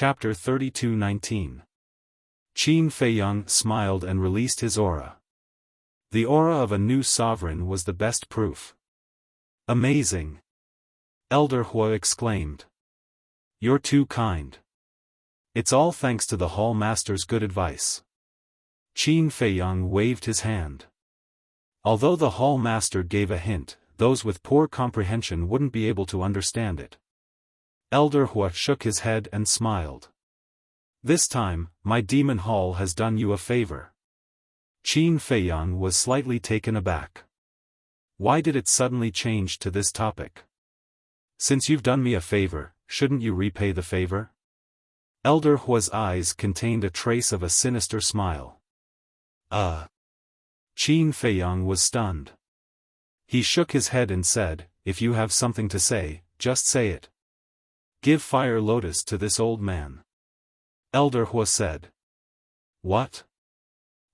Chapter 32:19. Qin Feiyang smiled and released his aura. The aura of a new sovereign was the best proof. Amazing! Elder Hua exclaimed. You're too kind. It's all thanks to the Hall Master's good advice. Qin Feiyang waved his hand. Although the Hall Master gave a hint, those with poor comprehension wouldn't be able to understand it. Elder Hua shook his head and smiled. This time, my demon hall has done you a favor. Qin Feiyang was slightly taken aback. Why did it suddenly change to this topic? Since you've done me a favor, shouldn't you repay the favor? Elder Hua's eyes contained a trace of a sinister smile. Qin Feiyang was stunned. He shook his head and said, if you have something to say, just say it. Give Fire Lotus to this old man. Elder Hua said. What?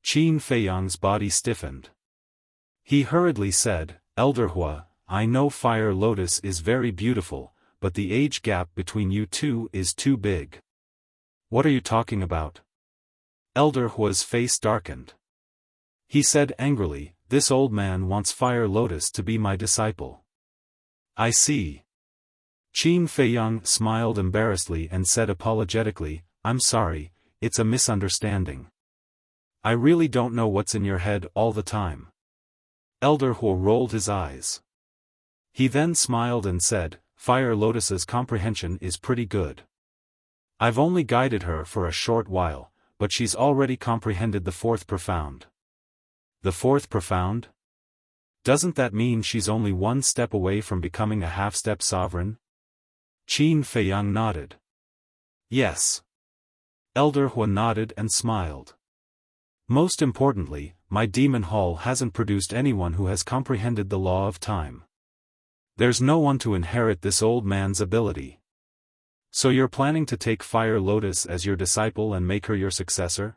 Qin Feiyang's body stiffened. He hurriedly said, Elder Hua, I know Fire Lotus is very beautiful, but the age gap between you two is too big. What are you talking about? Elder Hua's face darkened. He said angrily, this old man wants Fire Lotus to be my disciple. I see. Qin Feiyang smiled embarrassedly and said apologetically, I'm sorry, it's a misunderstanding. I really don't know what's in your head all the time. Elder Hua rolled his eyes. He then smiled and said, Fire Lotus's comprehension is pretty good. I've only guided her for a short while, but she's already comprehended the fourth profound. The fourth profound? Doesn't that mean she's only one step away from becoming a half-step sovereign? Qin Feiyang nodded. Yes. Elder Hua nodded and smiled. Most importantly, my demon hall hasn't produced anyone who has comprehended the law of time. There's no one to inherit this old man's ability. So you're planning to take Fire Lotus as your disciple and make her your successor?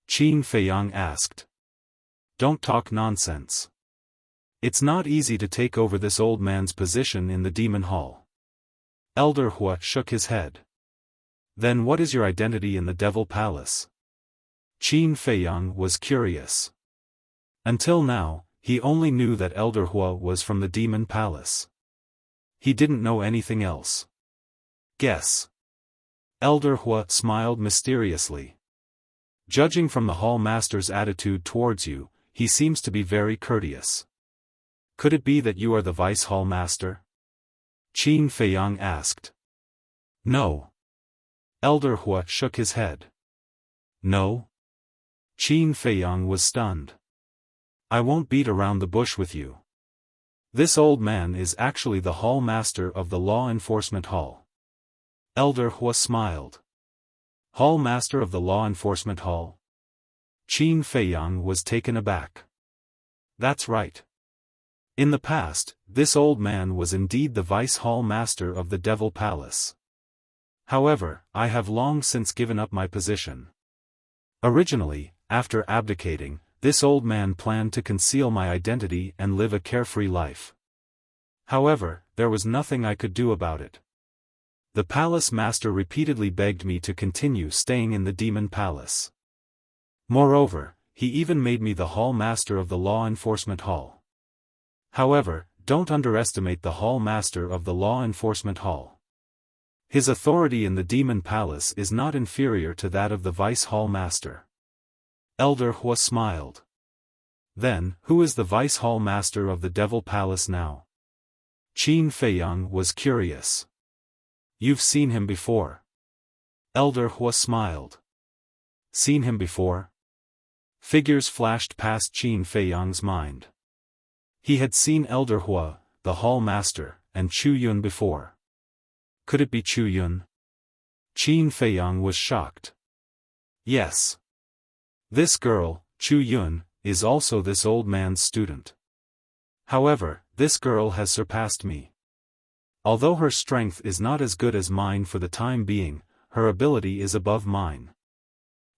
Qin Feiyang asked. Don't talk nonsense. It's not easy to take over this old man's position in the demon hall. Elder Hua shook his head. Then what is your identity in the Devil Palace? Qin Feiyang was curious. Until now, he only knew that Elder Hua was from the Demon Palace. He didn't know anything else. Guess. Elder Hua smiled mysteriously. Judging from the Hall Master's attitude towards you, he seems to be very courteous. Could it be that you are the Vice Hall Master? Qin Feiyang asked. No. Elder Hua shook his head. No? Qin Feiyang was stunned. I won't beat around the bush with you. This old man is actually the Hall Master of the Law Enforcement Hall. Elder Hua smiled. Hall Master of the Law Enforcement Hall? Qin Feiyang was taken aback. That's right. In the past, this old man was indeed the Vice Hall Master of the Devil Palace. However, I have long since given up my position. Originally, after abdicating, this old man planned to conceal my identity and live a carefree life. However, there was nothing I could do about it. The Palace Master repeatedly begged me to continue staying in the Demon Palace. Moreover, he even made me the Hall Master of the Law Enforcement Hall. However, don't underestimate the Hall Master of the Law Enforcement Hall. His authority in the Demon Palace is not inferior to that of the Vice Hall Master. Elder Hua smiled. Then, who is the Vice Hall Master of the Devil Palace now? Qin Feiyang was curious. You've seen him before. Elder Hua smiled. Seen him before? Figures flashed past Qin Feiyang's mind. He had seen Elder Hua, the Hall Master, and Chu Yun before. Could it be Chu Yun? Qin Feiyang was shocked. Yes. This girl, Chu Yun, is also this old man's student. However, this girl has surpassed me. Although her strength is not as good as mine for the time being, her ability is above mine.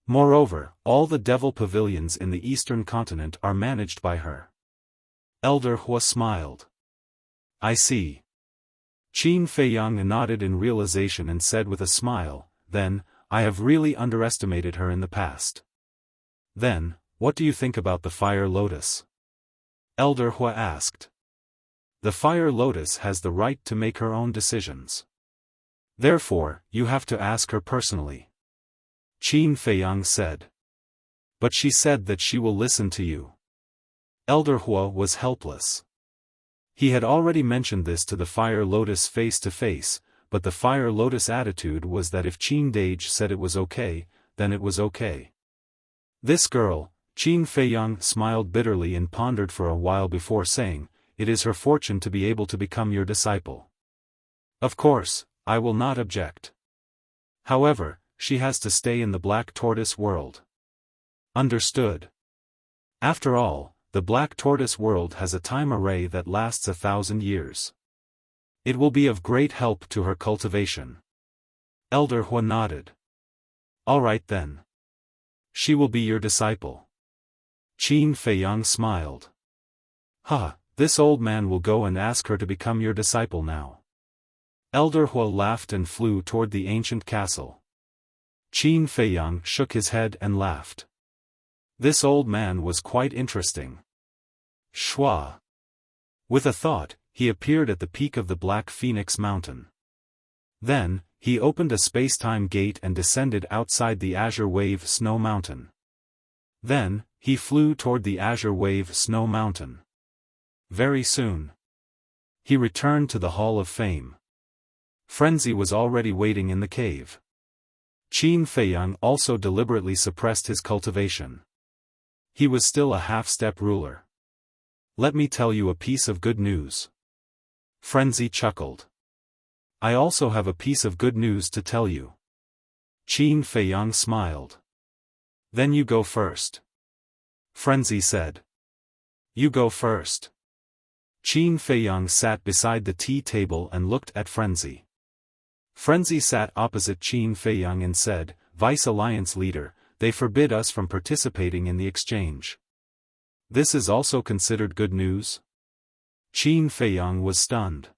Moreover, all the devil pavilions in the eastern continent are managed by her. Elder Hua smiled. I see. Qin Feiyang nodded in realization and said with a smile, then, I have really underestimated her in the past. Then, what do you think about the Fire Lotus? Elder Hua asked. The Fire Lotus has the right to make her own decisions. Therefore, you have to ask her personally. Qin Feiyang said. But she said that she will listen to you. Elder Hua was helpless. He had already mentioned this to the Fire Lotus face to face, but the Fire Lotus attitude was that if Qin Dage said it was okay, then it was okay. This girl, Qin Feiyang smiled bitterly and pondered for a while before saying, it is her fortune to be able to become your disciple. Of course, I will not object. However, she has to stay in the Black Tortoise world. Understood. After all, the Black Tortoise world has a time array that lasts 1,000 years. It will be of great help to her cultivation. Elder Hua nodded. All right then. She will be your disciple. Qin Feiyang smiled. This old man will go and ask her to become your disciple now. Elder Hua laughed and flew toward the ancient castle. Qin Feiyang shook his head and laughed. This old man was quite interesting. Shua. With a thought, he appeared at the peak of the Black Phoenix Mountain. Then, he opened a space-time gate and descended outside the Azure Wave Snow Mountain. Then, he flew toward the Azure Wave Snow Mountain. Very soon, he returned to the Hall of Fame. Frenzy was already waiting in the cave. Qin Feiyang also deliberately suppressed his cultivation. He was still a half-step ruler. Let me tell you a piece of good news. Frenzy chuckled. I also have a piece of good news to tell you. Qin Feiyang smiled. Then you go first. Frenzy said. You go first. Qin Feiyang sat beside the tea table and looked at Frenzy. Frenzy sat opposite Qin Feiyang and said, Vice Alliance leader, they forbid us from participating in the exchange. This is also considered good news? Qin Feiyang was stunned.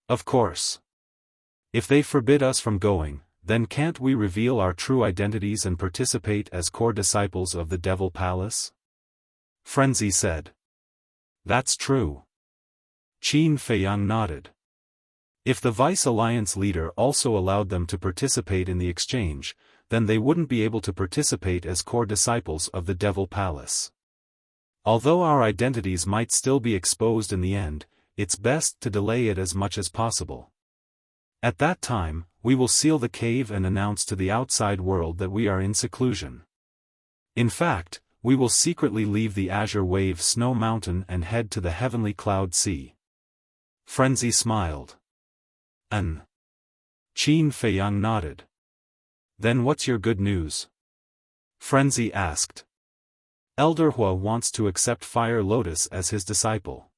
Of course. If they forbid us from going, then can't we reveal our true identities and participate as core disciples of the Devil Palace? Frenzy said. That's true. Qin Feiyang nodded. If the Vice Alliance leader also allowed them to participate in the exchange, then they wouldn't be able to participate as core disciples of the Devil Palace. Although our identities might still be exposed in the end, it's best to delay it as much as possible. At that time, we will seal the cave and announce to the outside world that we are in seclusion. In fact, we will secretly leave the Azure Wave Snow Mountain and head to the Heavenly Cloud Sea. Frenzy smiled. Qin Feiyang nodded. Then what's your good news? Frenzy asked. Elder Hua wants to accept Fire Lotus as his disciple.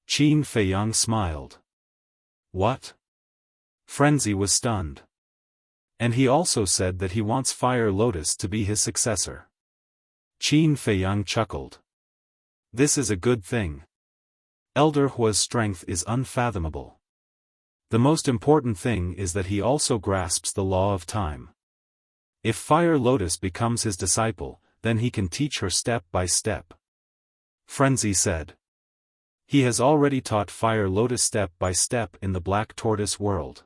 Qin Feiyang smiled. What? Frenzy was stunned. And he also said that he wants Fire Lotus to be his successor. Qin Feiyang chuckled. This is a good thing. Elder Hua's strength is unfathomable. The most important thing is that he also grasps the law of time. If Fire Lotus becomes his disciple, then he can teach her step by step. Frenzy said. He has already taught Fire Lotus step by step in the Black Tortoise world.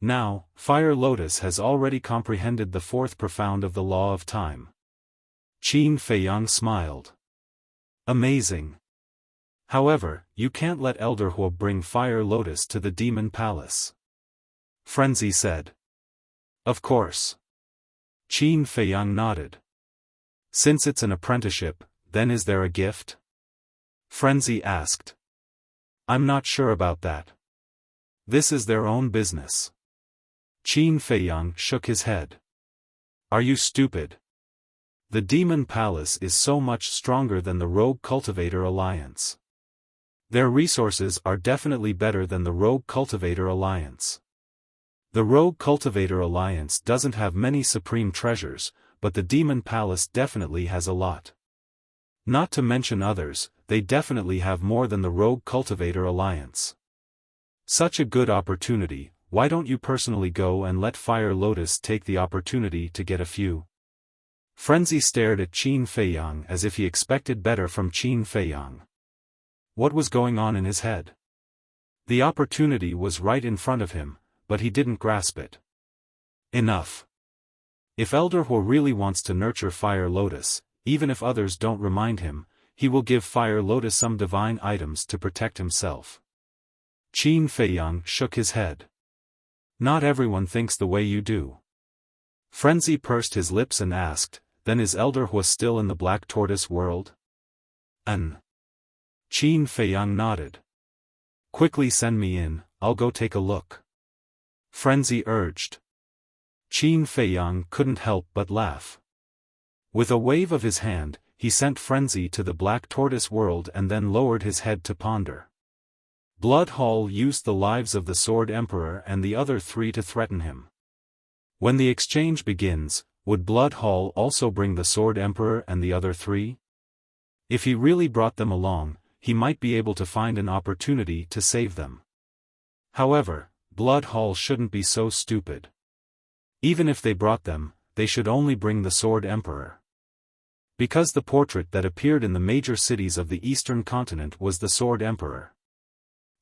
Now, Fire Lotus has already comprehended the fourth profound of the law of time. Qin Feiyang smiled. Amazing. However, you can't let Elder Hua bring Fire Lotus to the Demon Palace. Frenzy said. Of course. Qin Feiyang nodded. Since it's an apprenticeship, then is there a gift? Frenzy asked. I'm not sure about that. This is their own business. Qin Feiyang shook his head. Are you stupid? The Demon Palace is so much stronger than the Rogue Cultivator Alliance. Their resources are definitely better than the Rogue Cultivator Alliance. The Rogue Cultivator Alliance doesn't have many supreme treasures, but the Demon Palace definitely has a lot. Not to mention others, they definitely have more than the Rogue Cultivator Alliance. Such a good opportunity, why don't you personally go and let Fire Lotus take the opportunity to get a few? Frenzy stared at Qin Feiyang as if he expected better from Qin Feiyang. What was going on in his head? The opportunity was right in front of him, but he didn't grasp it. Enough. If Elder Hu really wants to nurture Fire Lotus, even if others don't remind him, he will give Fire Lotus some divine items to protect himself. Qin Feiyang shook his head. Not everyone thinks the way you do. Frenzy pursed his lips and asked, then is Elder Hu still in the Black Tortoise world? Qin Feiyang nodded. Quickly send me in, I'll go take a look. Frenzy urged. Qin Feiyang couldn't help but laugh. With a wave of his hand, he sent Frenzy to the Black Tortoise world and then lowered his head to ponder. Blood Hall used the lives of the Sword Emperor and the other 3 to threaten him. When the exchange begins, would Blood Hall also bring the Sword Emperor and the other 3? If he really brought them along, he might be able to find an opportunity to save them. However, Blood Hall shouldn't be so stupid. Even if they brought them, they should only bring the Sword Emperor. Because the portrait that appeared in the major cities of the Eastern continent was the Sword Emperor.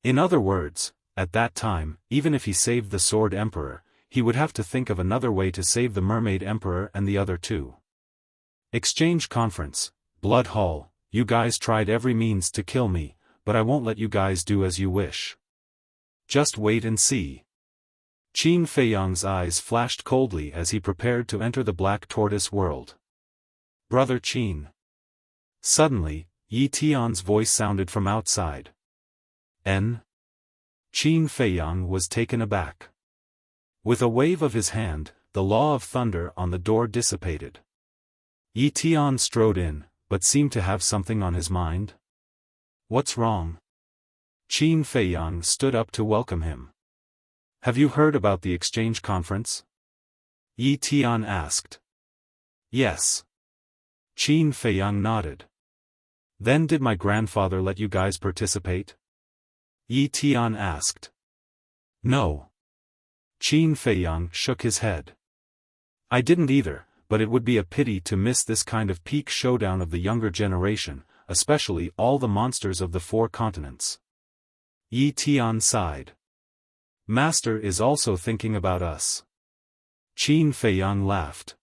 In other words, at that time, even if he saved the Sword Emperor, he would have to think of another way to save the Mermaid Emperor and the other 2. Exchange conference. Blood Hall, you guys tried every means to kill me, but I won't let you guys do as you wish. Just wait and see. Qin Feiyang's eyes flashed coldly as he prepared to enter the Black Tortoise world. Brother Qin. Suddenly, Yi Tian's voice sounded from outside. Qin Feiyang was taken aback. With a wave of his hand, the law of thunder on the door dissipated. Yi Tian strode in, but seemed to have something on his mind. What's wrong? Qin Feiyang stood up to welcome him. Have you heard about the exchange conference? Yi Tian asked. Yes. Qin Feiyang nodded. Then did my grandfather let you guys participate? Yi Tian asked. No. Qin Feiyang shook his head. I didn't either, but it would be a pity to miss this kind of peak showdown of the younger generation, especially all the monsters of the 4 continents. Yi Tian sighed. Master is also thinking about us. Qin Feiyang laughed.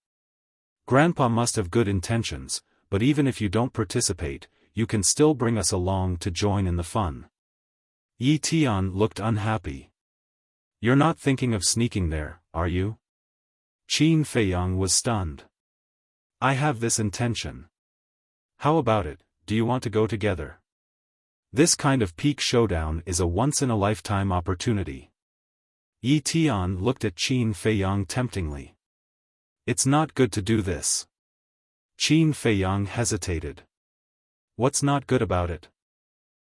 Grandpa must have good intentions, but even if you don't participate, you can still bring us along to join in the fun. Yi Tian looked unhappy. You're not thinking of sneaking there, are you? Qin Feiyang was stunned. I have this intention. How about it, do you want to go together? This kind of peak showdown is a once-in-a-lifetime opportunity. Yi Tian looked at Qin Feiyang temptingly. It's not good to do this. Qin Feiyang hesitated. What's not good about it?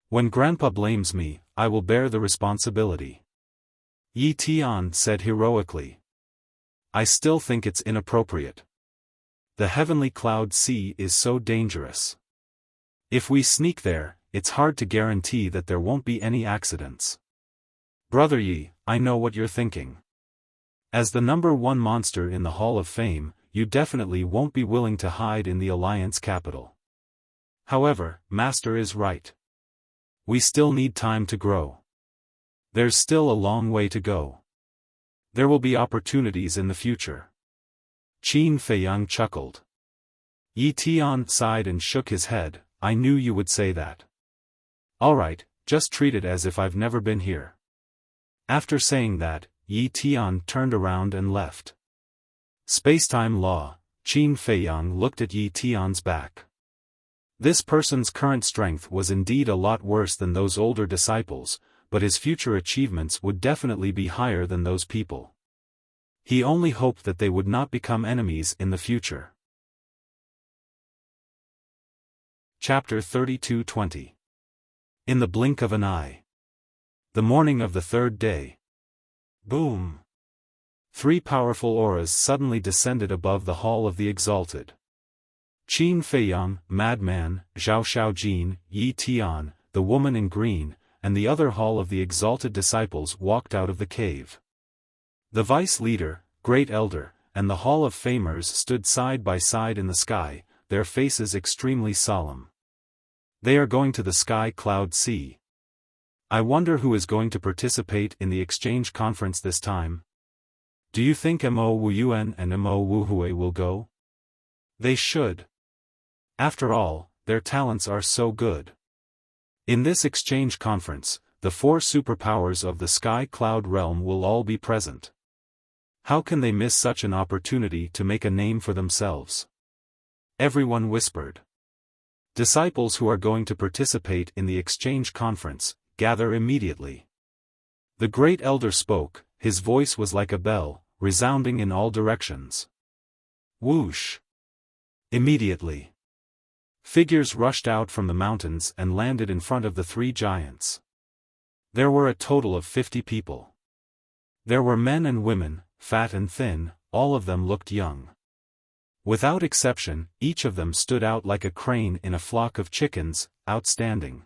When Grandpa blames me, I will bear the responsibility. Yi Tian said heroically. I still think it's inappropriate. The heavenly cloud sea is so dangerous. If we sneak there, it's hard to guarantee that there won't be any accidents. Brother Yi, I know what you're thinking. As the #1 monster in the Hall of Fame, you definitely won't be willing to hide in the Alliance capital. However, Master is right. We still need time to grow. There's still a long way to go. There will be opportunities in the future. Qin Feiyang chuckled. Yi Tian sighed and shook his head. I knew you would say that. Alright, just treat it as if I've never been here. After saying that, Yi Tian turned around and left. Spacetime law. Qin Feiyang looked at Yi Tian's back. This person's current strength was indeed a lot worse than those older disciples, but his future achievements would definitely be higher than those people. He only hoped that they would not become enemies in the future. Chapter 32:20. In the blink of an eye. The morning of the 3rd day. Boom! 3 powerful auras suddenly descended above the Hall of the Exalted. Qin Feiyang, Madman, Zhao Shaojin, Yi Tian, the woman in green, and the other Hall of the Exalted disciples walked out of the cave. The vice leader, great elder, and the Hall of Famers stood side by side in the sky, their faces extremely solemn. They are going to the Sky Cloud Sea. I wonder who is going to participate in the exchange conference this time. Do you think Mo Wuyuan and Mo Wuhui will go? They should. After all, their talents are so good. In this exchange conference, the 4 superpowers of the Sky Cloud realm will all be present. How can they miss such an opportunity to make a name for themselves? Everyone whispered. Disciples who are going to participate in the exchange conference, gather immediately. The great elder spoke, his voice was like a bell, resounding in all directions. Whoosh! Immediately. Figures rushed out from the mountains and landed in front of the 3 giants. There were a total of 50 people. There were men and women, fat and thin, all of them looked young. Without exception, each of them stood out like a crane in a flock of chickens, outstanding.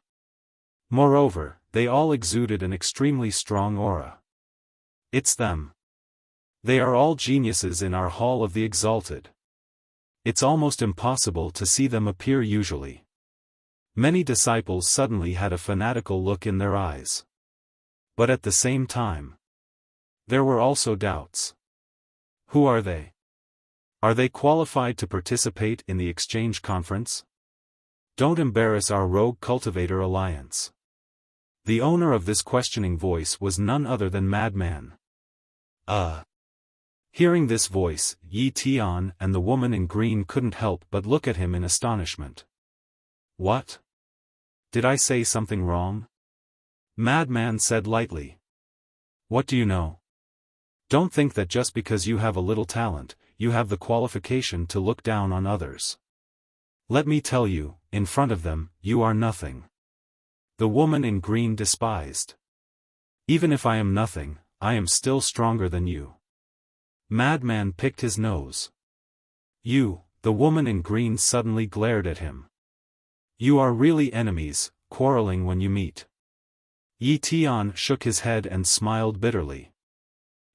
Moreover, they all exuded an extremely strong aura. It's them. They are all geniuses in our Hall of the Exalted. It's almost impossible to see them appear usually. Many disciples suddenly had a fanatical look in their eyes. But at the same time, there were also doubts. Who are they? Are they qualified to participate in the exchange conference? Don't embarrass our rogue cultivator alliance. The owner of this questioning voice was none other than Madman. Hearing this voice, Yi Tian and the woman in green couldn't help but look at him in astonishment. What? Did I say something wrong? Madman said lightly. What do you know? Don't think that just because you have a little talent, you have the qualification to look down on others. Let me tell you, in front of them, you are nothing. The woman in green despised. Even if I am nothing, I am still stronger than you. Madman picked his nose. You, the woman in green suddenly glared at him. You are really enemies, quarreling when you meet. Yi Tian shook his head and smiled bitterly.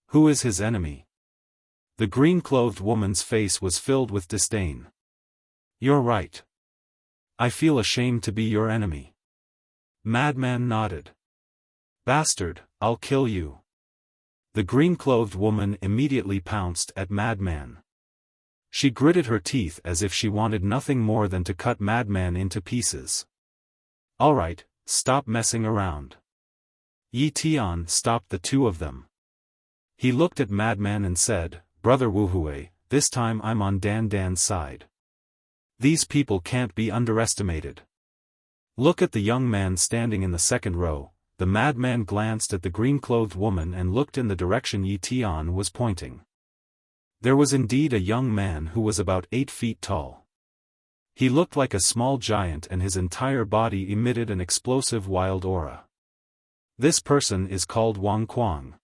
Who is his enemy? The green-clothed woman's face was filled with disdain. You're right. I feel ashamed to be your enemy. Madman nodded. Bastard, I'll kill you. The green-clothed woman immediately pounced at Madman. She gritted her teeth as if she wanted nothing more than to cut Madman into pieces. All right, stop messing around. Yi Tian stopped the 2 of them. He looked at Madman and said, Brother Wuhui, this time I'm on Dan Dan's side. These people can't be underestimated. Look at the young man standing in the 2nd row. The madman glanced at the green-clothed woman and looked in the direction Yi Tian was pointing. There was indeed a young man who was about 8 feet tall. He looked like a small giant and his entire body emitted an explosive wild aura. This person is called Wang Kuang.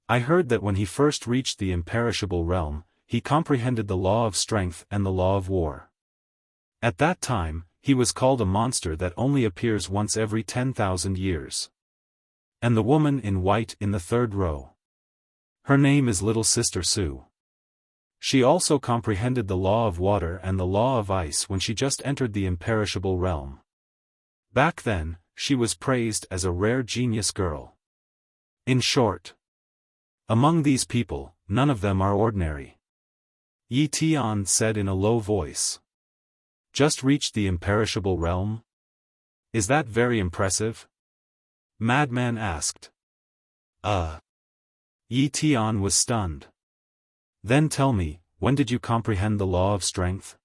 I heard that when he first reached the imperishable realm, he comprehended the law of strength and the law of war. At that time, he was called a monster that only appears once every 10,000 years. And the woman in white in the 3rd row. Her name is Little Sister Sue. She also comprehended the law of water and the law of ice when she just entered the imperishable realm. Back then, she was praised as a rare genius girl. In short, among these people, none of them are ordinary. Yi Tian said in a low voice. Just reached the imperishable realm? Is that very impressive? Madman asked. Yi Tian was stunned. Then tell me, when did you comprehend the law of strength?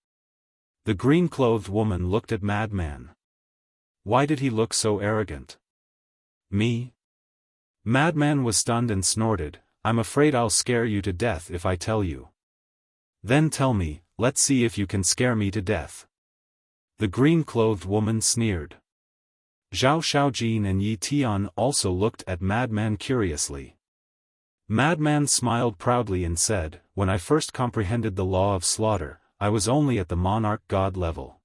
The green-clothed woman looked at Madman. Why did he look so arrogant? Me? Madman was stunned and snorted, I'm afraid I'll scare you to death if I tell you. Then tell me, let's see if you can scare me to death. The green-clothed woman sneered. Zhao Shaojin and Yi Tian also looked at Madman curiously. Madman smiled proudly and said, when I first comprehended the law of slaughter, I was only at the monarch god level.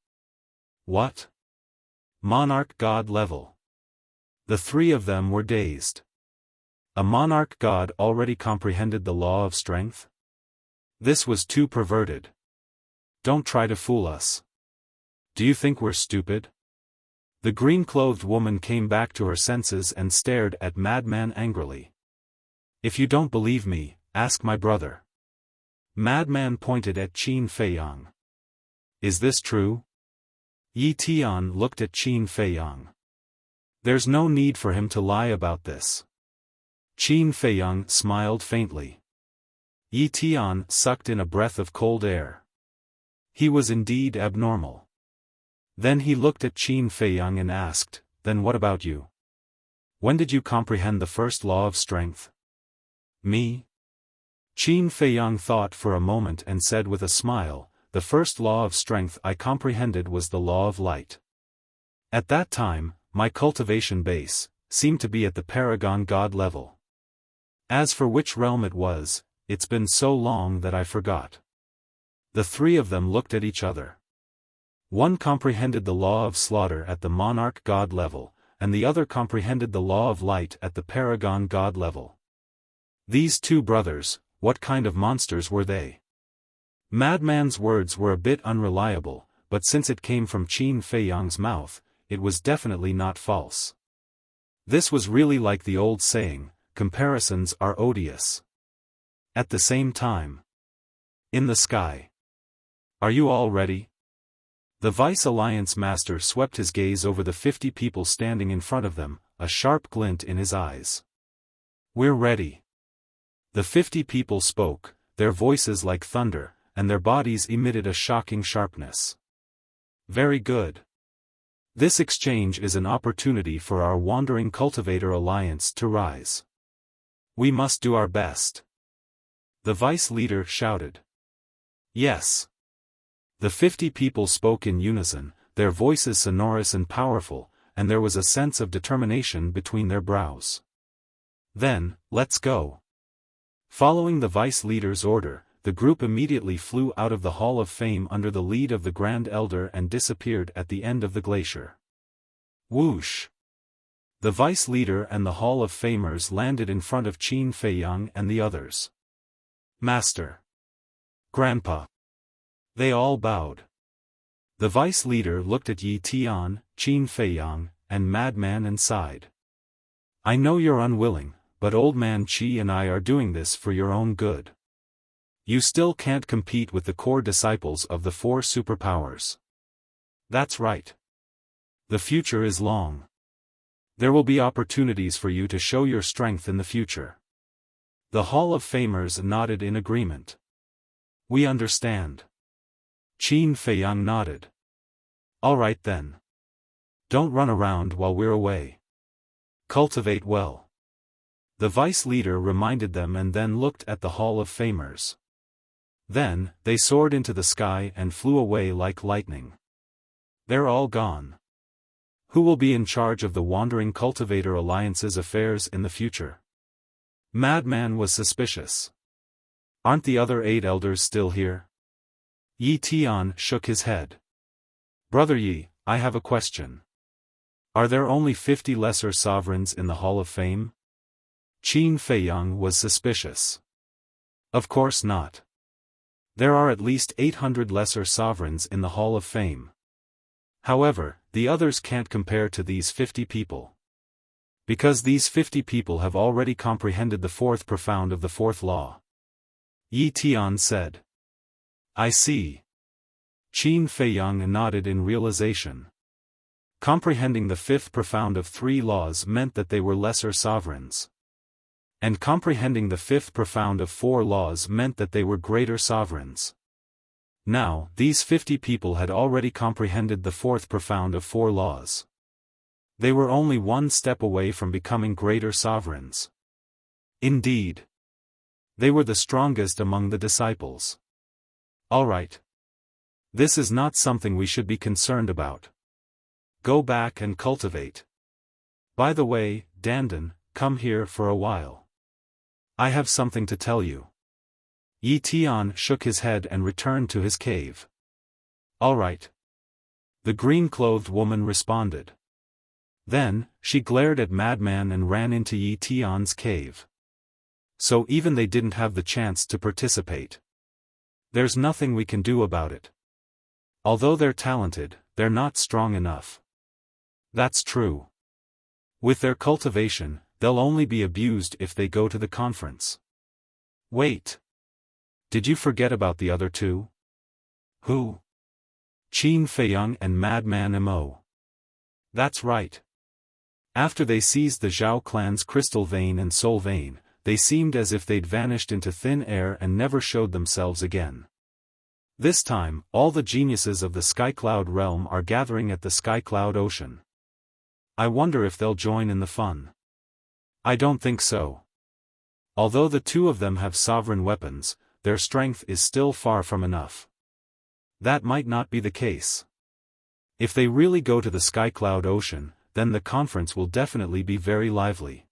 What? Monarch god level? The 3 of them were dazed. A monarch god already comprehended the law of strength? This was too perverted. Don't try to fool us. Do you think we're stupid? The green-clothed woman came back to her senses and stared at Madman angrily. If you don't believe me, ask my brother. Madman pointed at Qin Feiyang. Is this true? Yi Tian looked at Qin Feiyang. There's no need for him to lie about this. Qin Feiyang smiled faintly. Yi Tian sucked in a breath of cold air. He was indeed abnormal. Then he looked at Qin Feiyang and asked, then what about you? When did you comprehend the first law of strength? Me? Qin Feiyang thought for a moment and said with a smile, the first law of strength I comprehended was the law of light. At that time, my cultivation base seemed to be at the paragon god level. As for which realm it was, it's been so long that I forgot. The three of them looked at each other. One comprehended the law of slaughter at the monarch god level, and the other comprehended the law of light at the paragon god level. These two brothers, what kind of monsters were they? Madman's words were a bit unreliable, but since it came from Qin Feiyang's mouth, it was definitely not false. This was really like the old saying, comparisons are odious. At the same time. In the sky. Are you all ready? The Vice Alliance Master swept his gaze over the 50 people standing in front of them, a sharp glint in his eyes. We're ready. The 50 people spoke, their voices like thunder, and their bodies emitted a shocking sharpness. Very good. This exchange is an opportunity for our Wandering Cultivator Alliance to rise. We must do our best. The vice leader shouted. Yes. The 50 people spoke in unison, their voices sonorous and powerful, and there was a sense of determination between their brows. Then, let's go. Following the vice leader's order, the group immediately flew out of the Hall of Fame under the lead of the Grand Elder and disappeared at the end of the glacier. Whoosh! The vice leader and the Hall of Famers landed in front of Qin Feiyang and the others. Master. Grandpa. They all bowed. The vice leader looked at Yi Tian, Qin Feiyang, and Madman and sighed. I know you're unwilling, but Old Man Qi and I are doing this for your own good. You still can't compete with the core disciples of the four superpowers. That's right. The future is long. There will be opportunities for you to show your strength in the future. The Hall of Famers nodded in agreement. We understand. Qin Feiyang nodded. All right then. Don't run around while we're away. Cultivate well. The vice leader reminded them and then looked at the Hall of Famers. Then, they soared into the sky and flew away like lightning. They're all gone. Who will be in charge of the Wandering Cultivator Alliance's affairs in the future? Madman was suspicious. Aren't the other 8 elders still here? Yi Tian shook his head. Brother Yi, I have a question. Are there only 50 lesser sovereigns in the Hall of Fame? Qin Feiyang was suspicious. Of course not. There are at least 800 lesser sovereigns in the Hall of Fame. However, the others can't compare to these 50 people. Because these 50 people have already comprehended the fourth profound of the fourth law. Yi Tian said. I see. Qin Feiyang nodded in realization. Comprehending the fifth profound of 3 laws meant that they were lesser sovereigns. And comprehending the fifth profound of 4 laws meant that they were greater sovereigns. Now, these 50 people had already comprehended the fourth profound of 4 laws. They were only one step away from becoming greater sovereigns. Indeed. They were the strongest among the disciples. All right. This is not something we should be concerned about. Go back and cultivate. By the way, Dandan, come here for a while. I have something to tell you. Yi Tian shook his head and returned to his cave. All right. The green-clothed woman responded. Then, she glared at Madman and ran into Yi Tian's cave. So even they didn't have the chance to participate. There's nothing we can do about it. Although they're talented, they're not strong enough. That's true. With their cultivation, they'll only be abused if they go to the conference. Wait. Did you forget about the other two? Who? Qin Feiyang and Madman Mo. That's right. After they seized the Zhao clan's crystal vein and soul vein, they seemed as if they'd vanished into thin air and never showed themselves again. This time, all the geniuses of the Skycloud realm are gathering at the Skycloud Ocean. I wonder if they'll join in the fun. I don't think so. Although the two of them have sovereign weapons, their strength is still far from enough. That might not be the case. If they really go to the Skycloud Ocean, then the conference will definitely be very lively.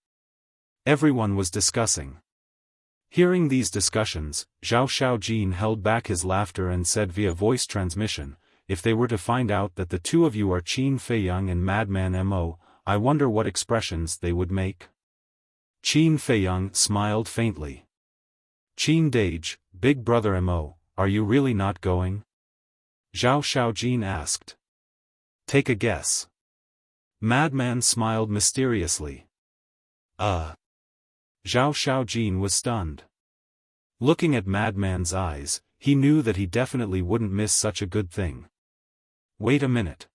Everyone was discussing. Hearing these discussions, Zhao Xiaojin held back his laughter and said via voice transmission, if they were to find out that the two of you are Qin Feiyang and Madman Mo, I wonder what expressions they would make. Qin Feiyang smiled faintly. Qin Dage, Big Brother Mo, are you really not going? Zhao Xiaojin asked. Take a guess. Madman smiled mysteriously. Zhao Xiaojin was stunned. Looking at Madman's eyes, he knew that he definitely wouldn't miss such a good thing. Wait a minute.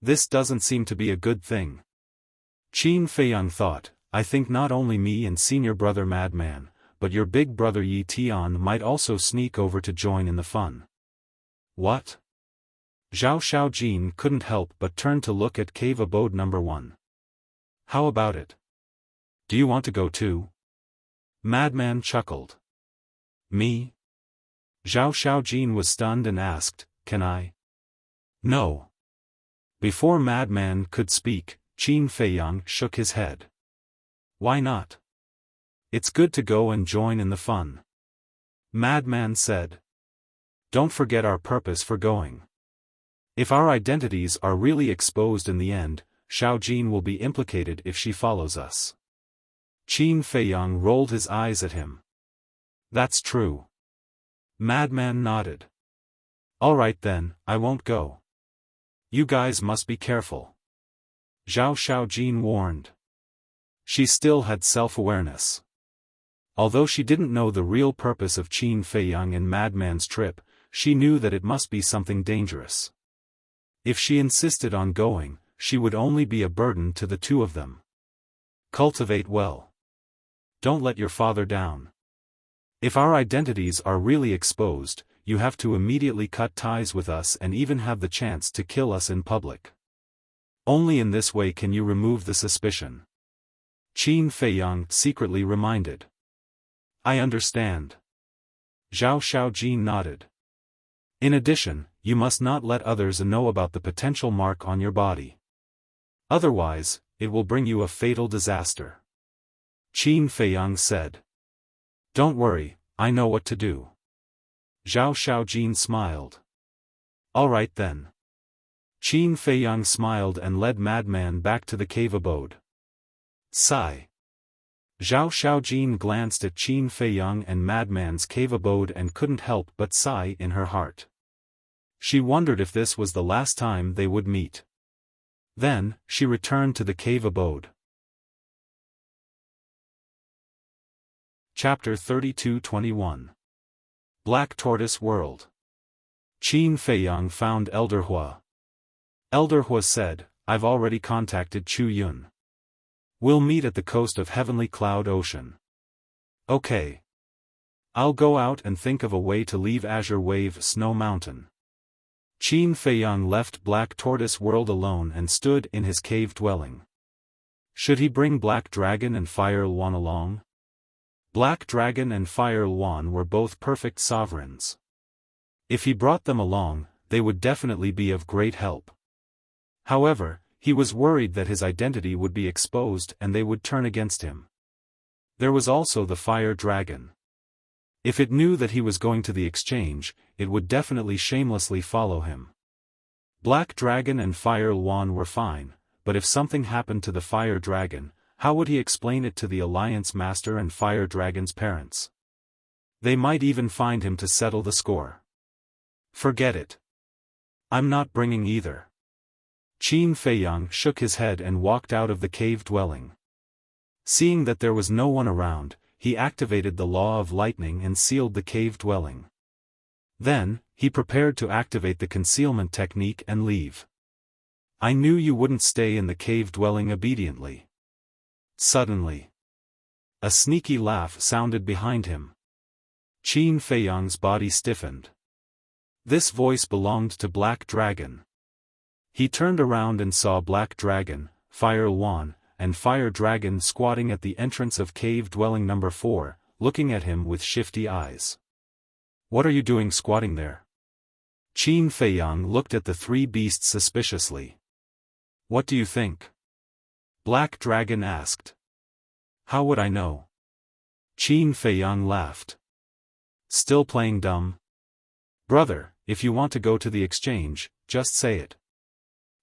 This doesn't seem to be a good thing. Qin Feiyang thought, I think not only me and senior brother Madman, but your big brother Yi Tian might also sneak over to join in the fun. What? Zhao Xiaojin couldn't help but turn to look at cave abode number 1. How about it? Do you want to go too? Madman chuckled. Me? Zhao Xiaojin was stunned and asked, can I? No. Before Madman could speak, Qin Feiyang shook his head. Why not? It's good to go and join in the fun. Madman said. Don't forget our purpose for going. If our identities are really exposed in the end, Xiaojin will be implicated if she follows us. Qin Feiyang rolled his eyes at him. That's true. Madman nodded. All right then, I won't go. You guys must be careful. Zhao Xiaojin warned. She still had self-awareness. Although she didn't know the real purpose of Qin Feiyang and Madman's trip, she knew that it must be something dangerous. If she insisted on going, she would only be a burden to the two of them. Cultivate well. Don't let your father down. If our identities are really exposed, you have to immediately cut ties with us and even have the chance to kill us in public. Only in this way can you remove the suspicion. Qin Feiyang secretly reminded. I understand. Zhao Xiaojin nodded. In addition, you must not let others know about the potential mark on your body. Otherwise, it will bring you a fatal disaster. Qin Feiyang said. Don't worry, I know what to do. Zhao Xiaojin smiled. All right then. Qin Feiyang smiled and led Madman back to the cave abode. Sigh. Zhao Xiaojin glanced at Qin Feiyang and Madman's cave abode and couldn't help but sigh in her heart. She wondered if this was the last time they would meet. Then, she returned to the cave abode. Chapter 32-21. Black Tortoise World. Qin Feiyang found Elder Hua. Elder Hua said, I've already contacted Chu Yun. We'll meet at the coast of Heavenly Cloud Ocean. Okay. I'll go out and think of a way to leave Azure Wave Snow Mountain. Qin Feiyang left Black Tortoise World alone and stood in his cave dwelling. Should he bring Black Dragon and Fire Luan along? Black Dragon and Fire Luan were both perfect sovereigns. If he brought them along, they would definitely be of great help. However, he was worried that his identity would be exposed and they would turn against him. There was also the Fire Dragon. If it knew that he was going to the exchange, it would definitely shamelessly follow him. Black Dragon and Fire Luan were fine, but if something happened to the Fire Dragon, How would he explain it to the Alliance Master and Fire Dragon's parents? They might even find him to settle the score. Forget it. I'm not bringing either. Qin Feiyang shook his head and walked out of the cave dwelling. Seeing that there was no one around, he activated the law of lightning and sealed the cave dwelling. Then, he prepared to activate the concealment technique and leave. I knew you wouldn't stay in the cave dwelling obediently. Suddenly, a sneaky laugh sounded behind him. Qin Feiyang's body stiffened. This voice belonged to Black Dragon. He turned around and saw Black Dragon, Fire Yuan, and Fire Dragon squatting at the entrance of cave dwelling number 4, looking at him with shifty eyes. What are you doing squatting there? Qin Feiyang looked at the three beasts suspiciously. What do you think? Black Dragon asked. How would I know? Qin Feiyang laughed. Still playing dumb? Brother, if you want to go to the exchange, just say it.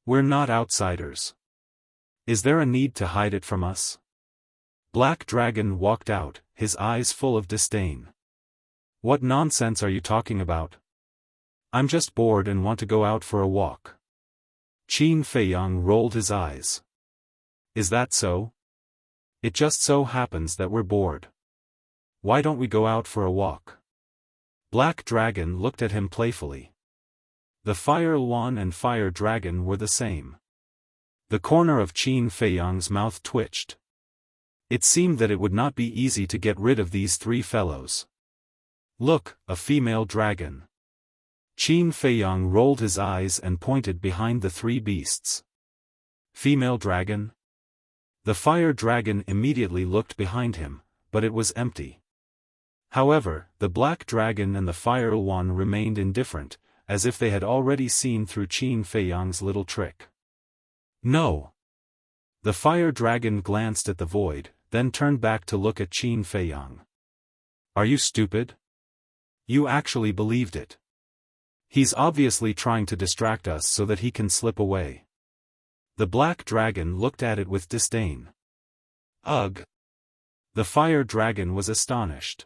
We're not outsiders. Is there a need to hide it from us? Black Dragon walked out, his eyes full of disdain. What nonsense are you talking about? I'm just bored and want to go out for a walk. Qin Feiyang rolled his eyes. Is that so? It just so happens that we're bored. Why don't we go out for a walk? Black Dragon looked at him playfully. The Fire Yuan and Fire Dragon were the same. The corner of Qin Feiyang's mouth twitched. It seemed that it would not be easy to get rid of these three fellows. Look, a female dragon. Qin Feiyang rolled his eyes and pointed behind the three beasts. Female dragon? The Fire Dragon immediately looked behind him, but it was empty. However, the Black Dragon and the Fire Yuan remained indifferent, as if they had already seen through Qin Feiyang's little trick. No. The Fire Dragon glanced at the void, then turned back to look at Qin Feiyang. Are you stupid? You actually believed it. He's obviously trying to distract us so that he can slip away. The Black Dragon looked at it with disdain. Ugh! The Fire Dragon was astonished.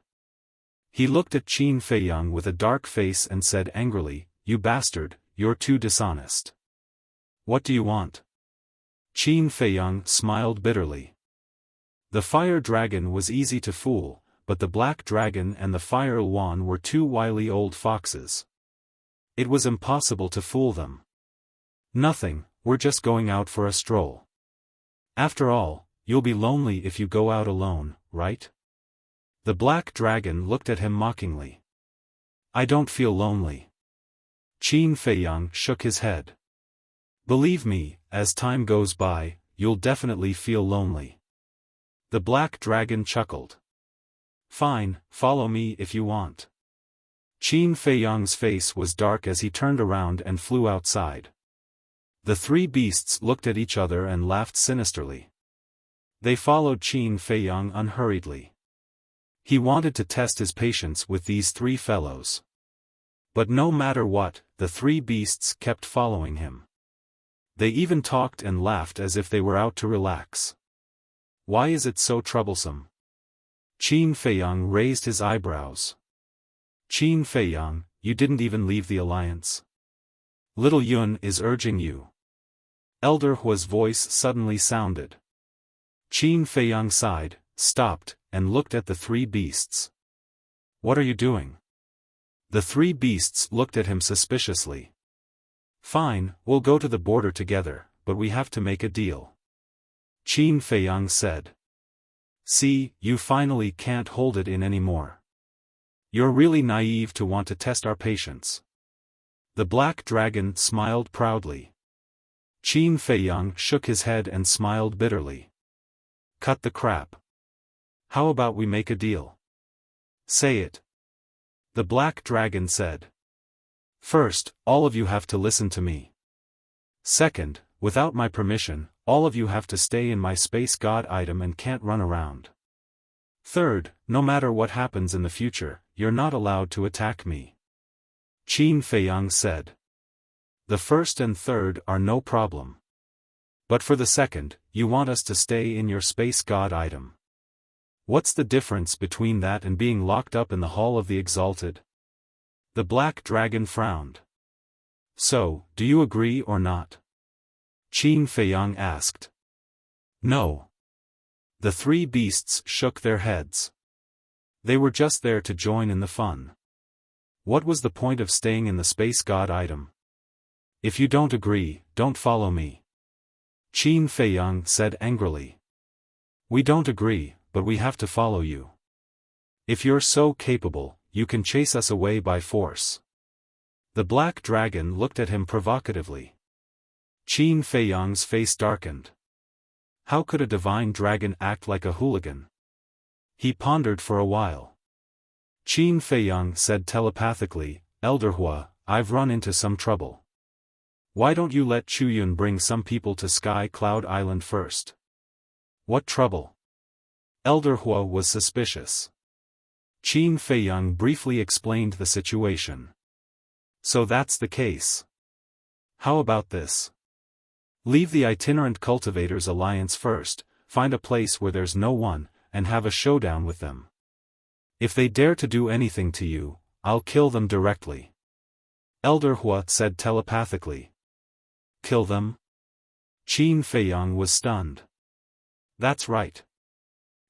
He looked at Qin Feiyang with a dark face and said angrily, You bastard, you're too dishonest. What do you want? Qin Feiyang smiled bitterly. The Fire Dragon was easy to fool, but the Black Dragon and the Fire Yuan were two wily old foxes. It was impossible to fool them. Nothing, we're just going out for a stroll. After all, you'll be lonely if you go out alone, right? The Black Dragon looked at him mockingly. I don't feel lonely. Qin Feiyang shook his head. Believe me, as time goes by, you'll definitely feel lonely. The Black Dragon chuckled. Fine, follow me if you want. Qin Feiyang's face was dark as he turned around and flew outside. The three beasts looked at each other and laughed sinisterly. They followed Qin Feiyang unhurriedly. He wanted to test his patience with these three fellows. But no matter what, the three beasts kept following him. They even talked and laughed as if they were out to relax. Why is it so troublesome? Qin Feiyang raised his eyebrows. Qin Feiyang, you didn't even leave the alliance. Little Yun is urging you. Elder Hua's voice suddenly sounded. Qin Feiyang sighed, stopped, and looked at the three beasts. What are you doing? The three beasts looked at him suspiciously. Fine, we'll go to the border together, but we have to make a deal. Qin Feiyang said. See, you finally can't hold it in anymore. You're really naive to want to test our patience. The Black Dragon smiled proudly. Qin Feiyang shook his head and smiled bitterly. Cut the crap. How about we make a deal? Say it. The Black Dragon said. First, all of you have to listen to me. Second, without my permission, all of you have to stay in my Space God item and can't run around. Third, no matter what happens in the future, you're not allowed to attack me. Qin Feiyang said. The first and third are no problem. But for the second, you want us to stay in your space god item. What's the difference between that and being locked up in the Hall of the Exalted? The black dragon frowned. So, do you agree or not? Qin Feiyang asked. No. The three beasts shook their heads. They were just there to join in the fun. What was the point of staying in the space god item? If you don't agree, don't follow me. Qin Feiyang said angrily. We don't agree, but we have to follow you. If you're so capable, you can chase us away by force. The black dragon looked at him provocatively. Qin Feiyang's face darkened. How could a divine dragon act like a hooligan? He pondered for a while. Qin Feiyang said telepathically, Elder Hua, I've run into some trouble. Why don't you let Chuyun bring some people to Sky Cloud Island first? What trouble? Elder Hua was suspicious. Qin Feiyang briefly explained the situation. So that's the case. How about this? Leave the Itinerant Cultivators Alliance first, find a place where there's no one, and have a showdown with them. If they dare to do anything to you, I'll kill them directly. Elder Hua said telepathically. Kill them? Qin Feiyang was stunned. That's right.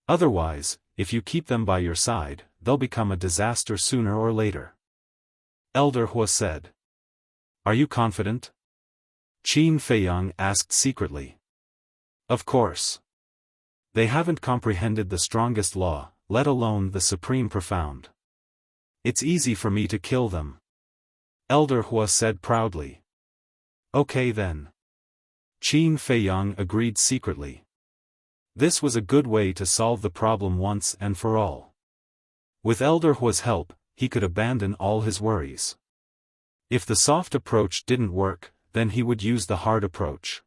Otherwise, if you keep them by your side, they'll become a disaster sooner or later. Elder Hua said. Are you confident? Qin Feiyang asked secretly. Of course. They haven't comprehended the strongest law, let alone the supreme profound. It's easy for me to kill them. Elder Hua said proudly. Okay then. Qin Feiyang agreed secretly. This was a good way to solve the problem once and for all. With Elder Hua's help, he could abandon all his worries. If the soft approach didn't work, then he would use the hard approach.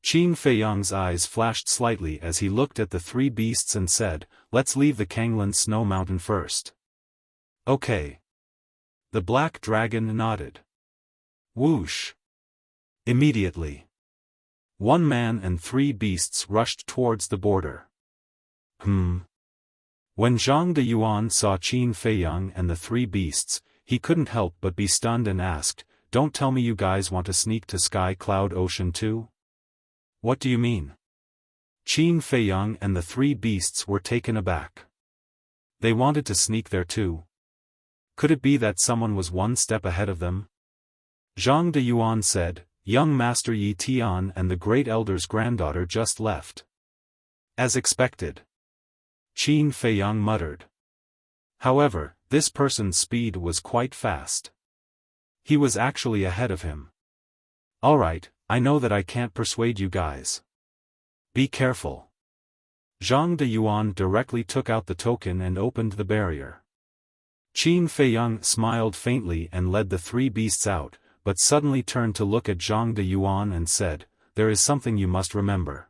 Qin Feiyang's eyes flashed slightly as he looked at the three beasts and said, let's leave the Kanglan Snow Mountain first. Okay. The black dragon nodded. Whoosh. Immediately. One man and three beasts rushed towards the border. When Zhang de Yuan saw Qin Feiyang and the three beasts, he couldn't help but be stunned and asked, don't tell me you guys want to sneak to Sky Cloud Ocean too? What do you mean? Qin Feiyang and the three beasts were taken aback. They wanted to sneak there too. Could it be that someone was one step ahead of them? Zhang de Yuan said, young Master Yi Tian and the Great Elder's granddaughter just left. As expected. Qin Feiyang muttered. However, this person's speed was quite fast. He was actually ahead of him. Alright, I know that I can't persuade you guys. Be careful. Zhang de Yuan directly took out the token and opened the barrier. Qin Feiyang smiled faintly and led the three beasts out, but suddenly turned to look at Zhang de Yuan and said, there is something you must remember.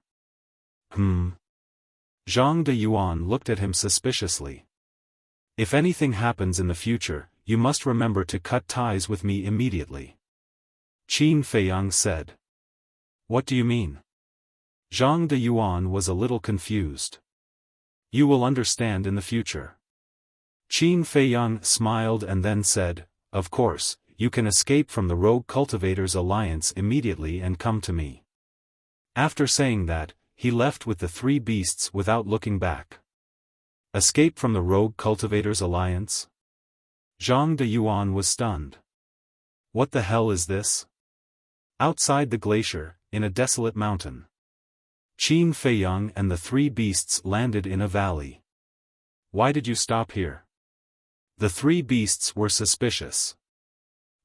Zhang de Yuan looked at him suspiciously. If anything happens in the future, you must remember to cut ties with me immediately. Qin Feiyang said. What do you mean? Zhang de Yuan was a little confused. You will understand in the future. Qin Feiyang smiled and then said, of course, you can escape from the Rogue Cultivators Alliance immediately and come to me. After saying that, he left with the three beasts without looking back. Escape from the Rogue Cultivators Alliance? Zhang de Yuan was stunned. What the hell is this? Outside the glacier, in a desolate mountain. Qin Feiyang and the three beasts landed in a valley. Why did you stop here? The three beasts were suspicious.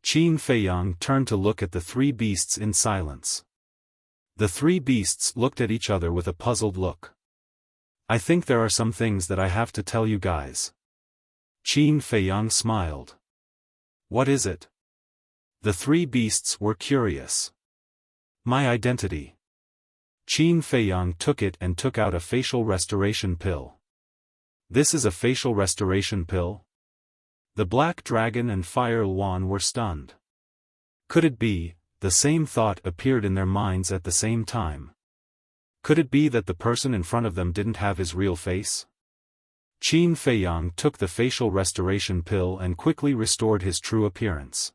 Qin Feiyang turned to look at the three beasts in silence. The three beasts looked at each other with a puzzled look. I think there are some things that I have to tell you guys. Qin Feiyang smiled. What is it? The three beasts were curious. My identity. Qin Feiyang took it and took out a facial restoration pill. This is a facial restoration pill? The Black Dragon and Fire Luan were stunned. Could it be? The same thought appeared in their minds at the same time. Could it be that the person in front of them didn't have his real face? Qin Feiyang took the facial restoration pill and quickly restored his true appearance.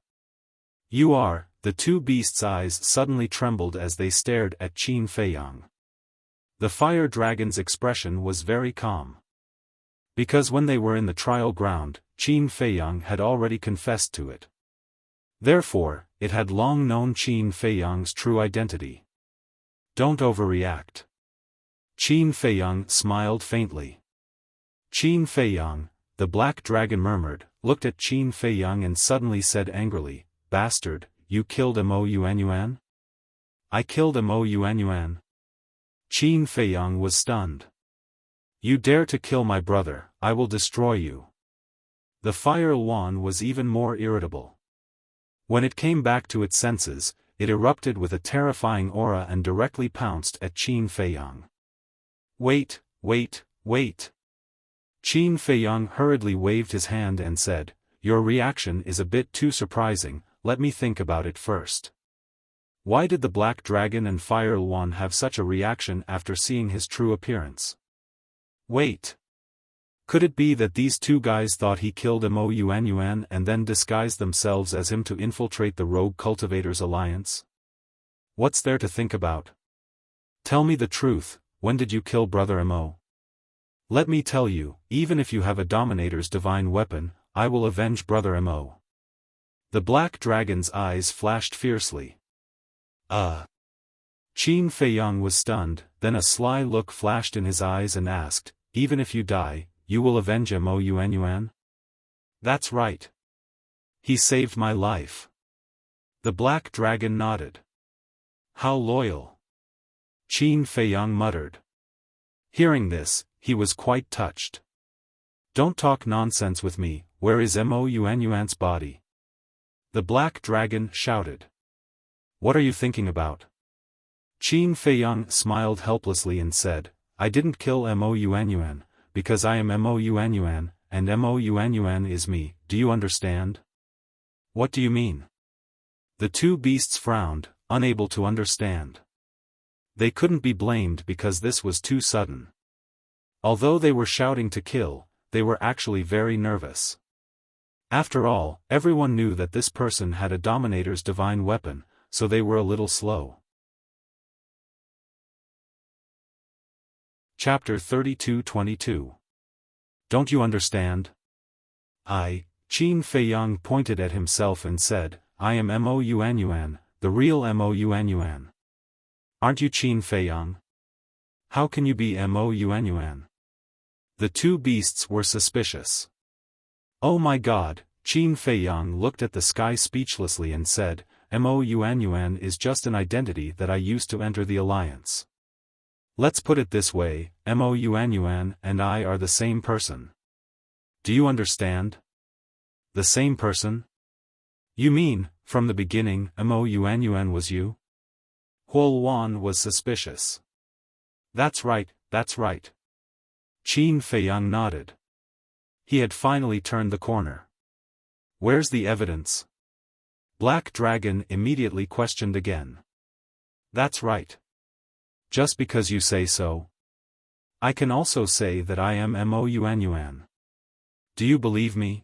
You are, the two beasts' eyes suddenly trembled as they stared at Qin Feiyang. The fire dragon's expression was very calm. Because when they were in the trial ground, Qin Feiyang had already confessed to it. Therefore, it had long known Qin Feiyang's true identity. Don't overreact. Qin Feiyang smiled faintly. Qin Feiyang, the black dragon murmured, looked at Qin Feiyang and suddenly said angrily, "Bastard, you killed Mo Yuanyuan?" "I killed Mo Yuanyuan." Qin Feiyang was stunned. "You dare to kill my brother, I will destroy you." The fire Yuan was even more irritable. When it came back to its senses, it erupted with a terrifying aura and directly pounced at Qin Feiyang. "Wait, wait, wait." Qin Feiyang hurriedly waved his hand and said, "Your reaction is a bit too surprising, let me think about it first." Why did the Black Dragon and Fire Yuan have such a reaction after seeing his true appearance? Wait. Could it be that these two guys thought he killed Mo Yuanyuan and then disguised themselves as him to infiltrate the Rogue Cultivators Alliance? What's there to think about? Tell me the truth, when did you kill Brother Mo? Let me tell you, even if you have a Dominator's divine weapon, I will avenge Brother Mo. The Black Dragon's eyes flashed fiercely. Qin Feiyang was stunned, then a sly look flashed in his eyes and asked, "Even if you die, you will avenge Mo Yuanyuan?" "That's right. He saved my life." The Black Dragon nodded. "How loyal." Qin Feiyang muttered. Hearing this, he was quite touched. "Don't talk nonsense with me, where is Mo Yuanyuan's body?" The Black Dragon shouted. "What are you thinking about?" Qin Feiyang smiled helplessly and said, "I didn't kill Mo Yuanyuan, because I am Mo Yuanyuan, and Mo Yuanyuan is me, do you understand?" "What do you mean?" The two beasts frowned, unable to understand. They couldn't be blamed because this was too sudden. Although they were shouting to kill, they were actually very nervous. After all, everyone knew that this person had a Dominator's divine weapon, so they were a little slow. Chapter 32-22. Don't you understand? Qin Feiyang pointed at himself and said, "I am Mo Yuanyuan, the real Mo Yuanyuan." "Aren't you Qin Feiyang? How can you be Mo Yuanyuan?" The two beasts were suspicious. "Oh my God," Qin Feiyang looked at the sky speechlessly and said, "Mo Yuanyuan is just an identity that I used to enter the alliance. Let's put it this way, Mo Yuanyuan and I are the same person. Do you understand? The same person? You mean, from the beginning, Mo Yuanyuan was you?" Huo Yuan was suspicious. That's right, that's right." Qin Feiyang nodded. He had finally turned the corner. "Where's the evidence?" Black Dragon immediately questioned again. "That's right. Just because you say so. I can also say that I am Mo Yuanyuan. Do you believe me?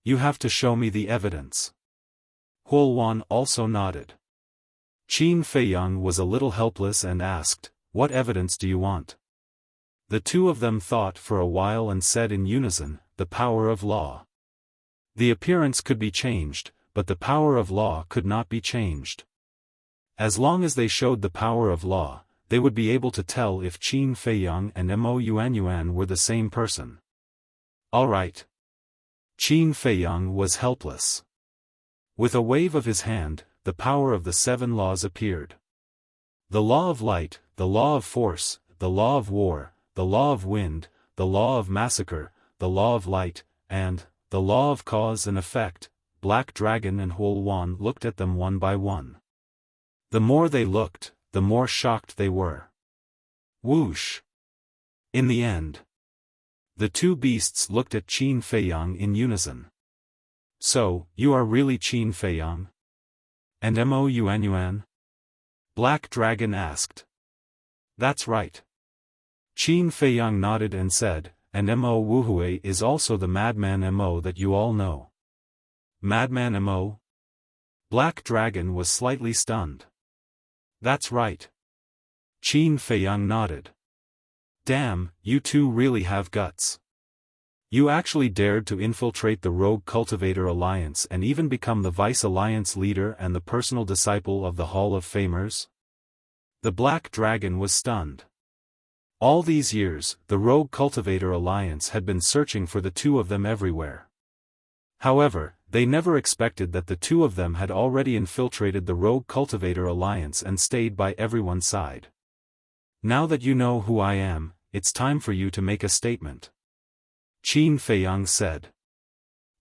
You have to show me the evidence." Huo Yuan also nodded. Qin Feiyang was a little helpless and asked, "What evidence do you want?" The two of them thought for a while and said in unison, "The power of law." The appearance could be changed, but the power of law could not be changed. As long as they showed the power of law, they would be able to tell if Qin Feiyang and Mo Yuanyuan were the same person. All right. Qin Feiyang was helpless. With a wave of his hand, the power of the 7 laws appeared. The law of light, the law of force, the law of war, the law of wind, the law of massacre, the law of light, and the law of cause and effect. Black Dragon and Huo Yuan looked at them one by one. The more they looked, the more shocked they were. Whoosh! In the end, the two beasts looked at Qin Feiyang in unison. "So, you are really Qin Feiyang? And Mo Yuanyuan?" Black Dragon asked. That's right. Qin Feiyang nodded and said, and Mo Wuhui is also the madman Mo that you all know. Madman Mo? Black Dragon was slightly stunned. That's right. Qin Feiyang nodded. Damn, you two really have guts. You actually dared to infiltrate the Rogue Cultivator Alliance and even become the Vice Alliance leader and the personal disciple of the Hall of Famers? The Black Dragon was stunned. All these years, the Rogue Cultivator Alliance had been searching for the two of them everywhere. However, they never expected that the two of them had already infiltrated the Rogue Cultivator Alliance and stayed by everyone's side. Now that you know who I am, it's time for you to make a statement. Qin Feiyang said.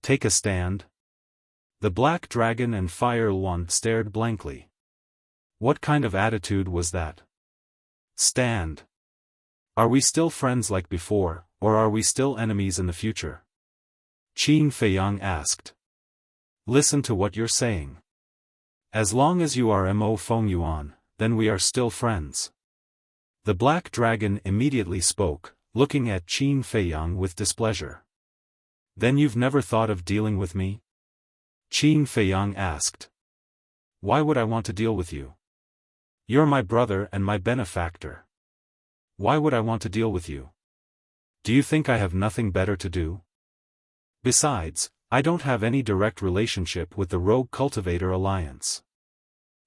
Take a stand? The Black Dragon and Fire One stared blankly. What kind of attitude was that? Stand. Are we still friends like before, or are we still enemies in the future? Qin Feiyang asked. Listen to what you're saying. As long as you are Mo Fengyuan, then we are still friends. The Black Dragon immediately spoke, looking at Qin Feiyang with displeasure. Then you've never thought of dealing with me? Qin Feiyang asked. Why would I want to deal with you? You're my brother and my benefactor. Why would I want to deal with you? Do you think I have nothing better to do? Besides, I don't have any direct relationship with the Rogue Cultivator Alliance.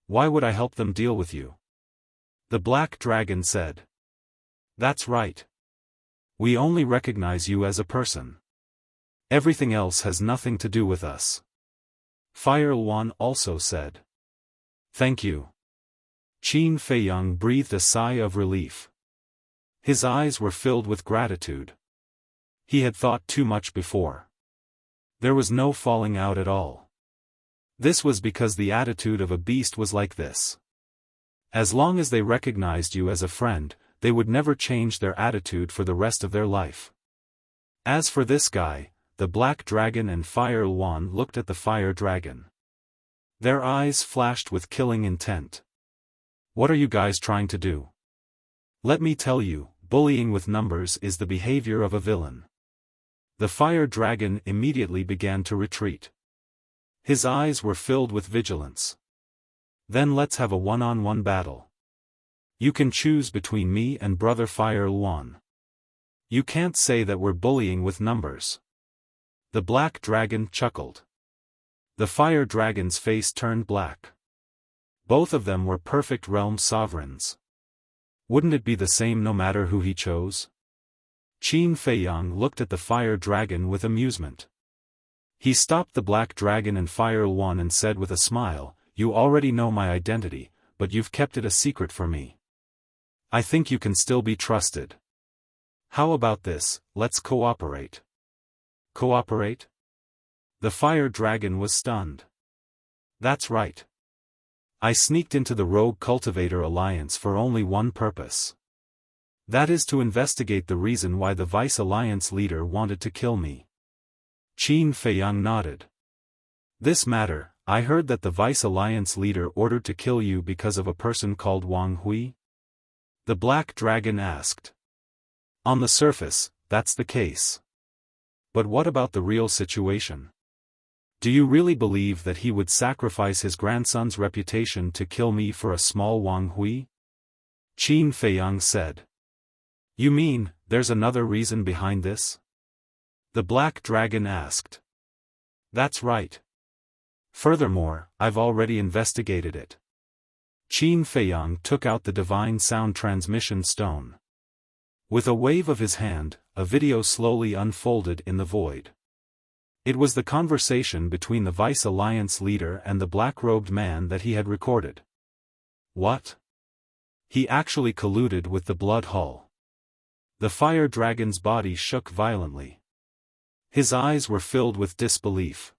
Why would I help them deal with you? The Black Dragon said. That's right. We only recognize you as a person. Everything else has nothing to do with us. Fire One also said. Thank you. Qin Feiyang breathed a sigh of relief. His eyes were filled with gratitude. He had thought too much before. There was no falling out at all. This was because the attitude of a beast was like this. As long as they recognized you as a friend, they would never change their attitude for the rest of their life. As for this guy, the Black Dragon and Fire One looked at the Fire Dragon. Their eyes flashed with killing intent. What are you guys trying to do? Let me tell you, bullying with numbers is the behavior of a villain. The Fire Dragon immediately began to retreat. His eyes were filled with vigilance. Then let's have a one-on-one battle. You can choose between me and Brother Fire One. You can't say that we're bullying with numbers. The Black Dragon chuckled. The Fire Dragon's face turned black. Both of them were perfect realm sovereigns. Wouldn't it be the same no matter who he chose? Qin Feiyang looked at the Fire Dragon with amusement. He stopped the Black Dragon and Fire One and said with a smile, You already know my identity, but you've kept it a secret from me. I think you can still be trusted. How about this, let's cooperate. Cooperate? The Fire Dragon was stunned. That's right. I sneaked into the Rogue Cultivator Alliance for only one purpose. That is to investigate the reason why the Vice Alliance leader wanted to kill me. Qin Feiyang nodded. This matter, I heard that the Vice Alliance leader ordered to kill you because of a person called Wang Hui? The Black Dragon asked. On the surface, that's the case. But what about the real situation? Do you really believe that he would sacrifice his grandson's reputation to kill me for a small Wang Hui? Qin Feiyang said. You mean, there's another reason behind this? The Black Dragon asked. That's right. Furthermore, I've already investigated it. Qin Feiyang took out the Divine Sound Transmission Stone. With a wave of his hand, a video slowly unfolded in the void. It was the conversation between the Vice Alliance leader and the black-robed man that he had recorded. What? He actually colluded with the Blood Hall. The Fire Dragon's body shook violently. His eyes were filled with disbelief.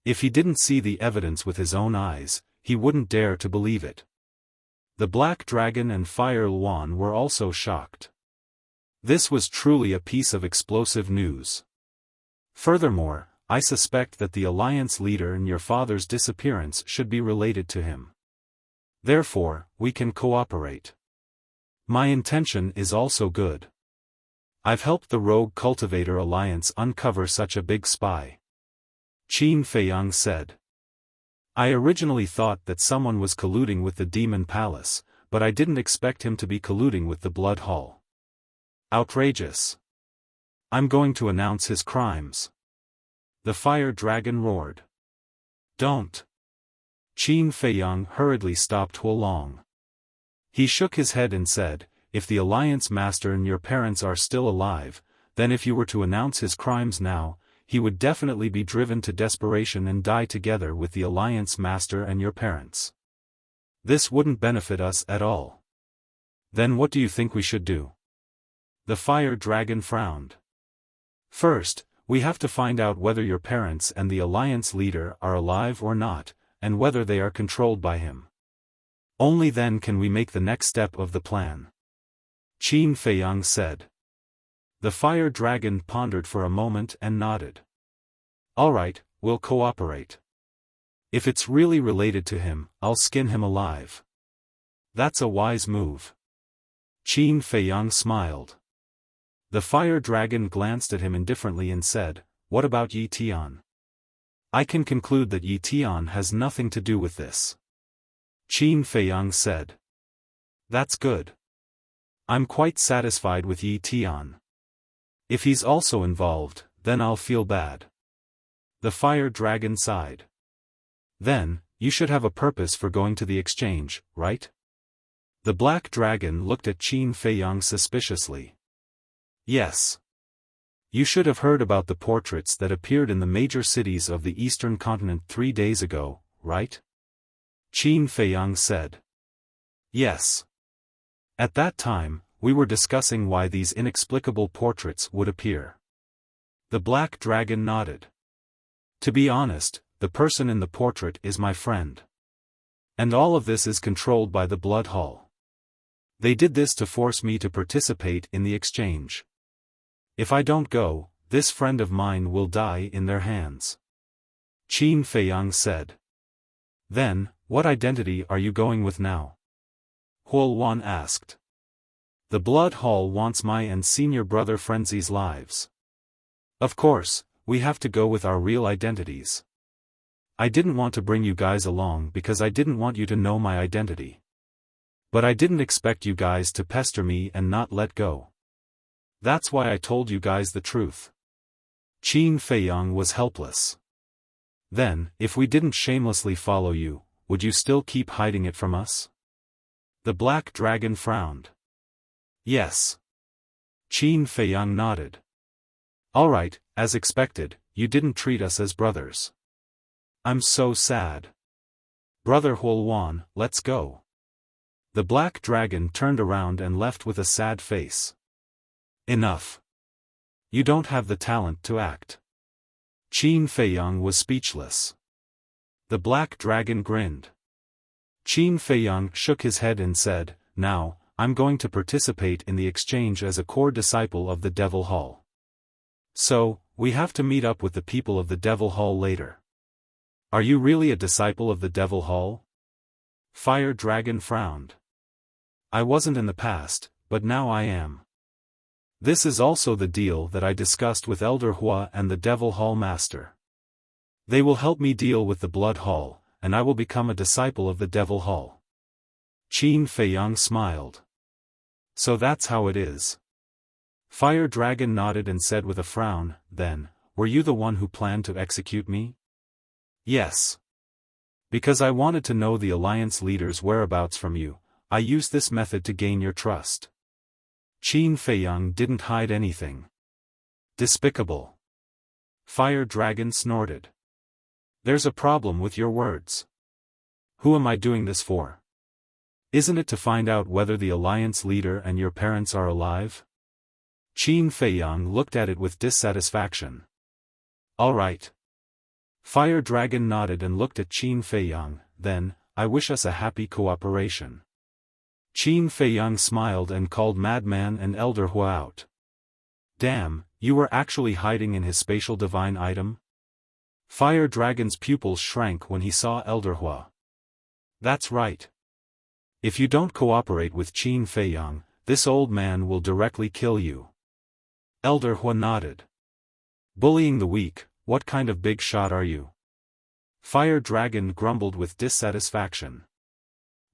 If he didn't see the evidence with his own eyes, he wouldn't dare to believe it. The Black Dragon and Fire Luan were also shocked. This was truly a piece of explosive news. Furthermore, I suspect that the Alliance leader and your father's disappearance should be related to him. Therefore, we can cooperate. My intention is also good. I've helped the Rogue Cultivator Alliance uncover such a big spy. Qin Feiyang said. I originally thought that someone was colluding with the Demon Palace, but I didn't expect him to be colluding with the Blood Hall. Outrageous. I'm going to announce his crimes. The Fire Dragon roared. Don't. Qin Feiyang hurriedly stopped Huolong. He shook his head and said, if the Alliance Master and your parents are still alive, then if you were to announce his crimes now, he would definitely be driven to desperation and die together with the Alliance Master and your parents. This wouldn't benefit us at all. Then what do you think we should do? The Fire Dragon frowned. First, we have to find out whether your parents and the Alliance leader are alive or not, and whether they are controlled by him. Only then can we make the next step of the plan. Qin Feiyang said. The Fire Dragon pondered for a moment and nodded. All right, we'll cooperate. If it's really related to him, I'll skin him alive. That's a wise move. Qin Feiyang smiled. The Fire Dragon glanced at him indifferently and said, what about Yi Tian? I can conclude that Yi Tian has nothing to do with this. Qin Feiyang said. That's good. I'm quite satisfied with Yi Tian. If he's also involved, then I'll feel bad. The Fire Dragon sighed. Then, you should have a purpose for going to the exchange, right? The Black Dragon looked at Qin Feiyang suspiciously. Yes. You should have heard about the portraits that appeared in the major cities of the Eastern Continent 3 days ago, right? Qin Feiyang said. Yes. At that time, we were discussing why these inexplicable portraits would appear. The Black Dragon nodded. To be honest, the person in the portrait is my friend. And all of this is controlled by the Blood Hall. They did this to force me to participate in the exchange. If I don't go, this friend of mine will die in their hands. Qin Feiyang said. Then, what identity are you going with now? Huolwan asked. The Blood Hall wants my and senior brother Frenzy's lives. Of course, we have to go with our real identities. I didn't want to bring you guys along because I didn't want you to know my identity. But I didn't expect you guys to pester me and not let go. That's why I told you guys the truth. Qin Feiyang was helpless. Then, if we didn't shamelessly follow you, would you still keep hiding it from us? The Black Dragon frowned. Yes. Qin Feiyang nodded. All right, as expected, you didn't treat us as brothers. I'm so sad. Brother Huolwan, let's go. The Black Dragon turned around and left with a sad face. Enough. You don't have the talent to act. Qin Feiyang was speechless. The Black Dragon grinned. Qin Feiyang shook his head and said, now, I'm going to participate in the exchange as a core disciple of the Devil Hall. So, we have to meet up with the people of the Devil Hall later. Are you really a disciple of the Devil Hall? Fire Dragon frowned. I wasn't in the past, but now I am. This is also the deal that I discussed with Elder Hua and the Devil Hall Master. They will help me deal with the Blood Hall, and I will become a disciple of the Devil Hall. Qin Feiyang smiled. So that's how it is. Fire Dragon nodded and said with a frown, then, were you the one who planned to execute me? Yes. Because I wanted to know the Alliance leader's whereabouts from you, I used this method to gain your trust. Qin Feiyang didn't hide anything. Despicable. Fire Dragon snorted. There's a problem with your words. Who am I doing this for? Isn't it to find out whether the Alliance leader and your parents are alive? Qin Feiyang looked at it with dissatisfaction. All right. Fire Dragon nodded and looked at Qin Feiyang, then, I wish us a happy cooperation. Qin Feiyang smiled and called Madman and Elder Hua out. Damn, you were actually hiding in his spatial divine item? Fire Dragon's pupils shrank when he saw Elder Hua. That's right. If you don't cooperate with Qin Feiyang, this old man will directly kill you. Elder Hua nodded. Bullying the weak, what kind of big shot are you? Fire Dragon grumbled with dissatisfaction.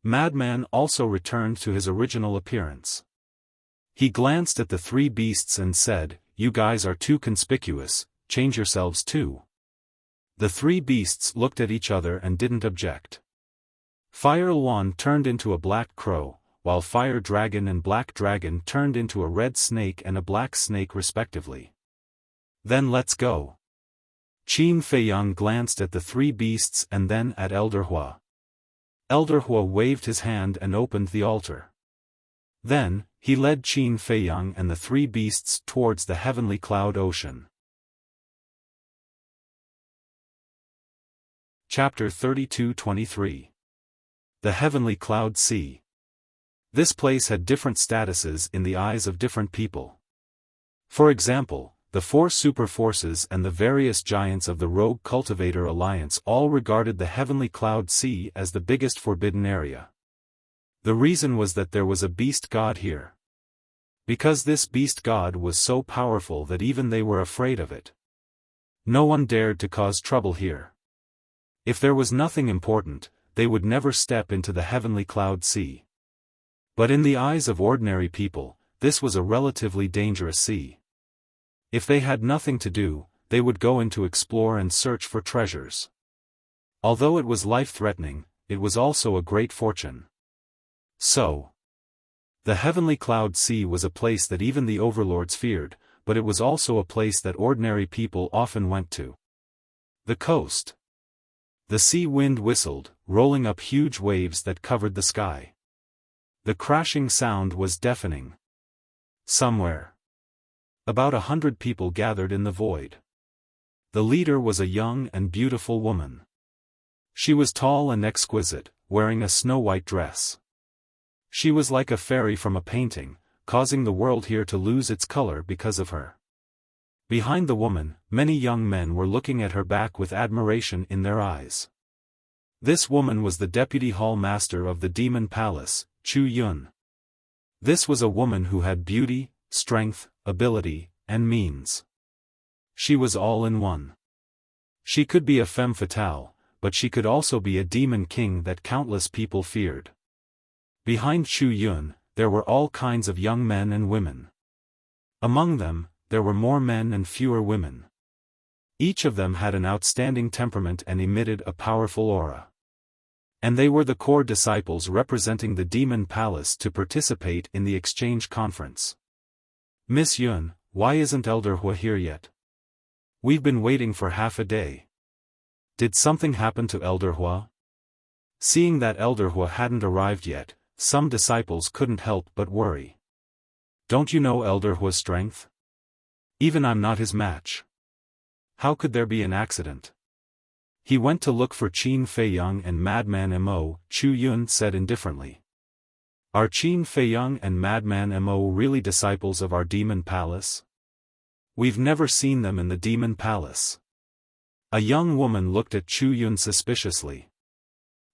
Madman also returned to his original appearance. He glanced at the three beasts and said, "You guys are too conspicuous, change yourselves too." The three beasts looked at each other and didn't object. Fire Luan turned into a black crow, while Fire Dragon and Black Dragon turned into a red snake and a black snake respectively. Then let's go. Qin Feiyang glanced at the three beasts and then at Elder Hua. Elder Hua waved his hand and opened the altar. Then, he led Qin Feiyang and the three beasts towards the heavenly cloud ocean. Chapter 32-23. The Heavenly Cloud Sea. This place had different statuses in the eyes of different people. For example, the four super forces and the various giants of the Rogue Cultivator Alliance all regarded the Heavenly Cloud Sea as the biggest forbidden area. The reason was that there was a beast god here. Because this beast god was so powerful that even they were afraid of it. No one dared to cause trouble here. If there was nothing important, they would never step into the Heavenly Cloud Sea. But in the eyes of ordinary people, this was a relatively dangerous sea. If they had nothing to do, they would go in to explore and search for treasures. Although it was life-threatening, it was also a great fortune. So, the Heavenly Cloud Sea was a place that even the overlords feared, but it was also a place that ordinary people often went to. The coast. The sea wind whistled, rolling up huge waves that covered the sky. The crashing sound was deafening. Somewhere, about 100 people gathered in the void. The leader was a young and beautiful woman. She was tall and exquisite, wearing a snow-white dress. She was like a fairy from a painting, causing the world here to lose its color because of her. Behind the woman, many young men were looking at her back with admiration in their eyes. This woman was the deputy hall master of the Demon Palace, Chu Yun. This was a woman who had beauty, strength, ability, and means. She was all in one. She could be a femme fatale, but she could also be a demon king that countless people feared. Behind Chu Yun, there were all kinds of young men and women. Among them, there were more men and fewer women. Each of them had an outstanding temperament and emitted a powerful aura. And they were the core disciples representing the Demon Palace to participate in the exchange conference. "Miss Yun, why isn't Elder Hua here yet? We've been waiting for half a day. Did something happen to Elder Hua?" Seeing that Elder Hua hadn't arrived yet, some disciples couldn't help but worry. "Don't you know Elder Hua's strength? Even I'm not his match. How could there be an accident?" "He went to look for Qin Feiyang and Madman Mo," Chu Yun said indifferently. "Are Qin Feiyang and Madman Mo really disciples of our Demon Palace? We've never seen them in the Demon Palace." A young woman looked at Chu Yun suspiciously.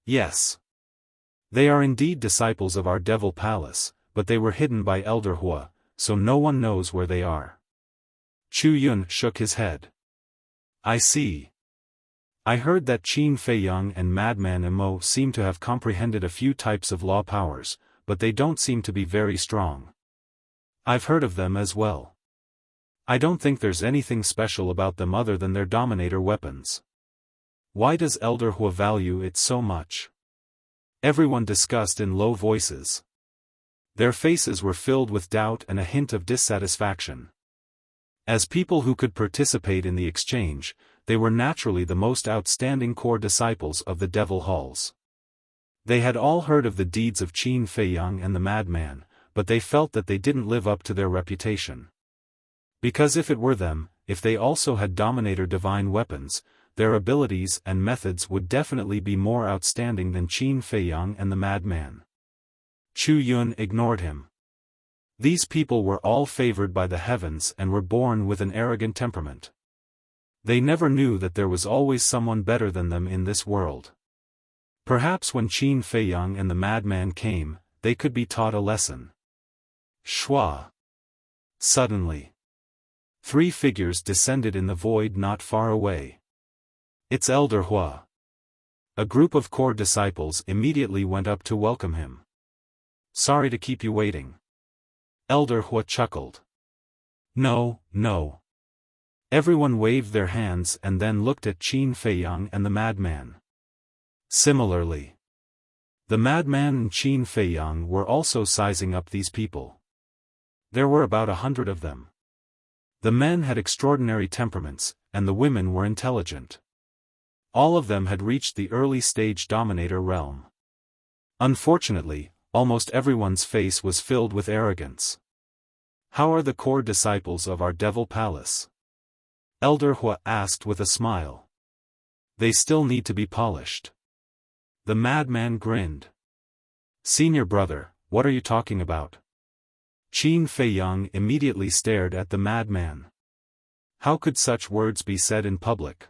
"Yes. They are indeed disciples of our Devil Palace, but they were hidden by Elder Hua, so no one knows where they are." Chu Yun shook his head. "I see. I heard that Qin Feiyang and Madman Mo seem to have comprehended a few types of law powers, but they don't seem to be very strong. I've heard of them as well. I don't think there's anything special about them other than their dominator weapons. Why does Elder Hua value it so much?" Everyone discussed in low voices. Their faces were filled with doubt and a hint of dissatisfaction. As people who could participate in the exchange, they were naturally the most outstanding core disciples of the Devil Halls. They had all heard of the deeds of Qin Feiyang and the Madman, but they felt that they didn't live up to their reputation. Because if it were them, if they also had Dominator divine weapons, their abilities and methods would definitely be more outstanding than Qin Feiyang and the Madman. Chu Yun ignored him. These people were all favored by the heavens and were born with an arrogant temperament. They never knew that there was always someone better than them in this world. Perhaps when Qin Feiyang and the Madman came, they could be taught a lesson. Schwa. Suddenly, 3 figures descended in the void not far away. It's Elder Hua. A group of core disciples immediately went up to welcome him. Sorry to keep you waiting. Elder Hua chuckled. No, no. Everyone waved their hands and then looked at Qin Feiyang and the madman. Similarly, the madman and Qin Feiyang were also sizing up these people. There were about 100 of them. The men had extraordinary temperaments, and the women were intelligent. All of them had reached the early stage dominator realm. Unfortunately, almost everyone's face was filled with arrogance. How are the core disciples of our Devil Palace? Elder Hua asked with a smile. They still need to be polished. The madman grinned. Senior brother, what are you talking about? Qin Feiyang immediately stared at the madman. How could such words be said in public?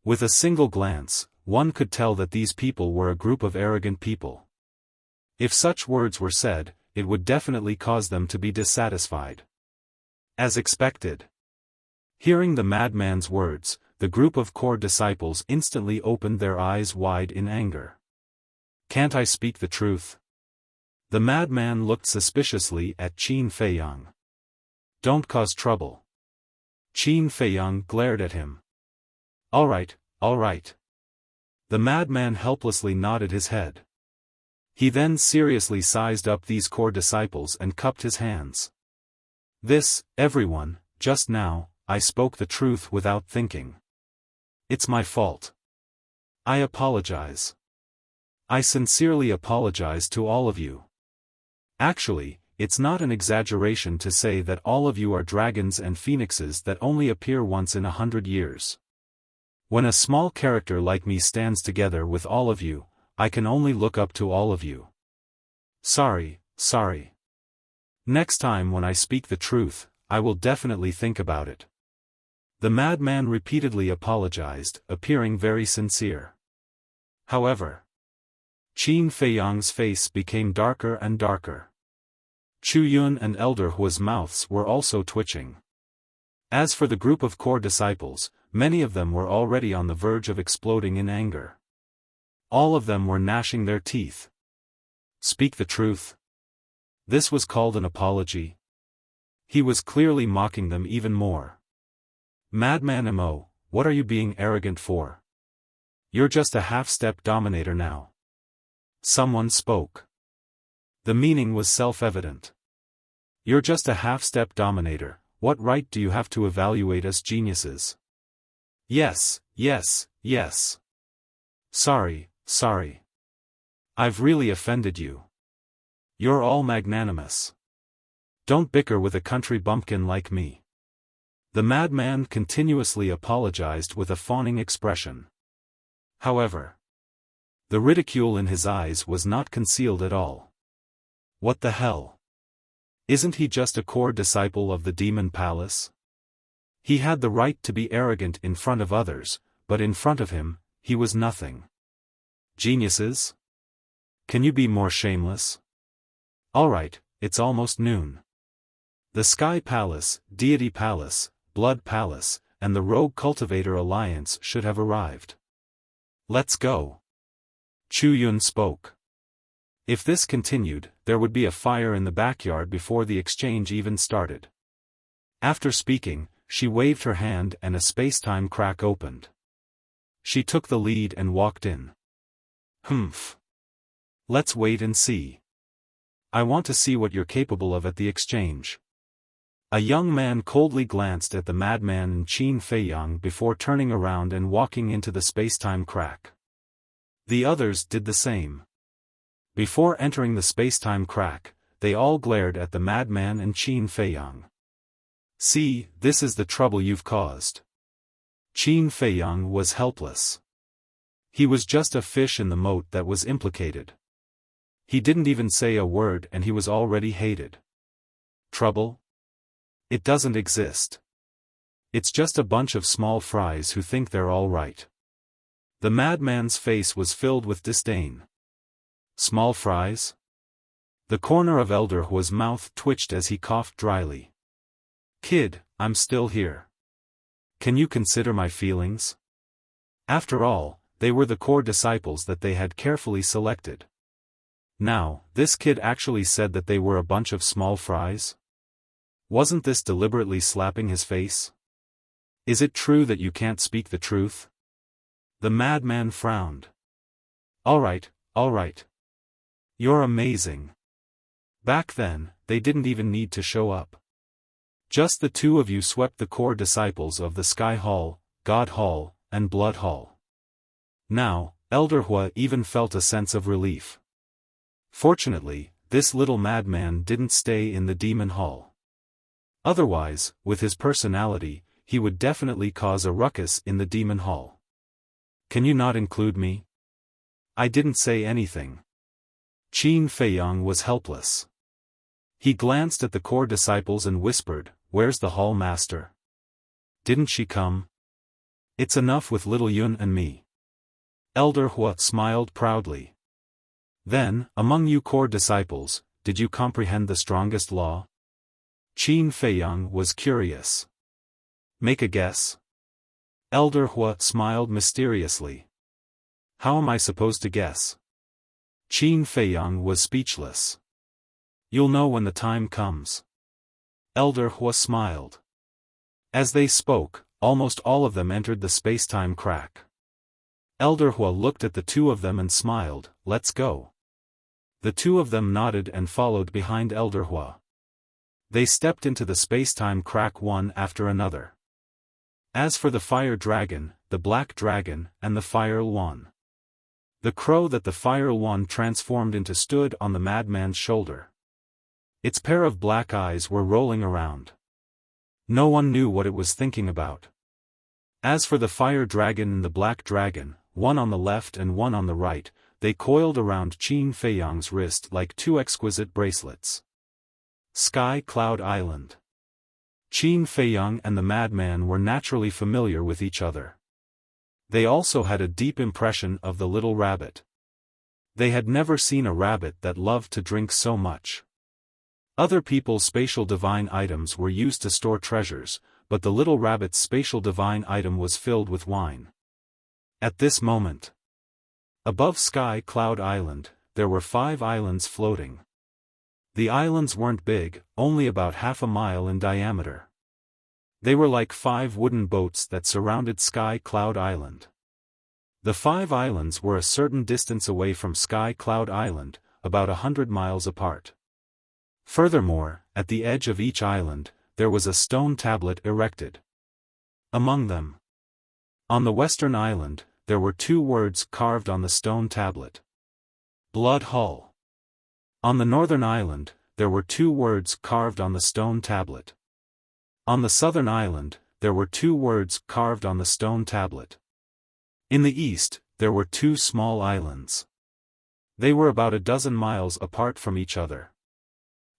With a single glance, one could tell that these people were a group of arrogant people. If such words were said, it would definitely cause them to be dissatisfied. As expected. Hearing the madman's words, the group of core disciples instantly opened their eyes wide in anger. Can't I speak the truth? The madman looked suspiciously at Qin Feiyang. Don't cause trouble. Qin Feiyang glared at him. All right, all right. The madman helplessly nodded his head. He then seriously sized up these core disciples and cupped his hands. Everyone, just now, I spoke the truth without thinking. It's my fault. I apologize. I sincerely apologize to all of you. Actually, it's not an exaggeration to say that all of you are dragons and phoenixes that only appear once in 100 years. When a small character like me stands together with all of you, I can only look up to all of you. Sorry. Next time when I speak the truth, I will definitely think about it. The madman repeatedly apologized, appearing very sincere. However, Qin Feiyang's face became darker and darker. Chu Yun and Elder Hua's mouths were also twitching. As for the group of core disciples, many of them were already on the verge of exploding in anger. All of them were gnashing their teeth. Speak the truth. This was called an apology. He was clearly mocking them even more. Madman Mo, what are you being arrogant for? You're just a half-step dominator now. Someone spoke. The meaning was self-evident. You're just a half-step dominator, what right do you have to evaluate us geniuses? Yes. Sorry. I've really offended you. You're all magnanimous. Don't bicker with a country bumpkin like me. The madman continuously apologized with a fawning expression. However, the ridicule in his eyes was not concealed at all. What the hell? Isn't he just a core disciple of the Demon Palace? He had the right to be arrogant in front of others, but in front of him, he was nothing. Geniuses? Can you be more shameless? Alright, it's almost noon. The Sky Palace, Deity Palace, Blood Palace, and the Rogue Cultivator Alliance should have arrived. Let's go. Chu Yun spoke. If this continued, there would be a fire in the backyard before the exchange even started. After speaking, she waved her hand and a space-time crack opened. She took the lead and walked in. Humph. Let's wait and see. I want to see what you're capable of at the exchange. A young man coldly glanced at the madman and Qin Feiyang before turning around and walking into the space-time crack. The others did the same. Before entering the space-time crack, they all glared at the madman and Qin Feiyang. See, this is the trouble you've caused. Qin Feiyang was helpless. He was just a fish in the moat that was implicated. He didn't even say a word and he was already hated. Trouble? It doesn't exist. It's just a bunch of small fries who think they're all right. The madman's face was filled with disdain. Small fries? The corner of Elder Hua's mouth twitched as he coughed dryly. Kid, I'm still here. Can you consider my feelings? After all, they were the core disciples that they had carefully selected. Now, this kid actually said that they were a bunch of small fries? Wasn't this deliberately slapping his face? Is it true that you can't speak the truth? The madman frowned. Alright, alright. You're amazing. Back then, they didn't even need to show up. Just the two of you swept the core disciples of the Sky Hall, God Hall, and Blood Hall. Now, Elder Hua even felt a sense of relief. Fortunately, this little madman didn't stay in the Demon Hall. Otherwise, with his personality, he would definitely cause a ruckus in the Demon Hall. Can you not include me? I didn't say anything. Qin Feiyang was helpless. He glanced at the core disciples and whispered, "Where's the hall master? Didn't she come? It's enough with little Yun and me." Elder Hua smiled proudly. Then, among you core disciples, did you comprehend the strongest law? Qin Feiyang was curious. Make a guess. Elder Hua smiled mysteriously. How am I supposed to guess? Qin Feiyang was speechless. You'll know when the time comes. Elder Hua smiled. As they spoke, almost all of them entered the space-time crack. Elder Hua looked at the two of them and smiled, "Let's go." The two of them nodded and followed behind Elder Hua. They stepped into the space-time crack one after another. As for the fire dragon, the black dragon, and the fire one, the crow that the fire one transformed into stood on the madman's shoulder. Its pair of black eyes were rolling around. No one knew what it was thinking about. As for the fire dragon and the black dragon, one on the left and one on the right, they coiled around Qin Feiyang's wrist like two exquisite bracelets. Sky Cloud Island. Qin Feiyang and the madman were naturally familiar with each other. They also had a deep impression of the little rabbit. They had never seen a rabbit that loved to drink so much. Other people's spatial divine items were used to store treasures, but the little rabbit's spatial divine item was filled with wine. At this moment, above Sky Cloud Island, there were 5 islands floating. The islands weren't big, only about half a mile in diameter. They were like 5 wooden boats that surrounded Sky Cloud Island. The 5 islands were a certain distance away from Sky Cloud Island, about 100 miles apart. Furthermore, at the edge of each island, there was a stone tablet erected. Among them, on the western island, there were 2 words carved on the stone tablet. Blood Hall. On the northern island, there were 2 words carved on the stone tablet. On the southern island, there were 2 words carved on the stone tablet. In the east, there were 2 small islands. They were about a dozen miles apart from each other.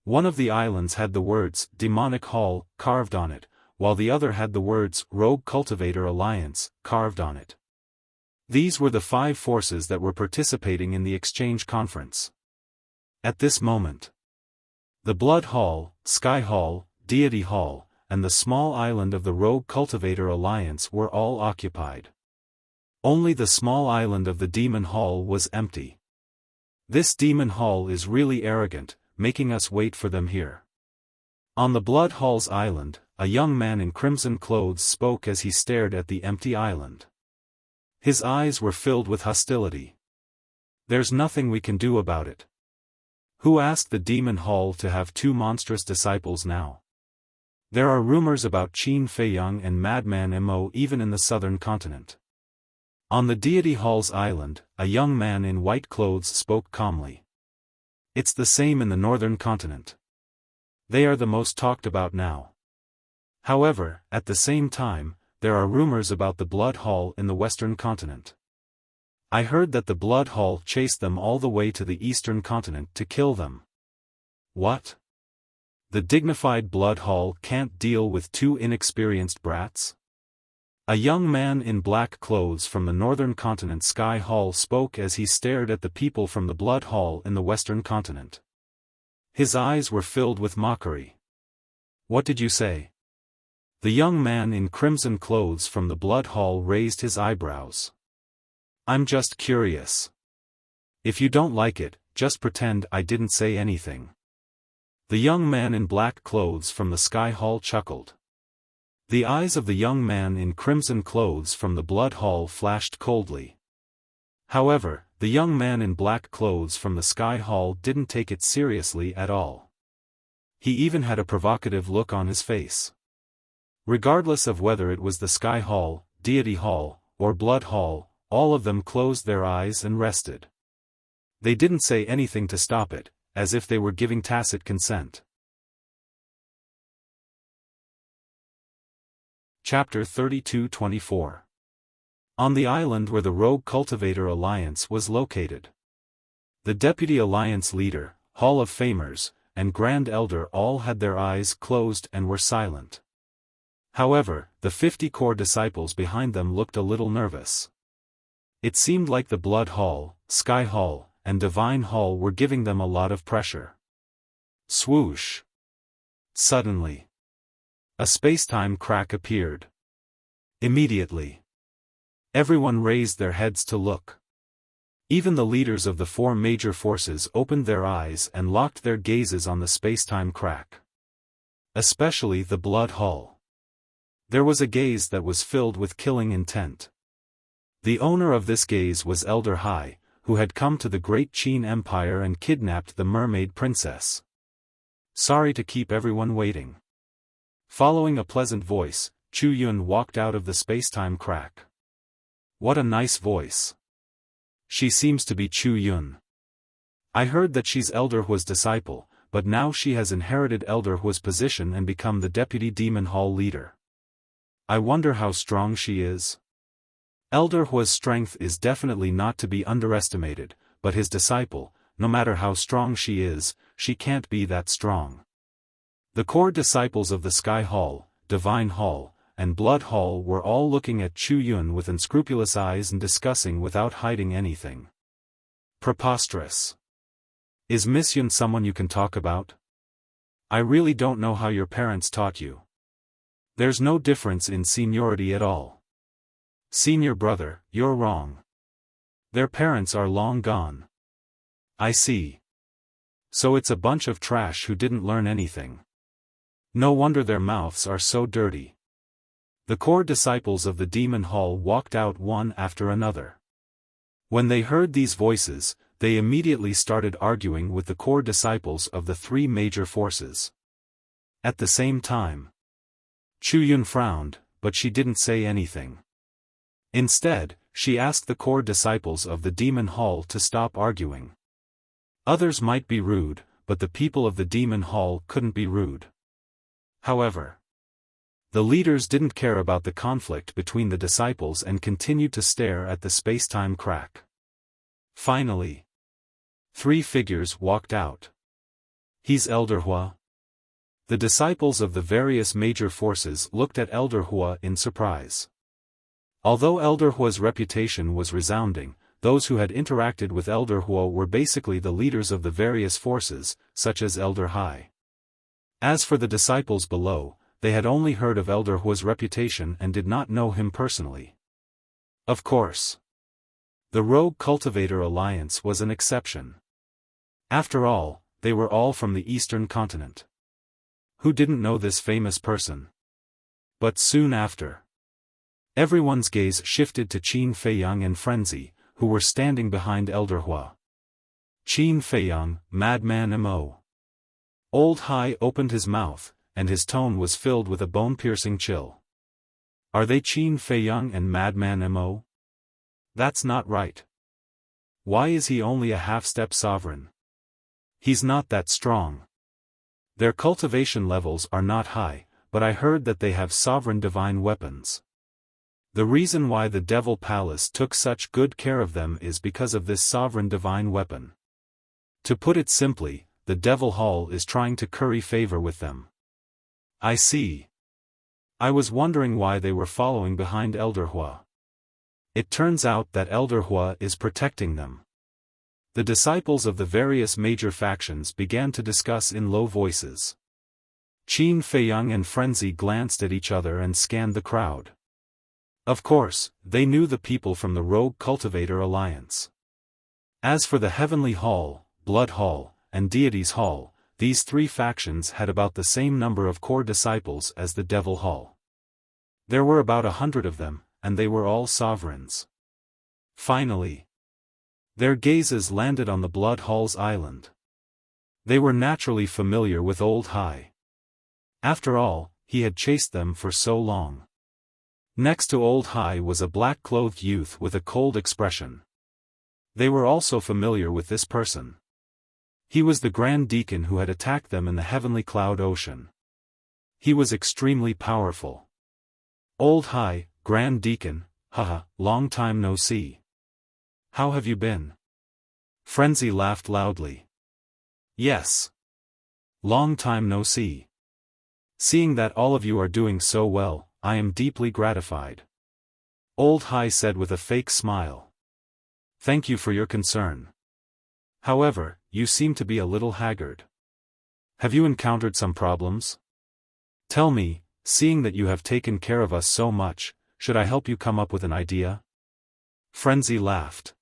One of the islands had the words Demonic Hall carved on it, while the other had the words Rogue Cultivator Alliance carved on it. These were the 5 forces that were participating in the exchange conference. At this moment, the Blood Hall, Sky Hall, Deity Hall, and the small island of the Rogue Cultivator Alliance were all occupied. Only the small island of the Demon Hall was empty. This Demon Hall is really arrogant, making us wait for them here. On the Blood Hall's island, a young man in crimson clothes spoke as he stared at the empty island. His eyes were filled with hostility. There's nothing we can do about it. Who asked the Demon Hall to have 2 monstrous disciples now? There are rumors about Qin Feiyang and Madman Mo even in the southern continent. On the Deity Hall's island, a young man in white clothes spoke calmly. It's the same in the northern continent. They are the most talked about now. However, at the same time, there are rumors about the Blood Hall in the western continent. I heard that the Blood Hall chased them all the way to the eastern continent to kill them. What? The dignified Blood Hall can't deal with 2 inexperienced brats? A young man in black clothes from the northern continent Sky Hall spoke as he stared at the people from the Blood Hall in the western continent. His eyes were filled with mockery. What did you say? The young man in crimson clothes from the blood hall raised his eyebrows. I'm just curious. If you don't like it, just pretend I didn't say anything. The young man in black clothes from the sky hall chuckled. The eyes of the young man in crimson clothes from the blood hall flashed coldly. However, the young man in black clothes from the sky hall didn't take it seriously at all. He even had a provocative look on his face. Regardless of whether it was the sky hall, deity hall, or blood hall, all of them closed their eyes and rested. They didn't say anything to stop it, as if they were giving tacit consent. Chapter 32-24. On the island where the Rogue Cultivator Alliance was located. The Deputy Alliance Leader, Hall of Famers, and Grand Elder all had their eyes closed and were silent. However, the 50 core disciples behind them looked a little nervous. It seemed like the Blood Hall, Sky Hall, and Divine Hall were giving them a lot of pressure. Swoosh! Suddenly, a space-time crack appeared. Immediately, everyone raised their heads to look. Even the leaders of the 4 major forces opened their eyes and locked their gazes on the space-time crack. Especially the Blood Hall. There was a gaze that was filled with killing intent. The owner of this gaze was Elder Hai, who had come to the Great Qin Empire and kidnapped the mermaid princess. Sorry to keep everyone waiting. Following a pleasant voice, Chu Yun walked out of the space-time crack. What a nice voice. She seems to be Chu Yun. I heard that she's Elder Hua's disciple, but now she has inherited Elder Hua's position and become the Deputy Demon Hall leader. I wonder how strong she is. Elder Hua's strength is definitely not to be underestimated, but his disciple, no matter how strong she is, she can't be that strong. The core disciples of the Sky Hall, Divine Hall, and Blood Hall were all looking at Chu Yun with unscrupulous eyes and discussing without hiding anything. Preposterous. Is Miss Yun someone you can talk about? I really don't know how your parents taught you. There's no difference in seniority at all. Senior brother, you're wrong. Their parents are long gone. I see. So it's a bunch of trash who didn't learn anything. No wonder their mouths are so dirty. The core disciples of the Demon Hall walked out one after another. When they heard these voices, they immediately started arguing with the core disciples of the 3 major forces. At the same time, Chu Yun frowned, but she didn't say anything. Instead, she asked the core disciples of the Demon Hall to stop arguing. Others might be rude, but the people of the Demon Hall couldn't be rude. However, the leaders didn't care about the conflict between the disciples and continued to stare at the space-time crack. Finally, 3 figures walked out. He's Elder Hua. The disciples of the various major forces looked at Elder Hua in surprise. Although Elder Hua's reputation was resounding, those who had interacted with Elder Hua were basically the leaders of the various forces, such as Elder Hai. As for the disciples below, they had only heard of Elder Hua's reputation and did not know him personally. Of course, the Rogue Cultivator Alliance was an exception. After all, they were all from the Eastern continent. Who didn't know this famous person? But soon after, everyone's gaze shifted to Qin Feiyang and Frenzy, who were standing behind Elder Hua. Qin Feiyang, Madman Mo. Old Hai opened his mouth, and his tone was filled with a bone-piercing chill. Are they Qin Feiyang and Madman Mo? That's not right. Why is he only a half-step sovereign? He's not that strong. Their cultivation levels are not high, but I heard that they have sovereign divine weapons. The reason why the Devil Palace took such good care of them is because of this sovereign divine weapon. To put it simply, the Devil Hall is trying to curry favor with them. I see. I was wondering why they were following behind Elder Hua. It turns out that Elder Hua is protecting them. The disciples of the various major factions began to discuss in low voices. Qin Feiyang and Frenzy glanced at each other and scanned the crowd. Of course, they knew the people from the Rogue Cultivator Alliance. As for the Heavenly Hall, Blood Hall, and Deities Hall, these three factions had about the same number of core disciples as the Devil Hall. There were about 100 of them, and they were all sovereigns. Finally, their gazes landed on the Blood Hall's island. They were naturally familiar with Old Hai. After all, he had chased them for so long. Next to Old Hai was a black-clothed youth with a cold expression. They were also familiar with this person. He was the Grand Deacon who had attacked them in the Heavenly Cloud Ocean. He was extremely powerful. Old Hai, Grand Deacon, haha, long time no see. How have you been? Frenzy laughed loudly. Yes. Long time no see. Seeing that all of you are doing so well, I am deeply gratified. Old Hai said with a fake smile. Thank you for your concern. However, you seem to be a little haggard. Have you encountered some problems? Tell me, seeing that you have taken care of us so much, should I help you come up with an idea? Frenzy laughed.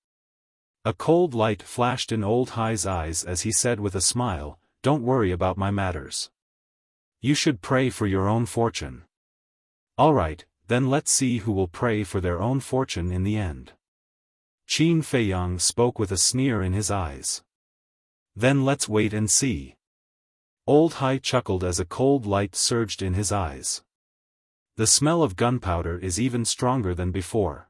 A cold light flashed in Old Hai's eyes as he said with a smile, don't worry about my matters. You should pray for your own fortune. Alright, then let's see who will pray for their own fortune in the end. Qin Feiyang spoke with a sneer in his eyes. Then let's wait and see. Old Hai chuckled as a cold light surged in his eyes. The smell of gunpowder is even stronger than before.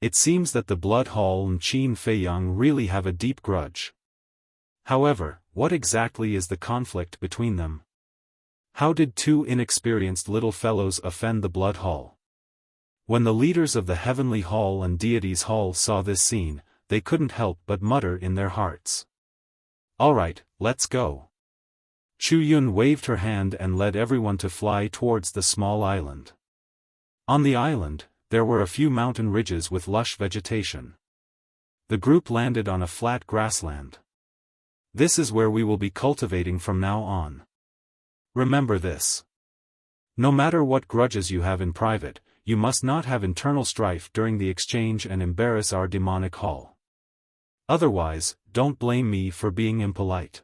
It seems that the Blood Hall and Qin Feiyang really have a deep grudge. However, what exactly is the conflict between them? How did two inexperienced little fellows offend the Blood Hall? When the leaders of the Heavenly Hall and Deities Hall saw this scene, they couldn't help but mutter in their hearts. Alright, let's go. Chu Yun waved her hand and led everyone to fly towards the small island. On the island, there were a few mountain ridges with lush vegetation. The group landed on a flat grassland. This is where we will be cultivating from now on. Remember this. No matter what grudges you have in private, you must not have internal strife during the exchange and embarrass our demonic hall. Otherwise, don't blame me for being impolite.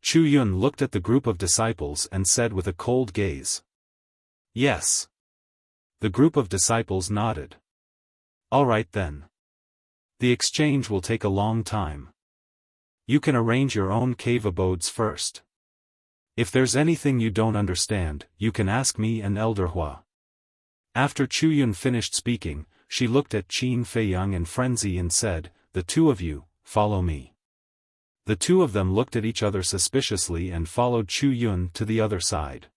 Chu Yun looked at the group of disciples and said with a cold gaze. Yes. The group of disciples nodded. Alright then. The exchange will take a long time. You can arrange your own cave abodes first. If there's anything you don't understand, you can ask me and Elder Hua. After Chu Yun finished speaking, she looked at Qin Feiyang and Frenzy and said, the two of you, follow me. The two of them looked at each other suspiciously and followed Chu Yun to the other side.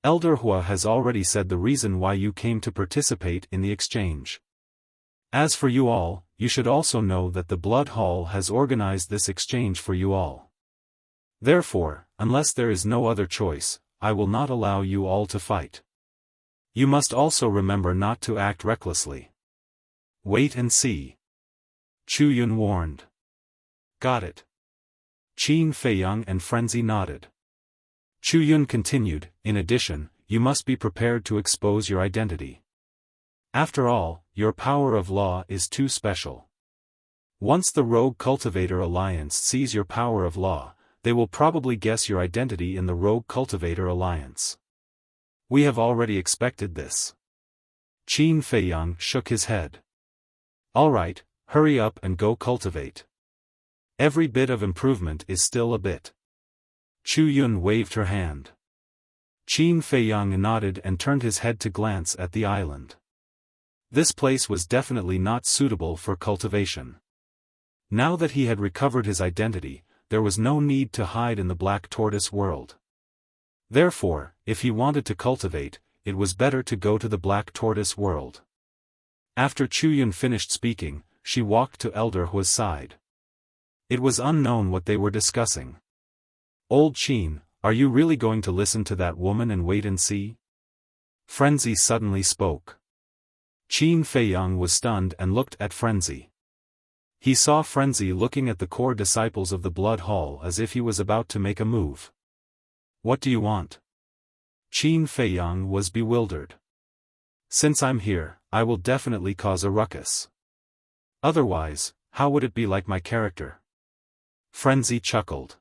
Elder Hua has already said the reason why you came to participate in the exchange. As for you all, you should also know that the Blood Hall has organized this exchange for you all. Therefore, unless there is no other choice, I will not allow you all to fight. You must also remember not to act recklessly. Wait and see. Chu Yun warned. Got it. Qin Feiyang and Frenzy nodded. Chu Yun continued, in addition, you must be prepared to expose your identity. After all, your power of law is too special. Once the Rogue Cultivator Alliance sees your power of law, they will probably guess your identity in the Rogue Cultivator Alliance. We have already expected this. Qin Feiyang shook his head. Alright, hurry up and go cultivate. Every bit of improvement is still a bit. Chu Yun waved her hand. Qin Feiyang nodded and turned his head to glance at the island. This place was definitely not suitable for cultivation. Now that he had recovered his identity, there was no need to hide in the Black Tortoise world. Therefore, if he wanted to cultivate, it was better to go to the Black Tortoise world. After Chu Yun finished speaking, she walked to Elder Hua's side. It was unknown what they were discussing. Old Qin, are you really going to listen to that woman and wait and see? Frenzy suddenly spoke. Qin Feiyang was stunned and looked at Frenzy. He saw Frenzy looking at the core disciples of the Blood Hall as if he was about to make a move. What do you want? Qin Feiyang was bewildered. Since I'm here, I will definitely cause a ruckus. Otherwise, how would it be like my character? Frenzy chuckled.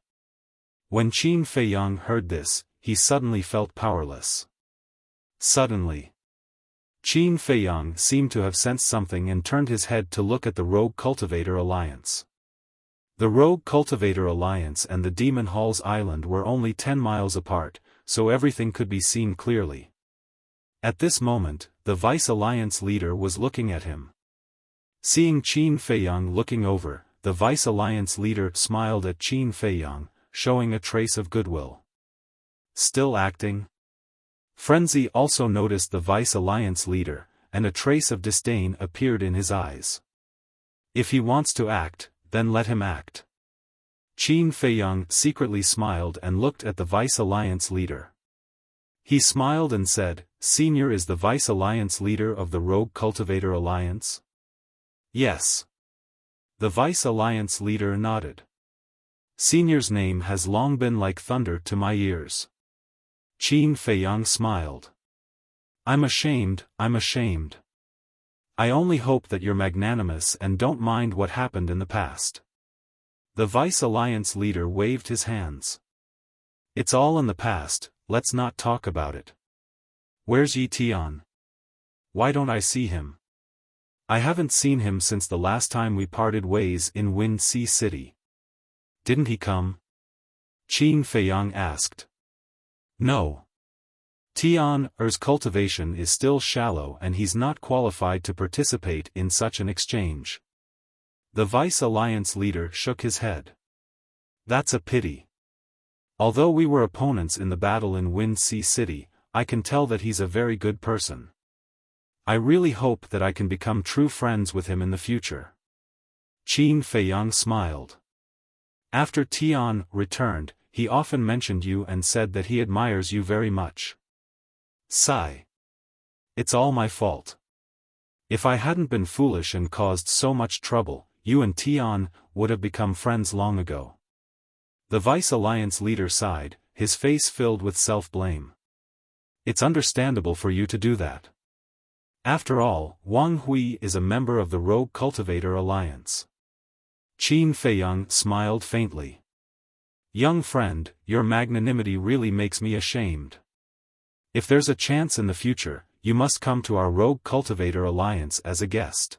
When Qin Feiyang heard this, he suddenly felt powerless. Suddenly, Qin Feiyang seemed to have sensed something and turned his head to look at the Rogue Cultivator Alliance. The Rogue Cultivator Alliance and the Demon Hall's island were only 10 miles apart, so everything could be seen clearly. At this moment, the Vice Alliance leader was looking at him. Seeing Qin Feiyang looking over, the Vice Alliance leader smiled at Qin Feiyang, showing a trace of goodwill. Still acting? Frenzy also noticed the Vice Alliance leader, and a trace of disdain appeared in his eyes. If he wants to act, then let him act. Qin Feiyang secretly smiled and looked at the Vice Alliance leader. He smiled and said, "Senior is the Vice Alliance leader of the Rogue Cultivator Alliance?" "Yes." The Vice Alliance leader nodded. "Senior's name has long been like thunder to my ears." Qin Feiyang smiled. I'm ashamed. I only hope that you're magnanimous and don't mind what happened in the past." The Vice Alliance leader waved his hands. "It's all in the past, let's not talk about it. Where's Yi Tian? Why don't I see him? I haven't seen him since the last time we parted ways in Wind Sea City." "Didn't he come?" Qin Feiyang asked. "No. Tian's cultivation is still shallow and he's not qualified to participate in such an exchange." The Vice Alliance leader shook his head. "That's a pity. Although we were opponents in the battle in Wind Sea City, I can tell that he's a very good person. I really hope that I can become true friends with him in the future." Qin Feiyang smiled. "After Tian returned, he often mentioned you and said that he admires you very much." Sigh. "It's all my fault. If I hadn't been foolish and caused so much trouble, you and Tian would have become friends long ago." The Vice Alliance leader sighed, his face filled with self-blame. "It's understandable for you to do that. After all, Wang Hui is a member of the Rogue Cultivator Alliance." Qin Feiyang smiled faintly. "Young friend, your magnanimity really makes me ashamed. If there's a chance in the future, you must come to our Rogue Cultivator Alliance as a guest."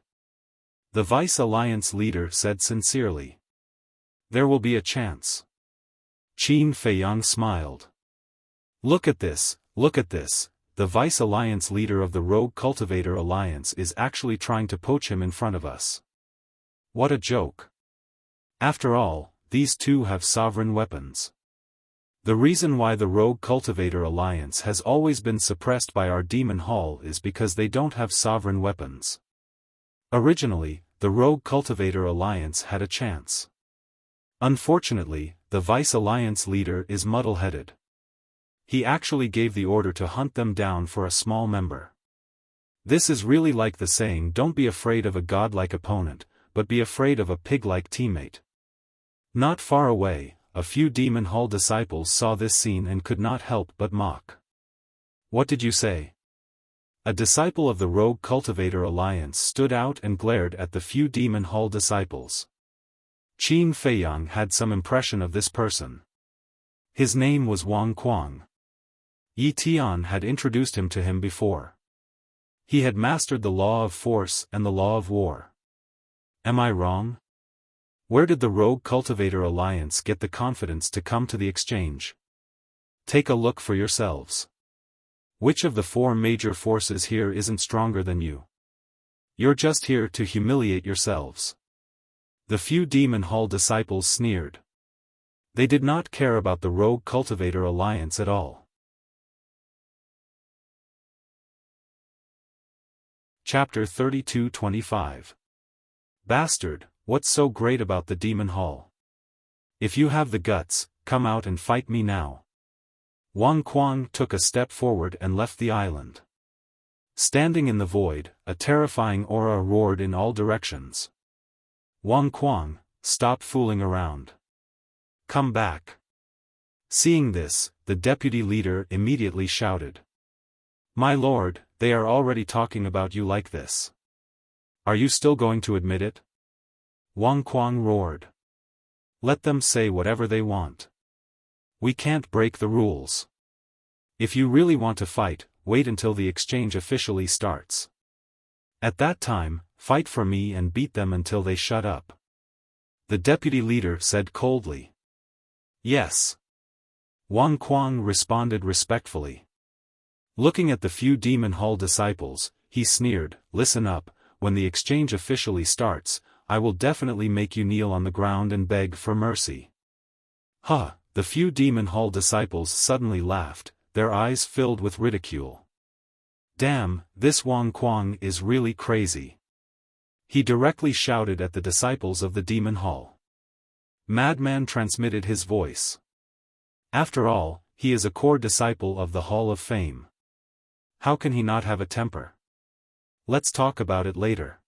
The Vice Alliance leader said sincerely. "There will be a chance." Qin Feiyang smiled. Look at this, the Vice Alliance leader of the Rogue Cultivator Alliance is actually trying to poach him in front of us. What a joke. After all, these two have sovereign weapons. The reason why the Rogue Cultivator Alliance has always been suppressed by our Demon Hall is because they don't have sovereign weapons. Originally, the Rogue Cultivator Alliance had a chance. Unfortunately, the Vice Alliance leader is muddle-headed. He actually gave the order to hunt them down for a small member. This is really like the saying, "Don't be afraid of a godlike opponent, but be afraid of a pig-like teammate." Not far away, a few Demon Hall disciples saw this scene and could not help but mock. "What did you say?" A disciple of the Rogue Cultivator Alliance stood out and glared at the few Demon Hall disciples. Qin Feiyang had some impression of this person. His name was Wang Quang. Yi Tian had introduced him to him before. He had mastered the law of force and the law of war. Am I wrong? Where did the Rogue Cultivator Alliance get the confidence to come to the exchange? Take a look for yourselves. Which of the four major forces here isn't stronger than you? You're just here to humiliate yourselves. The few Demon Hall disciples sneered. They did not care about the Rogue Cultivator Alliance at all. Chapter 32-25. Bastard, what's so great about the Demon Hall? If you have the guts, come out and fight me now. Wang Quang took a step forward and left the island. Standing in the void, a terrifying aura roared in all directions. Wang Kuang, stop fooling around. Come back. Seeing this, the deputy leader immediately shouted. My lord, they are already talking about you like this. Are you still going to admit it? Wang Kuang roared. Let them say whatever they want. We can't break the rules. If you really want to fight, wait until the exchange officially starts. At that time, fight for me and beat them until they shut up. The deputy leader said coldly. Yes. Wang Kuang responded respectfully. Looking at the few demon hall disciples, he sneered, listen up, when the exchange officially starts, I will definitely make you kneel on the ground and beg for mercy. Huh, the few demon hall disciples suddenly laughed, their eyes filled with ridicule. Damn, this Wang Kuang is really crazy. He directly shouted at the disciples of the demon hall. Madman transmitted his voice. After all, he is a core disciple of the Hall of Fame. How can he not have a temper? Let's talk about it later.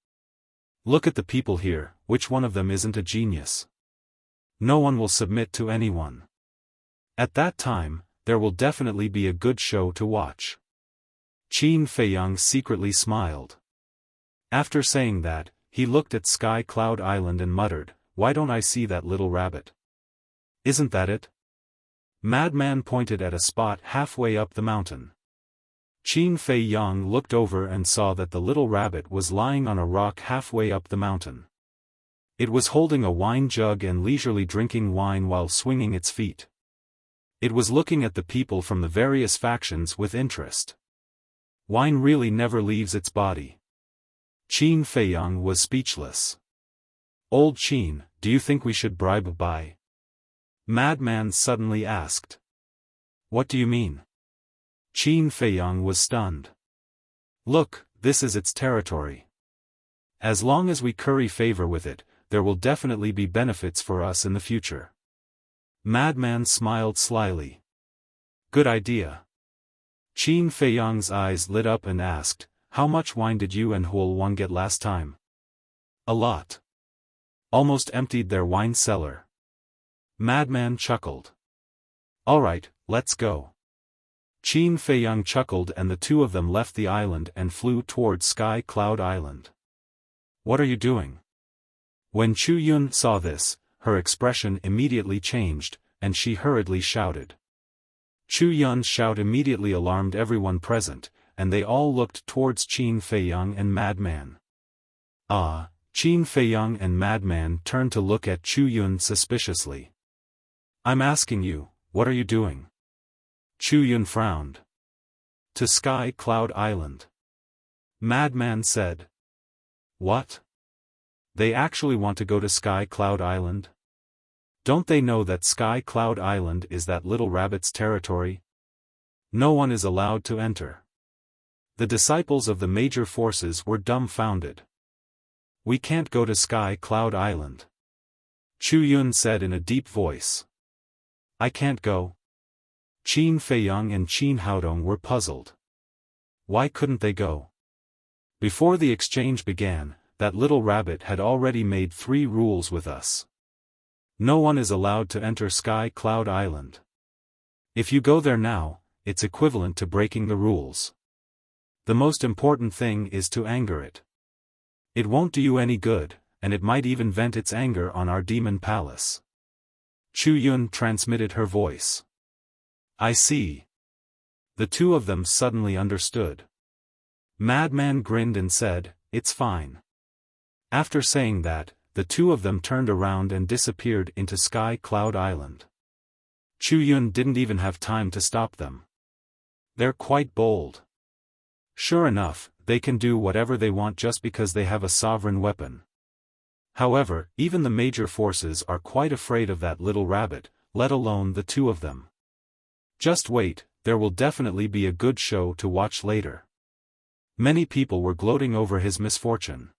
Look at the people here, which one of them isn't a genius? No one will submit to anyone. At that time, there will definitely be a good show to watch. Qin Feiyang secretly smiled. After saying that, he looked at Sky Cloud Island and muttered, why don't I see that little rabbit? Isn't that it? Madman pointed at a spot halfway up the mountain. Qin Feiyang looked over and saw that the little rabbit was lying on a rock halfway up the mountain. It was holding a wine jug and leisurely drinking wine while swinging its feet. It was looking at the people from the various factions with interest. Wine really never leaves its body. Qin Feiyang was speechless. Old Qin, do you think we should bribe Bai? Madman suddenly asked. What do you mean? Qin Feiyang was stunned. Look, this is its territory. As long as we curry favor with it, there will definitely be benefits for us in the future. Madman smiled slyly. Good idea. Qin Feiyang's eyes lit up and asked, how much wine did you and Huol Wan get last time? A lot. Almost emptied their wine cellar. Madman chuckled. Alright, let's go. Qin Feiyang chuckled and the two of them left the island and flew towards Sky Cloud Island. What are you doing? When Chu Yun saw this, her expression immediately changed, and she hurriedly shouted. Chu Yun's shout immediately alarmed everyone present, and they all looked towards Qin Feiyang and Madman. Ah, Qin Feiyang and Madman turned to look at Chu Yun suspiciously. I'm asking you, what are you doing? Chu Yun frowned. To Sky Cloud Island. Madman said. What? They actually want to go to Sky Cloud Island? Don't they know that Sky Cloud Island is that little rabbit's territory? No one is allowed to enter. The disciples of the major forces were dumbfounded. We can't go to Sky Cloud Island. Chu Yun said in a deep voice. I can't go. Qin Feiyang and Qin Haodong were puzzled. Why couldn't they go? Before the exchange began, that little rabbit had already made 3 rules with us. No one is allowed to enter Sky Cloud Island. If you go there now, it's equivalent to breaking the rules. The most important thing is to anger it. It won't do you any good, and it might even vent its anger on our demon palace. Chu Yun transmitted her voice. I see. The two of them suddenly understood. Madman grinned and said, it's fine. After saying that, the two of them turned around and disappeared into Sky Cloud Island. Chu Yun didn't even have time to stop them. They're quite bold. Sure enough, they can do whatever they want just because they have a sovereign weapon. However, even the major forces are quite afraid of that little rabbit, let alone the two of them. Just wait, there will definitely be a good show to watch later. Many people were gloating over his misfortune.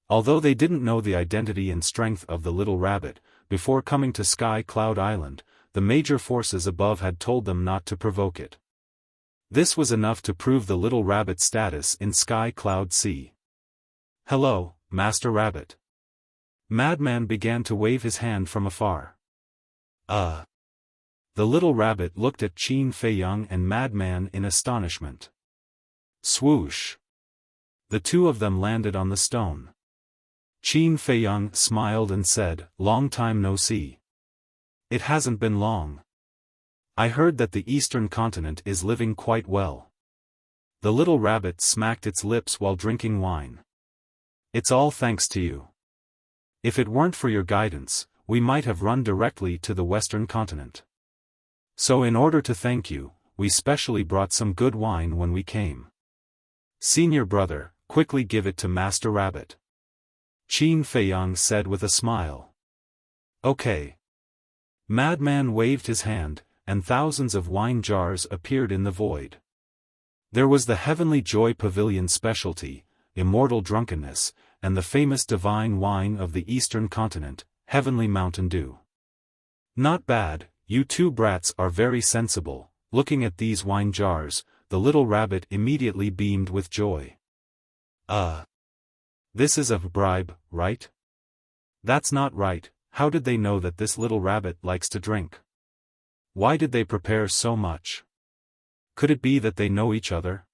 Although they didn't know the identity and strength of the little rabbit, before coming to Sky Cloud Island, the major forces above had told them not to provoke it. This was enough to prove the little rabbit's status in Sky Cloud Sea. Hello, Master Rabbit. Madman began to wave his hand from afar. The little rabbit looked at Qin Feiyang and Madman in astonishment. Swoosh! The two of them landed on the stone. Qin Feiyang smiled and said, "Long time no see." "It hasn't been long. I heard that the eastern continent is living quite well." The little rabbit smacked its lips while drinking wine. "It's all thanks to you. If it weren't for your guidance, we might have run directly to the western continent. So in order to thank you, we specially brought some good wine when we came. Senior brother, quickly give it to Master Rabbit." Qin Feiyang said with a smile. "Okay." Madman waved his hand, and thousands of wine jars appeared in the void. There was the Heavenly Joy Pavilion specialty, Immortal Drunkenness, and the famous divine wine of the eastern continent, Heavenly Mountain Dew. "Not bad, you two brats are very sensible." Looking at these wine jars, the little rabbit immediately beamed with joy. This is a bribe, right?" "That's not right. How did they know that this little rabbit likes to drink? Why did they prepare so much? Could it be that they know each other?"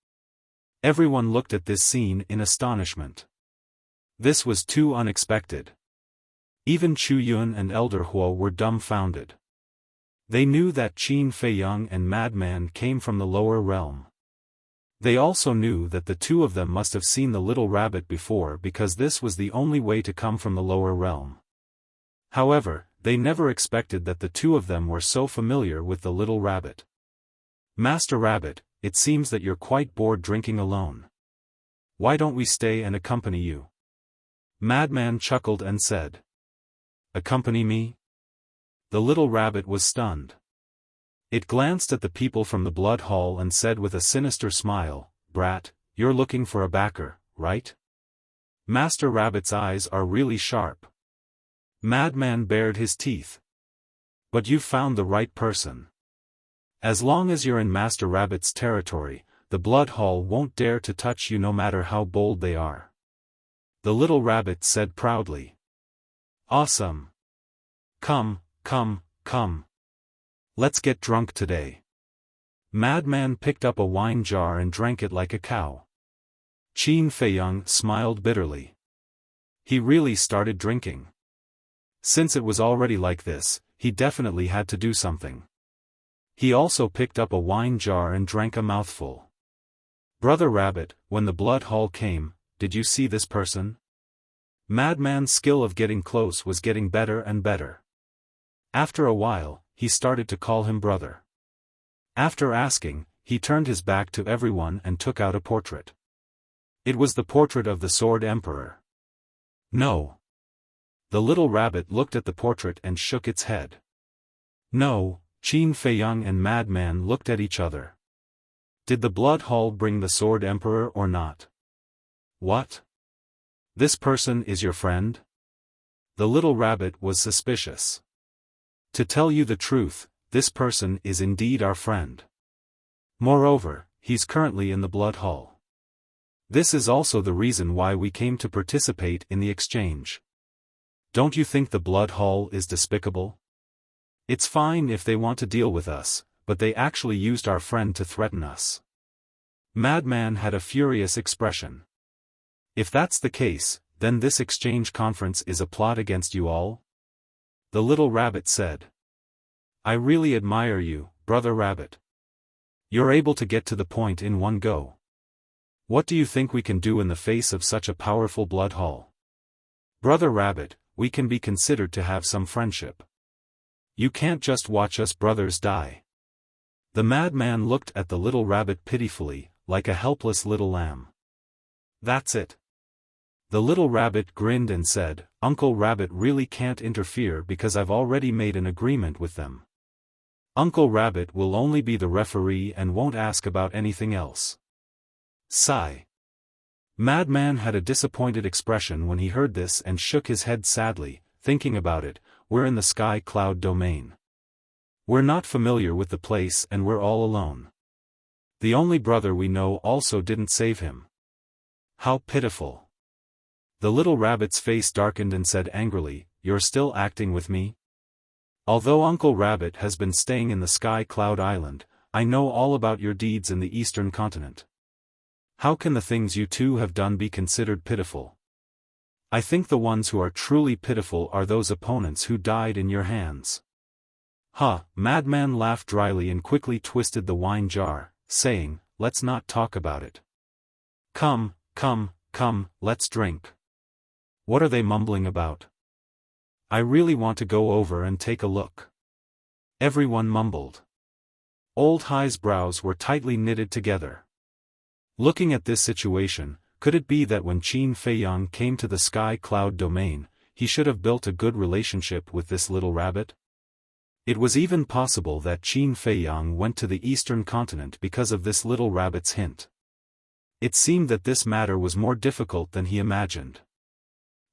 Everyone looked at this scene in astonishment. This was too unexpected. Even Chu Yun and Elder Huo were dumbfounded. They knew that Qin Feiyang and Madman came from the lower realm. They also knew that the two of them must have seen the little rabbit before because this was the only way to come from the lower realm. However, they never expected that the two of them were so familiar with the little rabbit. "Master Rabbit, it seems that you're quite bored drinking alone. Why don't we stay and accompany you?" Madman chuckled and said. "Accompany me?" The little rabbit was stunned. It glanced at the people from the blood hall and said with a sinister smile, "Brat, you're looking for a backer, right?" Master Rabbit's eyes are really sharp. Madman bared his teeth. "But you've found the right person. As long as you're in Master Rabbit's territory, the blood hall won't dare to touch you no matter how bold they are." The little rabbit said proudly. "Awesome. Come, come, come. Let's get drunk today." Madman picked up a wine jar and drank it like a cow. Qin Feiyang smiled bitterly. He really started drinking. Since it was already like this, he definitely had to do something. He also picked up a wine jar and drank a mouthful. "Brother Rabbit, when the blood hall came, did you see this person?" Madman's skill of getting close was getting better and better. After a while, he started to call him brother. After asking, he turned his back to everyone and took out a portrait. It was the portrait of the Sword Emperor. "No." The little rabbit looked at the portrait and shook its head. "No." Qin Feiyang and Madman looked at each other. Did the blood hall bring the Sword Emperor or not? "What? This person is your friend?" The little rabbit was suspicious. "To tell you the truth, this person is indeed our friend. Moreover, he's currently in the blood hall. This is also the reason why we came to participate in the exchange. Don't you think the blood hall is despicable? It's fine if they want to deal with us, but they actually used our friend to threaten us." Madman had a furious expression. "If that's the case, then this exchange conference is a plot against you all?" The little rabbit said. "I really admire you, Brother Rabbit. You're able to get to the point in one go. What do you think we can do in the face of such a powerful blood hall? Brother Rabbit, we can be considered to have some friendship. You can't just watch us brothers die." The madman looked at the little rabbit pitifully, like a helpless little lamb. "That's it." The little rabbit grinned and said, "Uncle Rabbit really can't interfere because I've already made an agreement with them. Uncle Rabbit will only be the referee and won't ask about anything else." Sigh. Madman had a disappointed expression when he heard this and shook his head sadly, thinking about it. "We're in the sky cloud domain. We're not familiar with the place and we're all alone. The only brother we know also didn't save him. How pitiful." The little rabbit's face darkened and said angrily, "You're still acting with me? Although Uncle Rabbit has been staying in the Sky Cloud Island, I know all about your deeds in the Eastern Continent. How can the things you two have done be considered pitiful? I think the ones who are truly pitiful are those opponents who died in your hands." Madman laughed dryly and quickly twisted the wine jar, saying, "Let's not talk about it. Come, let's drink." What are they mumbling about? I really want to go over and take a look. Everyone mumbled. Old High's brows were tightly knitted together. Looking at this situation, could it be that when Qin Feiyang came to the Sky Cloud domain, he should have built a good relationship with this little rabbit? It was even possible that Qin Feiyang went to the Eastern Continent because of this little rabbit's hint. It seemed that this matter was more difficult than he imagined.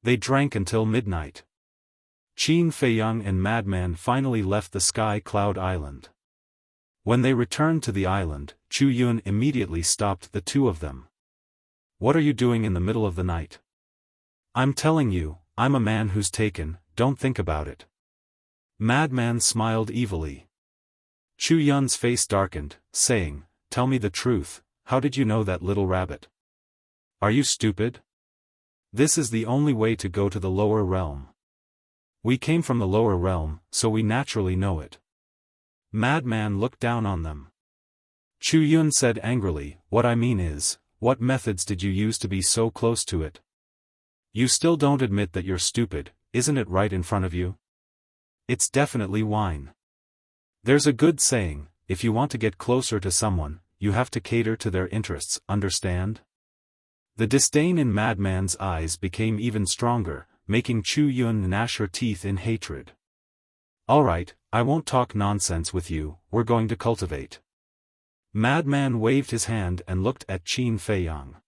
They drank until midnight. Qin Feiyang and Madman finally left the Sky Cloud Island. When they returned to the island, Chu Yun immediately stopped the two of them. "What are you doing in the middle of the night? I'm telling you, I'm a man who's taken, don't think about it." Madman smiled evilly. Chu Yun's face darkened, saying, "Tell me the truth, how did you know that little rabbit? Are you stupid? This is the only way to go to the lower realm. We came from the lower realm, so we naturally know it." Madman looked down on them. Chu Yun said angrily, "What I mean is, what methods did you use to be so close to it? You still don't admit that you're stupid, isn't it right in front of you? It's definitely wine. There's a good saying, if you want to get closer to someone, you have to cater to their interests, understand?" The disdain in Madman's eyes became even stronger, making Chu Yun gnash her teeth in hatred. "All right, I won't talk nonsense with you, we're going to cultivate." Madman waved his hand and looked at Qin Feiyang.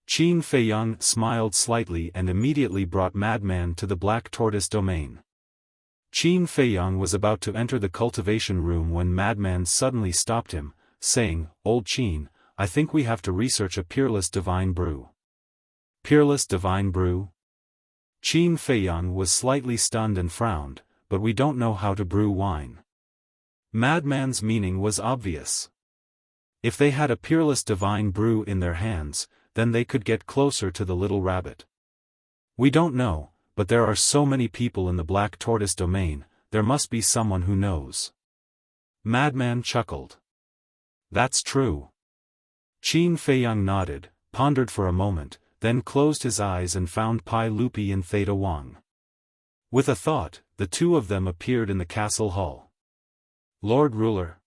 Qin Feiyang smiled slightly and immediately brought Madman to the Black Tortoise domain. Qin Feiyang was about to enter the cultivation room when Madman suddenly stopped him, saying, "Old Qin, I think we have to research a peerless divine brew." "Peerless divine brew?" Qin Feiyang was slightly stunned and frowned, "But we don't know how to brew wine." Madman's meaning was obvious. If they had a peerless divine brew in their hands, then they could get closer to the little rabbit. "We don't know, but there are so many people in the Black Tortoise domain, there must be someone who knows." Madman chuckled. "That's true." Qin Feiyang nodded, pondered for a moment, then closed his eyes and found Pai Lupi and Theta Wang. With a thought, the two of them appeared in the castle hall. "Lord Ruler."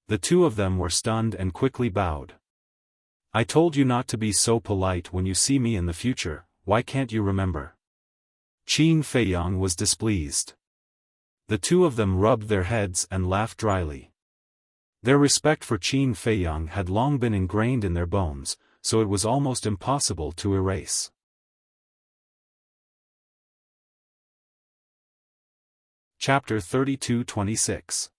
The two of them were stunned and quickly bowed. "I told you not to be so polite when you see me in the future, why can't you remember?" Qin Feiyang was displeased. The two of them rubbed their heads and laughed dryly. Their respect for Qin Feiyang had long been ingrained in their bones, so it was almost impossible to erase. Chapter 32-26.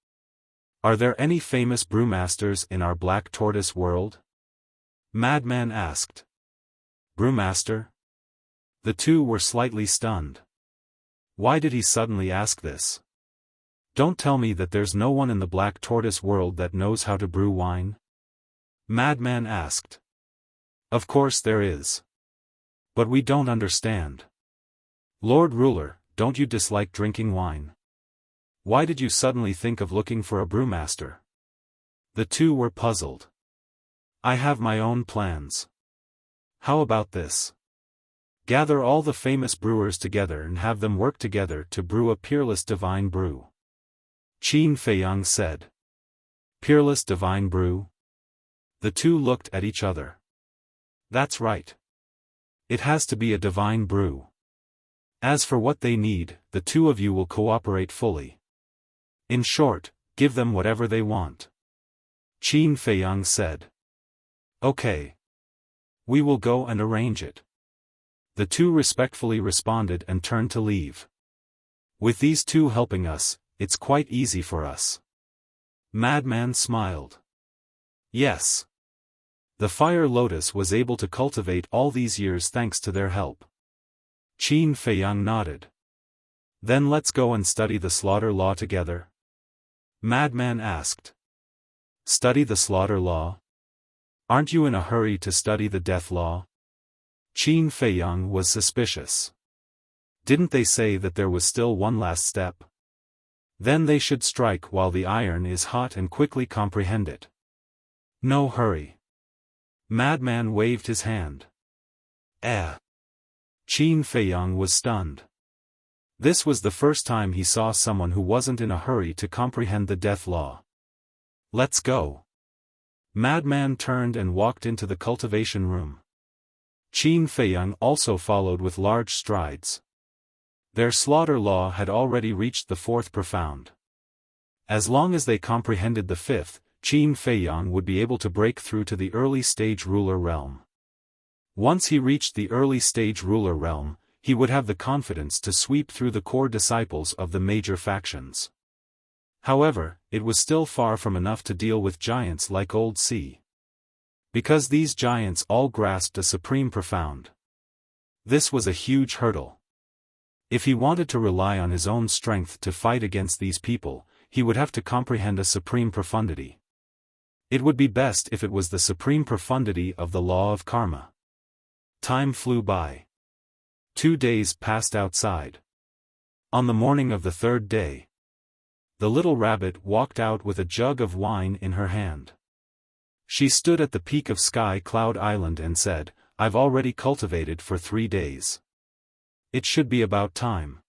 Are there any famous brewmasters in our Black Tortoise world? Madman asked. Brewmaster? The two were slightly stunned. Why did he suddenly ask this? Don't tell me that there's no one in the Black Tortoise world that knows how to brew wine? Madman asked. Of course there is. But we don't understand. Lord Ruler, don't you dislike drinking wine? Why did you suddenly think of looking for a brewmaster? The two were puzzled. I have my own plans. How about this? Gather all the famous brewers together and have them work together to brew a peerless divine brew. Qin Feiyang said. Peerless divine brew? The two looked at each other. That's right. It has to be a divine brew. As for what they need, the two of you will cooperate fully. In short, give them whatever they want. Qin Feiyang said. Okay. We will go and arrange it. The two respectfully responded and turned to leave. With these two helping us, it's quite easy for us. Madman smiled. Yes. The Fire Lotus was able to cultivate all these years thanks to their help. Qin Feiyang nodded. Then let's go and study the slaughter law together? Madman asked. Study the slaughter law? Aren't you in a hurry to study the death law? Qin Feiyang was suspicious. Didn't they say that there was still one last step? Then they should strike while the iron is hot and quickly comprehend it. No hurry. Madman waved his hand. Qin Feiyang was stunned. This was the first time he saw someone who wasn't in a hurry to comprehend the death law. Let's go. Madman turned and walked into the cultivation room. Qin Feiyang also followed with large strides. Their slaughter law had already reached the fourth profound. As long as they comprehended the fifth, Qin Feiyang would be able to break through to the early stage ruler realm. Once he reached the early stage ruler realm, he would have the confidence to sweep through the core disciples of the major factions. However, it was still far from enough to deal with giants like Old Sea. Because these giants all grasped a supreme profound. This was a huge hurdle. If he wanted to rely on his own strength to fight against these people, he would have to comprehend a supreme profundity. It would be best if it was the supreme profundity of the law of karma. Time flew by. 2 days passed outside. On the morning of the third day, the little rabbit walked out with a jug of wine in her hand. She stood at the peak of Sky Cloud Island and said, "I've already cultivated for 3 days. It should be about time.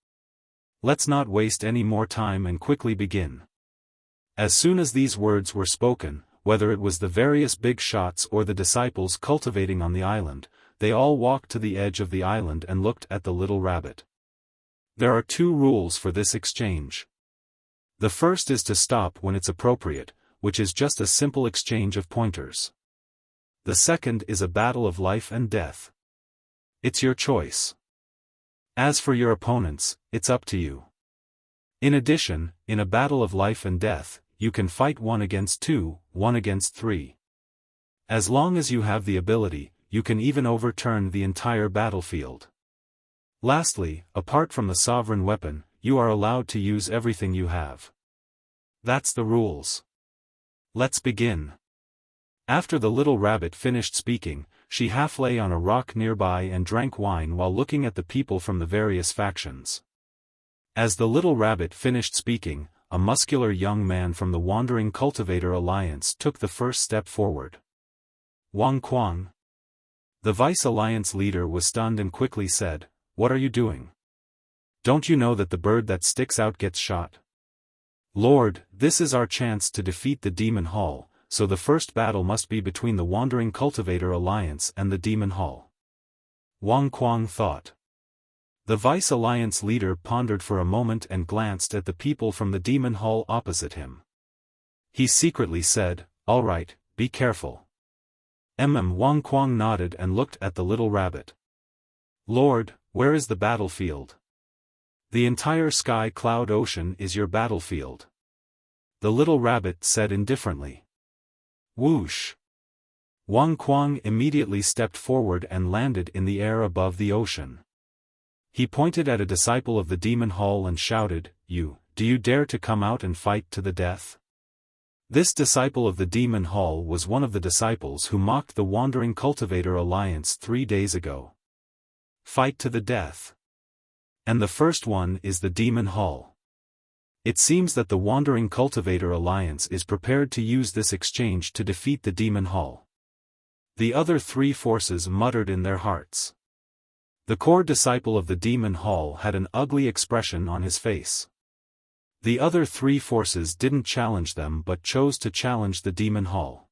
Let's not waste any more time and quickly begin." As soon as these words were spoken, whether it was the various big shots or the disciples cultivating on the island, they all walked to the edge of the island and looked at the little rabbit. There are 2 rules for this exchange. The first is to stop when it's appropriate, which is just a simple exchange of pointers. The second is a battle of life and death. It's your choice. As for your opponents, it's up to you. In addition, in a battle of life and death, you can fight 1 against 2, 1 against 3. As long as you have the ability, you can even overturn the entire battlefield. Lastly, apart from the sovereign weapon, you are allowed to use everything you have. That's the rules. Let's begin. After the little rabbit finished speaking, she half lay on a rock nearby and drank wine while looking at the people from the various factions. As the little rabbit finished speaking, a muscular young man from the Wandering Cultivator Alliance took the first step forward. Wang Quang. The Vice Alliance leader was stunned and quickly said, "What are you doing? Don't you know that the bird that sticks out gets shot? Lord, this is our chance to defeat the Demon Hall, so the first battle must be between the Wandering Cultivator Alliance and the Demon Hall." Wang Quang thought. The Vice Alliance leader pondered for a moment and glanced at the people from the Demon Hall opposite him. He secretly said, "All right, be careful." Wang Quang nodded and looked at the little rabbit. "Lord, where is the battlefield?" "The entire Sky Cloud Ocean is your battlefield," the little rabbit said indifferently. Whoosh! Wang Quang immediately stepped forward and landed in the air above the ocean. He pointed at a disciple of the Demon Hall and shouted, Do you dare to come out and fight to the death?" This disciple of the Demon Hall was one of the disciples who mocked the Wandering Cultivator Alliance 3 days ago. Fight to the death. And the first one is the Demon Hall. It seems that the Wandering Cultivator Alliance is prepared to use this exchange to defeat the Demon Hall. The other 3 forces muttered in their hearts. The core disciple of the Demon Hall had an ugly expression on his face. The other 3 forces didn't challenge them but chose to challenge the Demon Hall.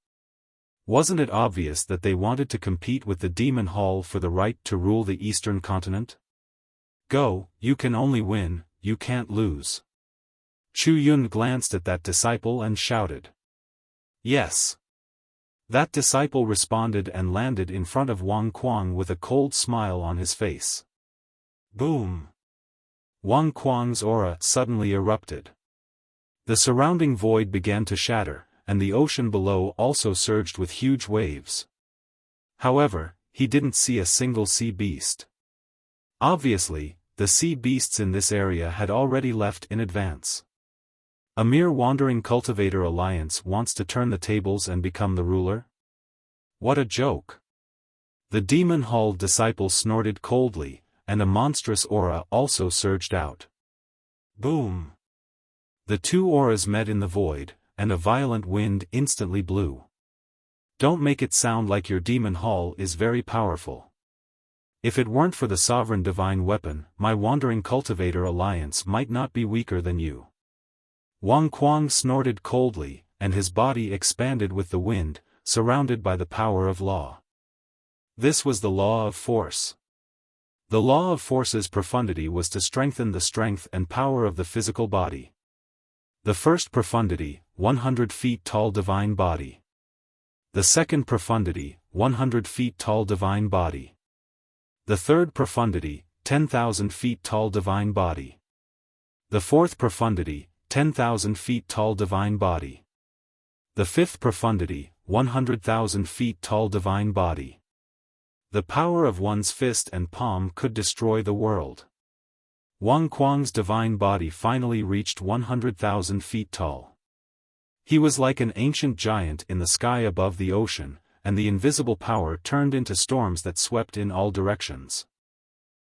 Wasn't it obvious that they wanted to compete with the Demon Hall for the right to rule the Eastern Continent? Go, you can only win, you can't lose. Chu Yun glanced at that disciple and shouted. Yes. That disciple responded and landed in front of Wang Quang with a cold smile on his face. Boom! Wang Quang's aura suddenly erupted. The surrounding void began to shatter, and the ocean below also surged with huge waves. However, he didn't see a single sea beast. Obviously, the sea beasts in this area had already left in advance. A mere wandering cultivator alliance wants to turn the tables and become the ruler? What a joke! The demon-hulled disciple snorted coldly, and a monstrous aura also surged out. Boom! The two auras met in the void, and a violent wind instantly blew. Don't make it sound like your demon hull is very powerful. If it weren't for the sovereign divine weapon, my wandering cultivator alliance might not be weaker than you. Wang Kuang snorted coldly, and his body expanded with the wind, surrounded by the power of law. This was the law of force. The law of force's profundity was to strengthen the strength and power of the physical body. The first profundity, 100 feet tall divine body. The second profundity, 100 feet tall divine body. The third profundity, 10,000 feet tall divine body. The fourth profundity, 10,000 feet tall divine body. The fifth profundity, 100,000 feet tall divine body. The power of one's fist and palm could destroy the world. Wang Kuang's divine body finally reached 100,000 feet tall. He was like an ancient giant in the sky above the ocean, and the invisible power turned into storms that swept in all directions.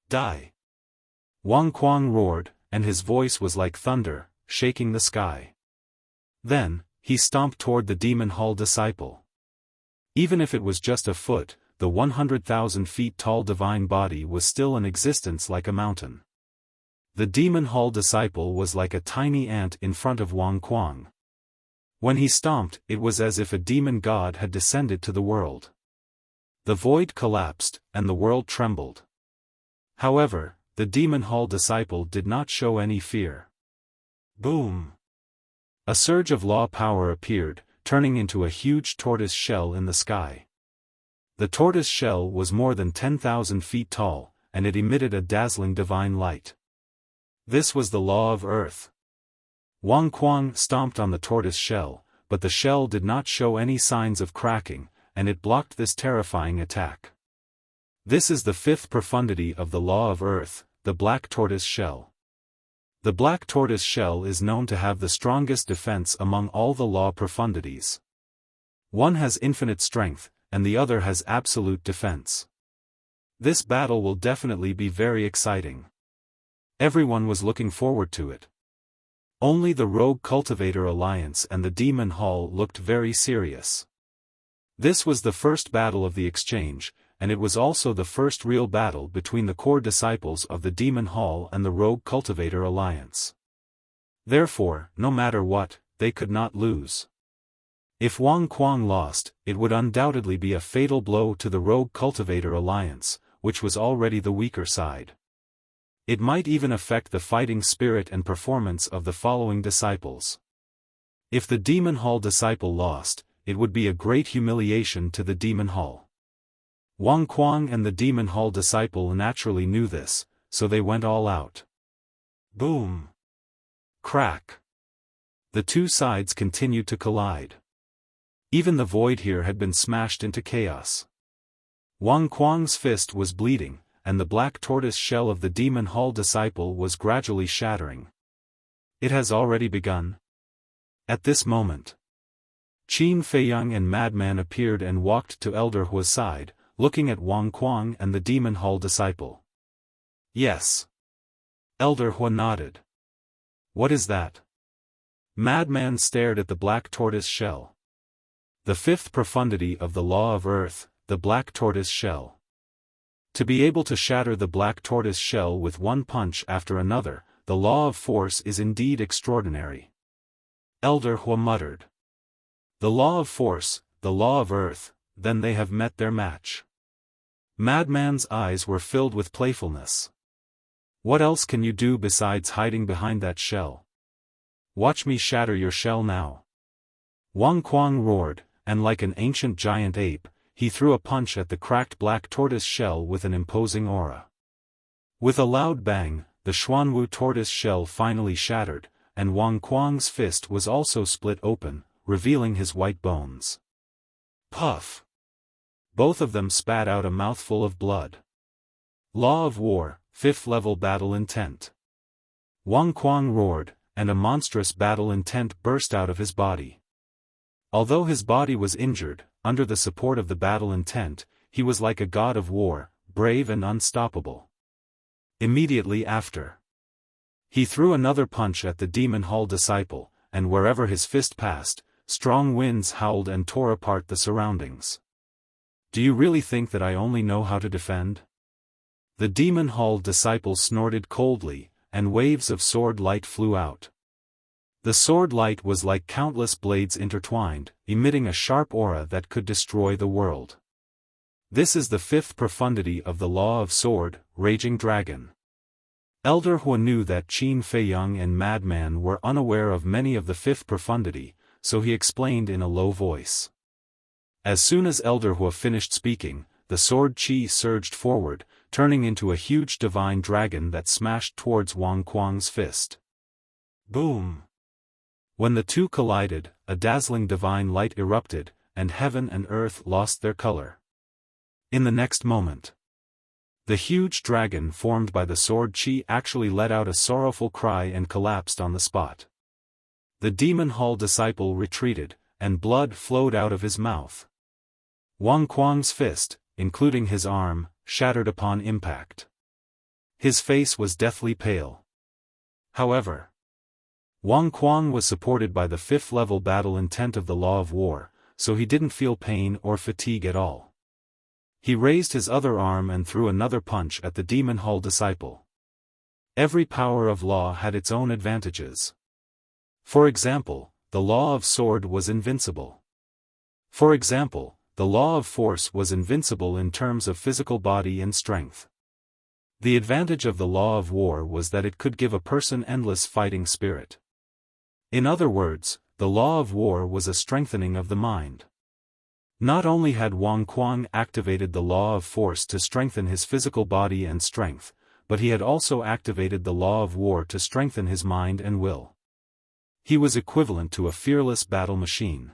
Die! Wang Kuang roared, and his voice was like thunder, shaking the sky. Then, he stomped toward the demon-hull disciple. Even if it was just a foot, the 100,000 feet tall divine body was still in existence like a mountain. The demon-hull disciple was like a tiny ant in front of Wang Kuang. When he stomped, it was as if a demon god had descended to the world. The void collapsed, and the world trembled. However, the demon-hull disciple did not show any fear. Boom! A surge of law power appeared, turning into a huge tortoise shell in the sky. The tortoise shell was more than 10,000 feet tall, and it emitted a dazzling divine light. This was the law of earth. Wang Kuang stomped on the tortoise shell, but the shell did not show any signs of cracking, and it blocked this terrifying attack. This is the fifth profundity of the law of earth, the black tortoise shell. The black tortoise shell is known to have the strongest defense among all the law profundities. One has infinite strength, and the other has absolute defense. This battle will definitely be very exciting. Everyone was looking forward to it. Only the Rogue Cultivator Alliance and the Demon Hall looked very serious. This was the first battle of the exchange, and it was also the first real battle between the core disciples of the Demon Hall and the Rogue Cultivator Alliance. Therefore, no matter what, they could not lose. If Wang Kuang lost, it would undoubtedly be a fatal blow to the Rogue Cultivator Alliance, which was already the weaker side. It might even affect the fighting spirit and performance of the following disciples. If the Demon Hall disciple lost, it would be a great humiliation to the Demon Hall. Wang Kuang and the Demon Hall disciple naturally knew this, so they went all out. Boom! Crack! The two sides continued to collide. Even the void here had been smashed into chaos. Wang Kuang's fist was bleeding, and the black tortoise shell of the Demon Hall disciple was gradually shattering. It has already begun. At this moment, Qin Feiyang and Madman appeared and walked to Elder Hua's side, looking at Wang Kuang and the Demon Hall disciple. Yes. Elder Hua nodded. What is that? Madman stared at the black tortoise shell. The fifth profundity of the law of earth, the black tortoise shell. To be able to shatter the black tortoise shell with one punch after another, the law of force is indeed extraordinary. Elder Hua muttered. The law of force, the law of earth, then they have met their match. Madman's eyes were filled with playfulness. What else can you do besides hiding behind that shell? Watch me shatter your shell now. Wang Kuang roared, and like an ancient giant ape, he threw a punch at the cracked black tortoise shell with an imposing aura. With a loud bang, the Xuanwu tortoise shell finally shattered, and Wang Kuang's fist was also split open, revealing his white bones. Puff! Both of them spat out a mouthful of blood. Law of war, fifth level battle intent. Wang Kuang roared, and a monstrous battle intent burst out of his body. Although his body was injured, under the support of the battle intent, he was like a god of war, brave and unstoppable. Immediately after, he threw another punch at the demon hall disciple, and wherever his fist passed, strong winds howled and tore apart the surroundings. Do you really think that I only know how to defend? The demon hall disciple snorted coldly, and waves of sword light flew out. The sword light was like countless blades intertwined, emitting a sharp aura that could destroy the world. This is the fifth profundity of the law of sword, Raging Dragon. Elder Hua knew that Qin Feiyang and Madman were unaware of many of the fifth profundity, so he explained in a low voice. As soon as Elder Hua finished speaking, the sword chi surged forward, turning into a huge divine dragon that smashed towards Wang Kuang's fist. Boom! When the two collided, a dazzling divine light erupted, and heaven and earth lost their color. In the next moment, the huge dragon formed by the sword chi actually let out a sorrowful cry and collapsed on the spot. The demon hall disciple retreated, and blood flowed out of his mouth. Wang Kuang's fist, including his arm, shattered upon impact. His face was deathly pale. However, Wang Kuang was supported by the fifth-level battle intent of the law of war, so he didn't feel pain or fatigue at all. He raised his other arm and threw another punch at the demon hall disciple. Every power of law had its own advantages. For example, the law of sword was invincible. For example, the law of force was invincible in terms of physical body and strength. The advantage of the law of war was that it could give a person endless fighting spirit. In other words, the law of war was a strengthening of the mind. Not only had Wang Kuang activated the law of force to strengthen his physical body and strength, but he had also activated the law of war to strengthen his mind and will. He was equivalent to a fearless battle machine.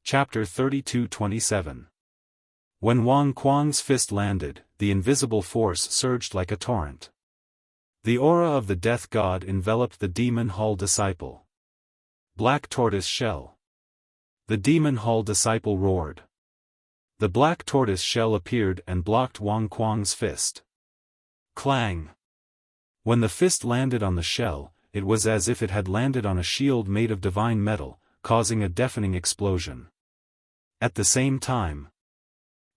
Chapter 32-27. When Wang Kuang's fist landed, the invisible force surged like a torrent. The aura of the death god enveloped the demon hall disciple. Black tortoise shell. The demon hall disciple roared. The black tortoise shell appeared and blocked Wang Kuang's fist. Clang! When the fist landed on the shell, it was as if it had landed on a shield made of divine metal, causing a deafening explosion. At the same time,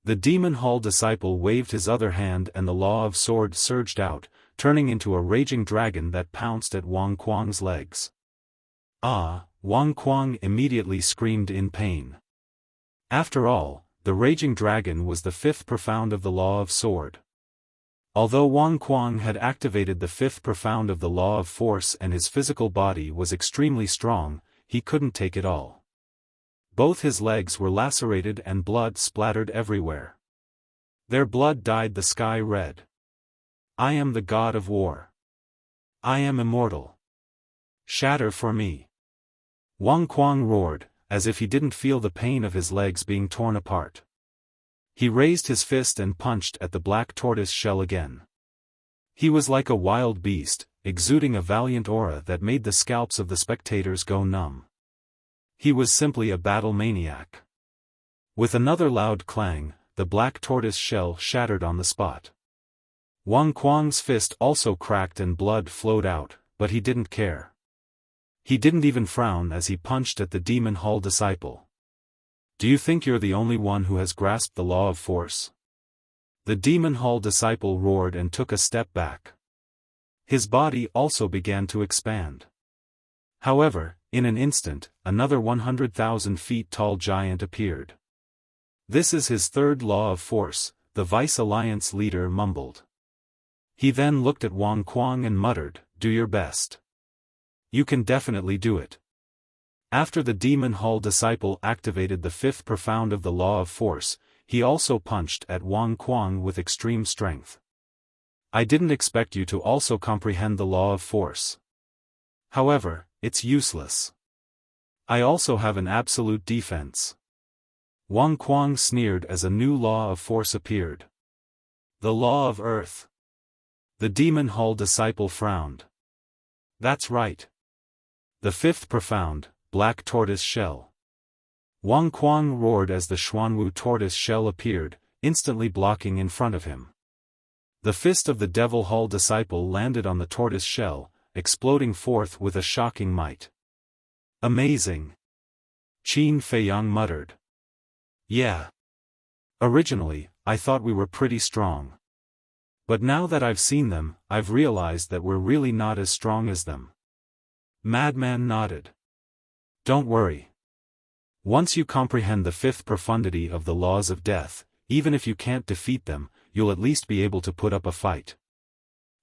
the demon hall disciple waved his other hand and the law of sword surged out, turning into a raging dragon that pounced at Wang Kuang's legs. Ah! Wang Kuang immediately screamed in pain. After all, the raging dragon was the fifth profound of the law of sword. Although Wang Kuang had activated the fifth profound of the law of force and his physical body was extremely strong, he couldn't take it all. Both his legs were lacerated and blood splattered everywhere. Their blood dyed the sky red. I am the god of war. I am immortal. Shatter for me. Wang Kuang roared, as if he didn't feel the pain of his legs being torn apart. He raised his fist and punched at the black tortoise shell again. He was like a wild beast, exuding a valiant aura that made the scalps of the spectators go numb. He was simply a battle maniac. With another loud clang, the black tortoise shell shattered on the spot. Wang Kuang's fist also cracked and blood flowed out, but he didn't care. He didn't even frown as he punched at the demon hall disciple. Do you think you're the only one who has grasped the law of force? The demon hall disciple roared and took a step back. His body also began to expand. However, in an instant, another 100,000 feet tall giant appeared. This is his third law of force, the Vice Alliance leader mumbled. He then looked at Wang Kuang and muttered, "Do your best. You can definitely do it." After the demon hall disciple activated the fifth profound of the law of force, he also punched at Wang Kuang with extreme strength. I didn't expect you to also comprehend the law of force. However, it's useless. I also have an absolute defense. Wang Kuang sneered as a new law of force appeared. The law of earth. The demon hall disciple frowned. That's right. The fifth profound, black tortoise shell. Wang Kuang roared as the Xuanwu tortoise shell appeared, instantly blocking in front of him. The fist of the devil hall disciple landed on the tortoise shell, exploding forth with a shocking might. Amazing! Qin Feiyang muttered. Yeah. Originally, I thought we were pretty strong. But now that I've seen them, I've realized that we're really not as strong as them. Madman nodded. Don't worry. Once you comprehend the fifth profundity of the laws of death, even if you can't defeat them, you'll at least be able to put up a fight.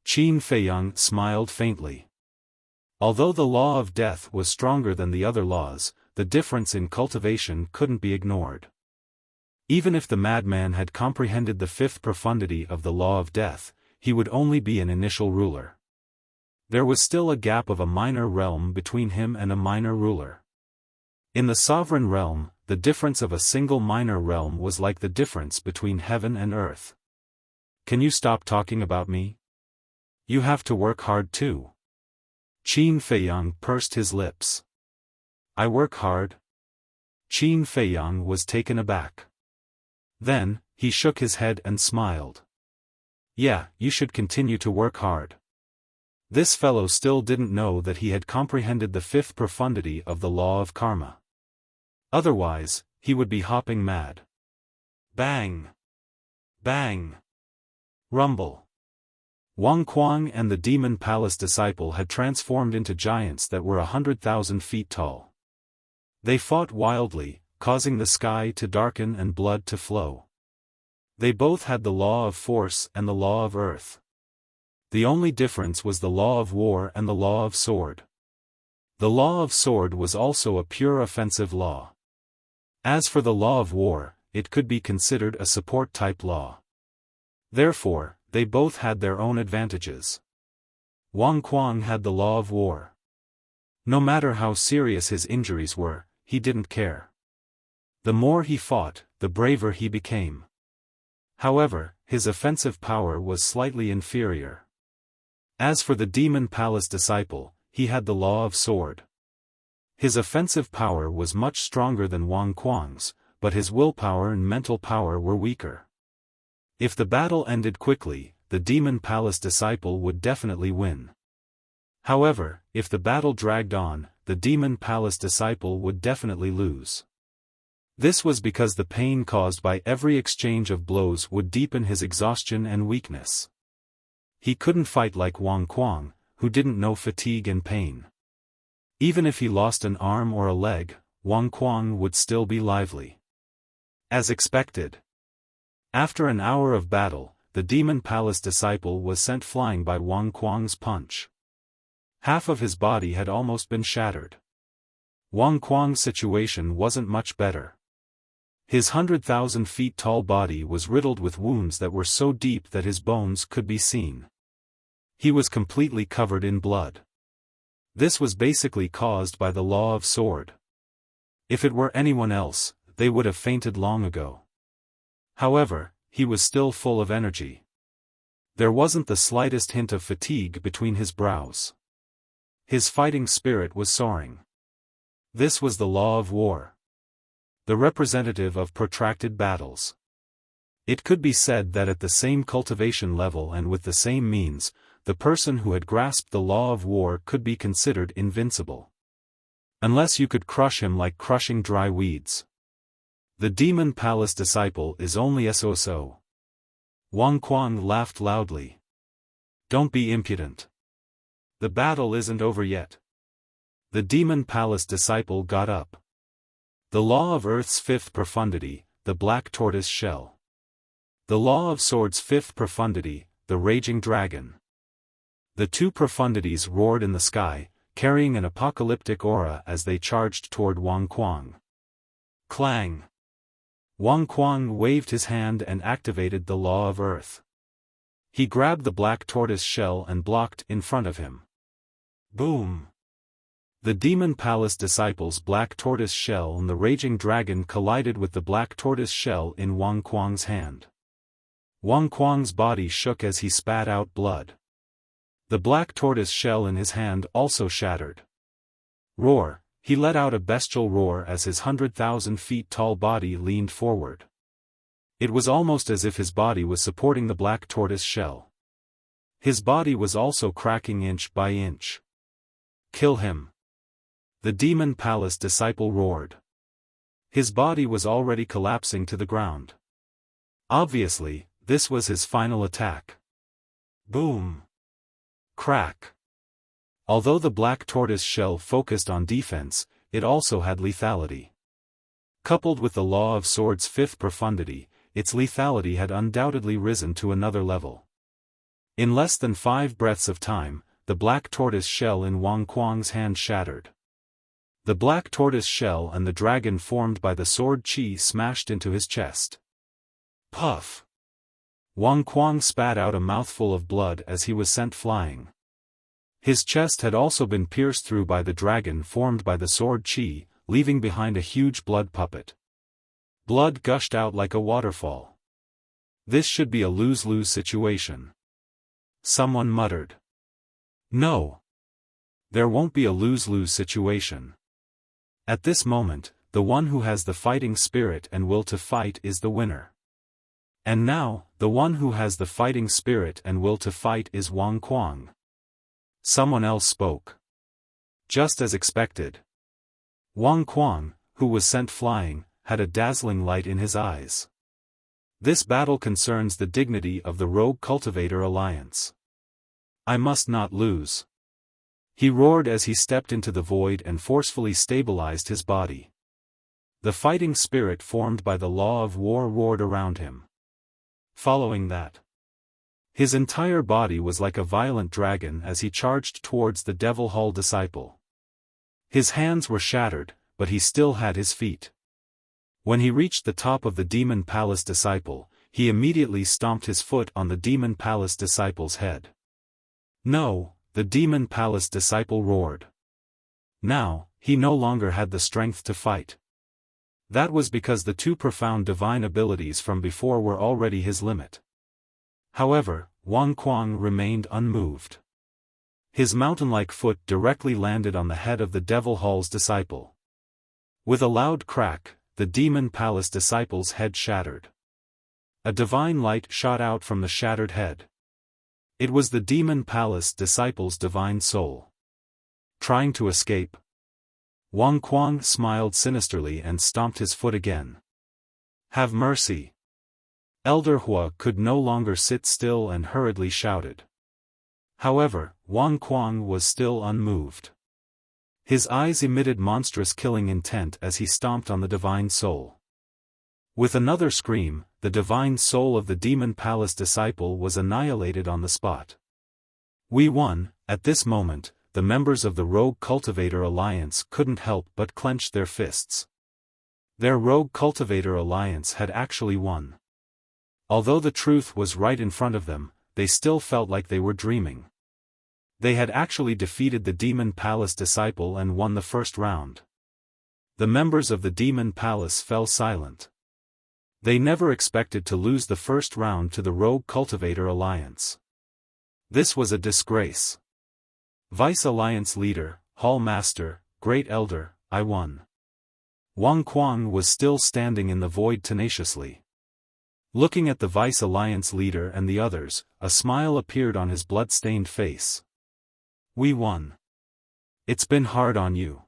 Qin Feiyang smiled faintly. Although the law of death was stronger than the other laws, the difference in cultivation couldn't be ignored. Even if the madman had comprehended the fifth profundity of the law of death, he would only be an initial ruler. There was still a gap of a minor realm between him and a minor ruler. In the sovereign realm, the difference of a single minor realm was like the difference between heaven and earth. Can you stop talking about me? You have to work hard too. Qin Feiyang pursed his lips. I work hard? Qin Feiyang was taken aback. Then, he shook his head and smiled. Yeah, you should continue to work hard. This fellow still didn't know that he had comprehended the fifth profundity of the law of karma. Otherwise, he would be hopping mad. Bang! Bang! Rumble! Wang Kuang and the Demon Palace disciple had transformed into giants that were 100,000 feet tall. They fought wildly, causing the sky to darken and blood to flow. They both had the law of force and the law of earth. The only difference was the law of war and the law of sword. The law of sword was also a pure offensive law. As for the law of war, it could be considered a support-type law. Therefore, they both had their own advantages. Wang Kuang had the law of war. No matter how serious his injuries were, he didn't care. The more he fought, the braver he became. However, his offensive power was slightly inferior. As for the Demon Palace disciple, he had the law of sword. His offensive power was much stronger than Wang Kuang's, but his willpower and mental power were weaker. If the battle ended quickly, the Demon Palace disciple would definitely win. However, if the battle dragged on, the Demon Palace disciple would definitely lose. This was because the pain caused by every exchange of blows would deepen his exhaustion and weakness. He couldn't fight like Wang Kuang, who didn't know fatigue and pain. Even if he lost an arm or a leg, Wang Kuang would still be lively. As expected. After an hour of battle, the Demon Palace disciple was sent flying by Wang Kuang's punch. Half of his body had almost been shattered. Wang Kuang's situation wasn't much better. His 100,000 feet tall body was riddled with wounds that were so deep that his bones could be seen. He was completely covered in blood. This was basically caused by the law of sword. If it were anyone else, they would have fainted long ago. However, he was still full of energy. There wasn't the slightest hint of fatigue between his brows. His fighting spirit was soaring. This was the law of war. The representative of protracted battles. It could be said that at the same cultivation level and with the same means, the person who had grasped the law of war could be considered invincible. Unless you could crush him like crushing dry weeds. The Demon Palace disciple is only so. Wang Kuang laughed loudly. Don't be impudent. The battle isn't over yet. The Demon Palace disciple got up. The law of earth's fifth profundity, the black tortoise shell. The law of sword's fifth profundity, the raging dragon. The two profundities roared in the sky, carrying an apocalyptic aura as they charged toward Wang Kuang. Clang! Wang Kuang waved his hand and activated the law of earth. He grabbed the black tortoise shell and blocked in front of him. Boom! The Demon Palace disciples' black tortoise shell and the raging dragon collided with the black tortoise shell in Wang Kuang's hand. Wang Kuang's body shook as he spat out blood. The black tortoise shell in his hand also shattered. Roar! He let out a bestial roar as his 100,000 feet tall body leaned forward. It was almost as if his body was supporting the black tortoise shell. His body was also cracking inch by inch. Kill him! The Demon Palace disciple roared. His body was already collapsing to the ground. Obviously, this was his final attack. Boom! Crack! Although the black tortoise shell focused on defense, it also had lethality. Coupled with the law of sword's fifth profundity, its lethality had undoubtedly risen to another level. In less than 5 breaths of time, the black tortoise shell in Wang Kuang's hand shattered. The black tortoise shell and the dragon formed by the sword chi smashed into his chest. Puff! Wang Kuang spat out a mouthful of blood as he was sent flying. His chest had also been pierced through by the dragon formed by the sword chi, leaving behind a huge blood puppet. Blood gushed out like a waterfall. This should be a lose-lose situation. Someone muttered. No. There won't be a lose-lose situation. At this moment, the one who has the fighting spirit and will to fight is the winner. And now, the one who has the fighting spirit and will to fight is Wang Kuang. Someone else spoke. Just as expected. Wang Kuang, who was sent flying, had a dazzling light in his eyes. This battle concerns the dignity of the Rogue Cultivator Alliance. I must not lose. He roared as he stepped into the void and forcefully stabilized his body. The fighting spirit formed by the law of war roared around him. Following that, his entire body was like a violent dragon as he charged towards the Devil Hall disciple. His hands were shattered, but he still had his feet. When he reached the top of the Demon Palace disciple, he immediately stomped his foot on the Demon Palace disciple's head. No! The Demon Palace disciple roared. Now, he no longer had the strength to fight. That was because the 2 profound divine abilities from before were already his limit. However, Wang Kuang remained unmoved. His mountain-like foot directly landed on the head of the Devil Hall's disciple. With a loud crack, the Demon Palace disciple's head shattered. A divine light shot out from the shattered head. It was the Demon Palace disciple's divine soul. Trying to escape. Wang Kuang smiled sinisterly and stomped his foot again. Have mercy! Elder Hua could no longer sit still and hurriedly shouted. However, Wang Kuang was still unmoved. His eyes emitted monstrous killing intent as he stomped on the divine soul. With another scream, the divine soul of the Demon Palace disciple was annihilated on the spot. We won. At this moment, the members of the Rogue Cultivator Alliance couldn't help but clench their fists. Their Rogue Cultivator Alliance had actually won. Although the truth was right in front of them, they still felt like they were dreaming. They had actually defeated the Demon Palace disciple and won the first round. The members of the Demon Palace fell silent. They never expected to lose the first round to the Rogue Cultivator Alliance. This was a disgrace. Vice Alliance Leader, Hall Master, Great Elder, I won. Wang Kuang was still standing in the void tenaciously. Looking at the Vice Alliance Leader and the others, a smile appeared on his blood-stained face. We won. It's been hard on you.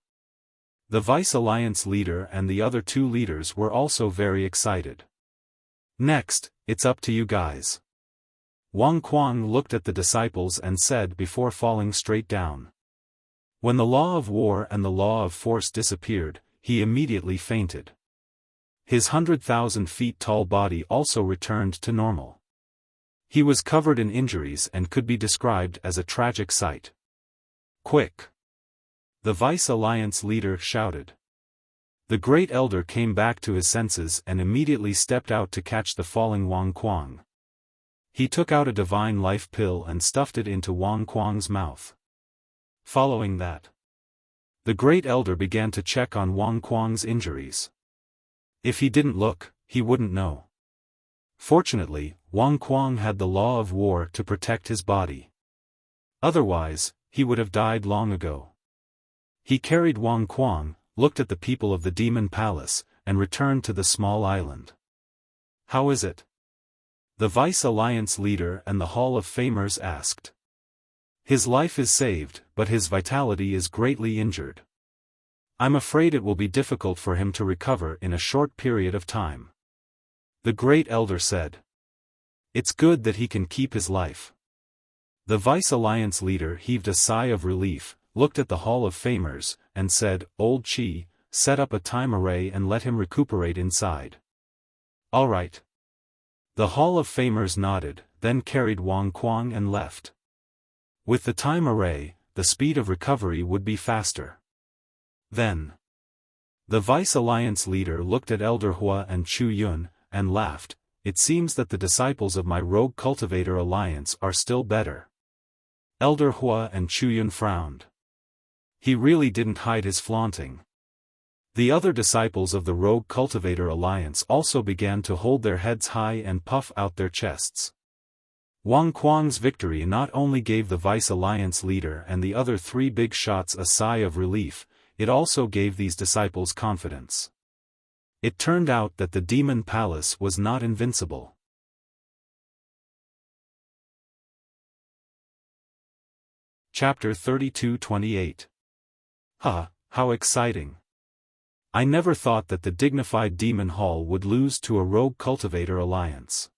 The Vice Alliance Leader and the other 2 leaders were also very excited. Next, it's up to you guys. Wang Kuang looked at the disciples and said before falling straight down. When the law of war and the law of force disappeared, he immediately fainted. His 100,000 feet tall body also returned to normal. He was covered in injuries and could be described as a tragic sight. Quick! The Vice Alliance Leader shouted. The Great Elder came back to his senses and immediately stepped out to catch the falling Wang Kuang. He took out a divine life pill and stuffed it into Wang Kuang's mouth. Following that, The great elder began to check on Wang Kuang's injuries. If he didn't look, he wouldn't know. Fortunately, Wang Kuang had the law of war to protect his body. Otherwise, he would have died long ago. He carried Wang Kuang, looked at the people of the Demon Palace, and returned to the small island. "How is it?" the Vice Alliance leader and the Hall of Famers asked. "His life is saved, but his vitality is greatly injured. I'm afraid it will be difficult for him to recover in a short period of time," the great elder said. "It's good that he can keep his life." The Vice Alliance leader heaved a sigh of relief, looked at the Hall of Famers, and said, "Old Qi, set up a time array and let him recuperate inside." "All right." The Hall of Famers nodded, then carried Wang Kuang and left. With the time array, the speed of recovery would be faster. Then, the Vice Alliance leader looked at Elder Hua and Chu Yun, and laughed. "It seems that the disciples of my Rogue Cultivator Alliance are still better." Elder Hua and Chu Yun frowned. He really didn't hide his flaunting. The other disciples of the Rogue Cultivator Alliance also began to hold their heads high and puff out their chests. Wang Kuang's victory not only gave the Vice Alliance leader and the other three big shots a sigh of relief, it also gave these disciples confidence. It turned out that the Demon Palace was not invincible. Chapter 32-28. How exciting! I never thought that the dignified Demon Hall would lose to a Rogue Cultivator Alliance.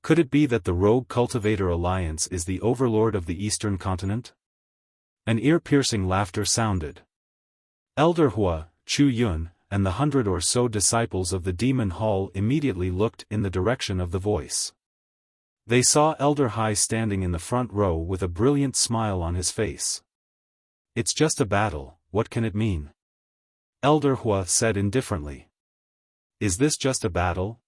Could it be that the Rogue Cultivator Alliance is the overlord of the Eastern Continent? An ear-piercing laughter sounded. Elder Hua, Chu Yun, and the 100 or so disciples of the Demon Hall immediately looked in the direction of the voice. They saw Elder Hai standing in the front row with a brilliant smile on his face. "It's just a battle, what can it mean?" Elder Hua said indifferently. "Is this just a battle?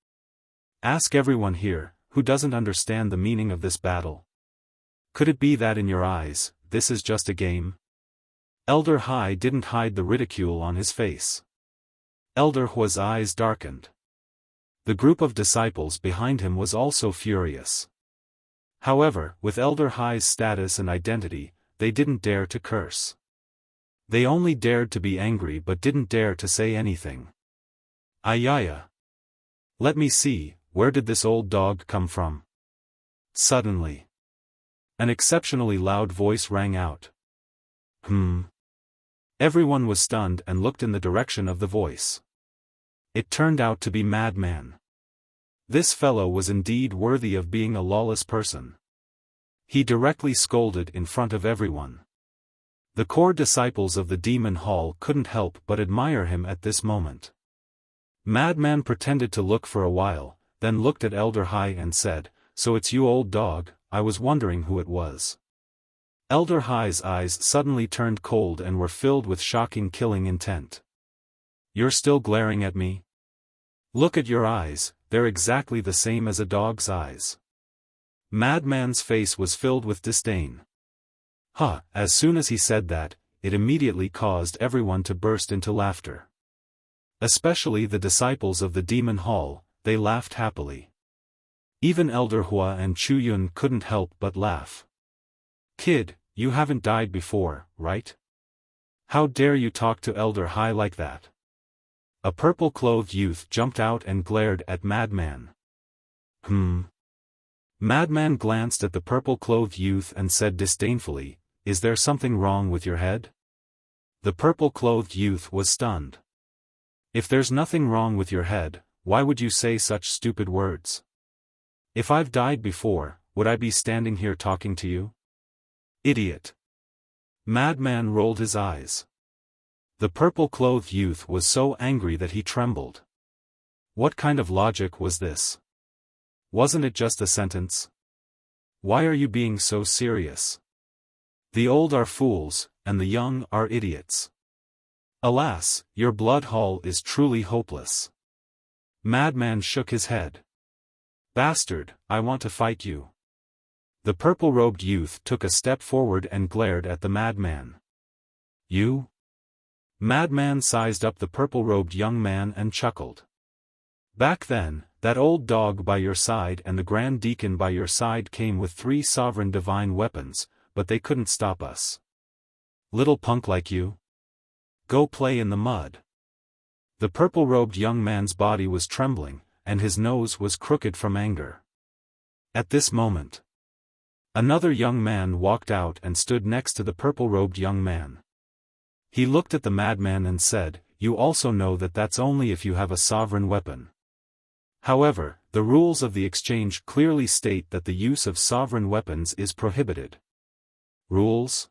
Ask everyone here, who doesn't understand the meaning of this battle. Could it be that in your eyes, this is just a game?" Elder Hai didn't hide the ridicule on his face. Elder Hua's eyes darkened. The group of disciples behind him was also furious. However, with Elder Hai's status and identity, they didn't dare to curse. They only dared to be angry but didn't dare to say anything. "Ayaya! Let me see, where did this old dog come from?" Suddenly, an exceptionally loud voice rang out. Everyone was stunned and looked in the direction of the voice. It turned out to be Madman. This fellow was indeed worthy of being a lawless person. He directly scolded in front of everyone. The core disciples of the Demon Hall couldn't help but admire him at this moment. Madman pretended to look for a while, then looked at Elder Hai and said, "So it's you, old dog, I was wondering who it was." Elder Hai's eyes suddenly turned cold and were filled with shocking killing intent. "You're still glaring at me? Look at your eyes, they're exactly the same as a dog's eyes." Madman's face was filled with disdain. As soon as he said that, it immediately caused everyone to burst into laughter. Especially the disciples of the Demon Hall, they laughed happily. Even Elder Hua and Chu Yun couldn't help but laugh. "Kid, you haven't died before, right? How dare you talk to Elder Hai like that?" A purple-clothed youth jumped out and glared at Madman. Madman glanced at the purple-clothed youth and said disdainfully, "Is there something wrong with your head?" The purple-clothed youth was stunned. "If there's nothing wrong with your head, why would you say such stupid words? If I've died before, would I be standing here talking to you? Idiot." Madman rolled his eyes. The purple-clothed youth was so angry that he trembled. What kind of logic was this? Wasn't it just a sentence? Why are you being so serious? The old are fools, and the young are idiots. Alas, your blood hall is truly hopeless. Madman shook his head. "Bastard, I want to fight you." The purple-robed youth took a step forward and glared at the madman. "You? Madman sized up the purple-robed young man and chuckled. Back then, that old dog by your side and the Grand Deacon by your side came with 3 sovereign divine weapons, but they couldn't stop us. Little punk like you? Go play in the mud. The purple-robed young man's body was trembling, and his nose was crooked from anger. At this moment, another young man walked out and stood next to the purple-robed young man. He looked at the madman and said, "You also know that that's only if you have a sovereign weapon. However, the rules of the exchange clearly state that the use of sovereign weapons is prohibited." Rules?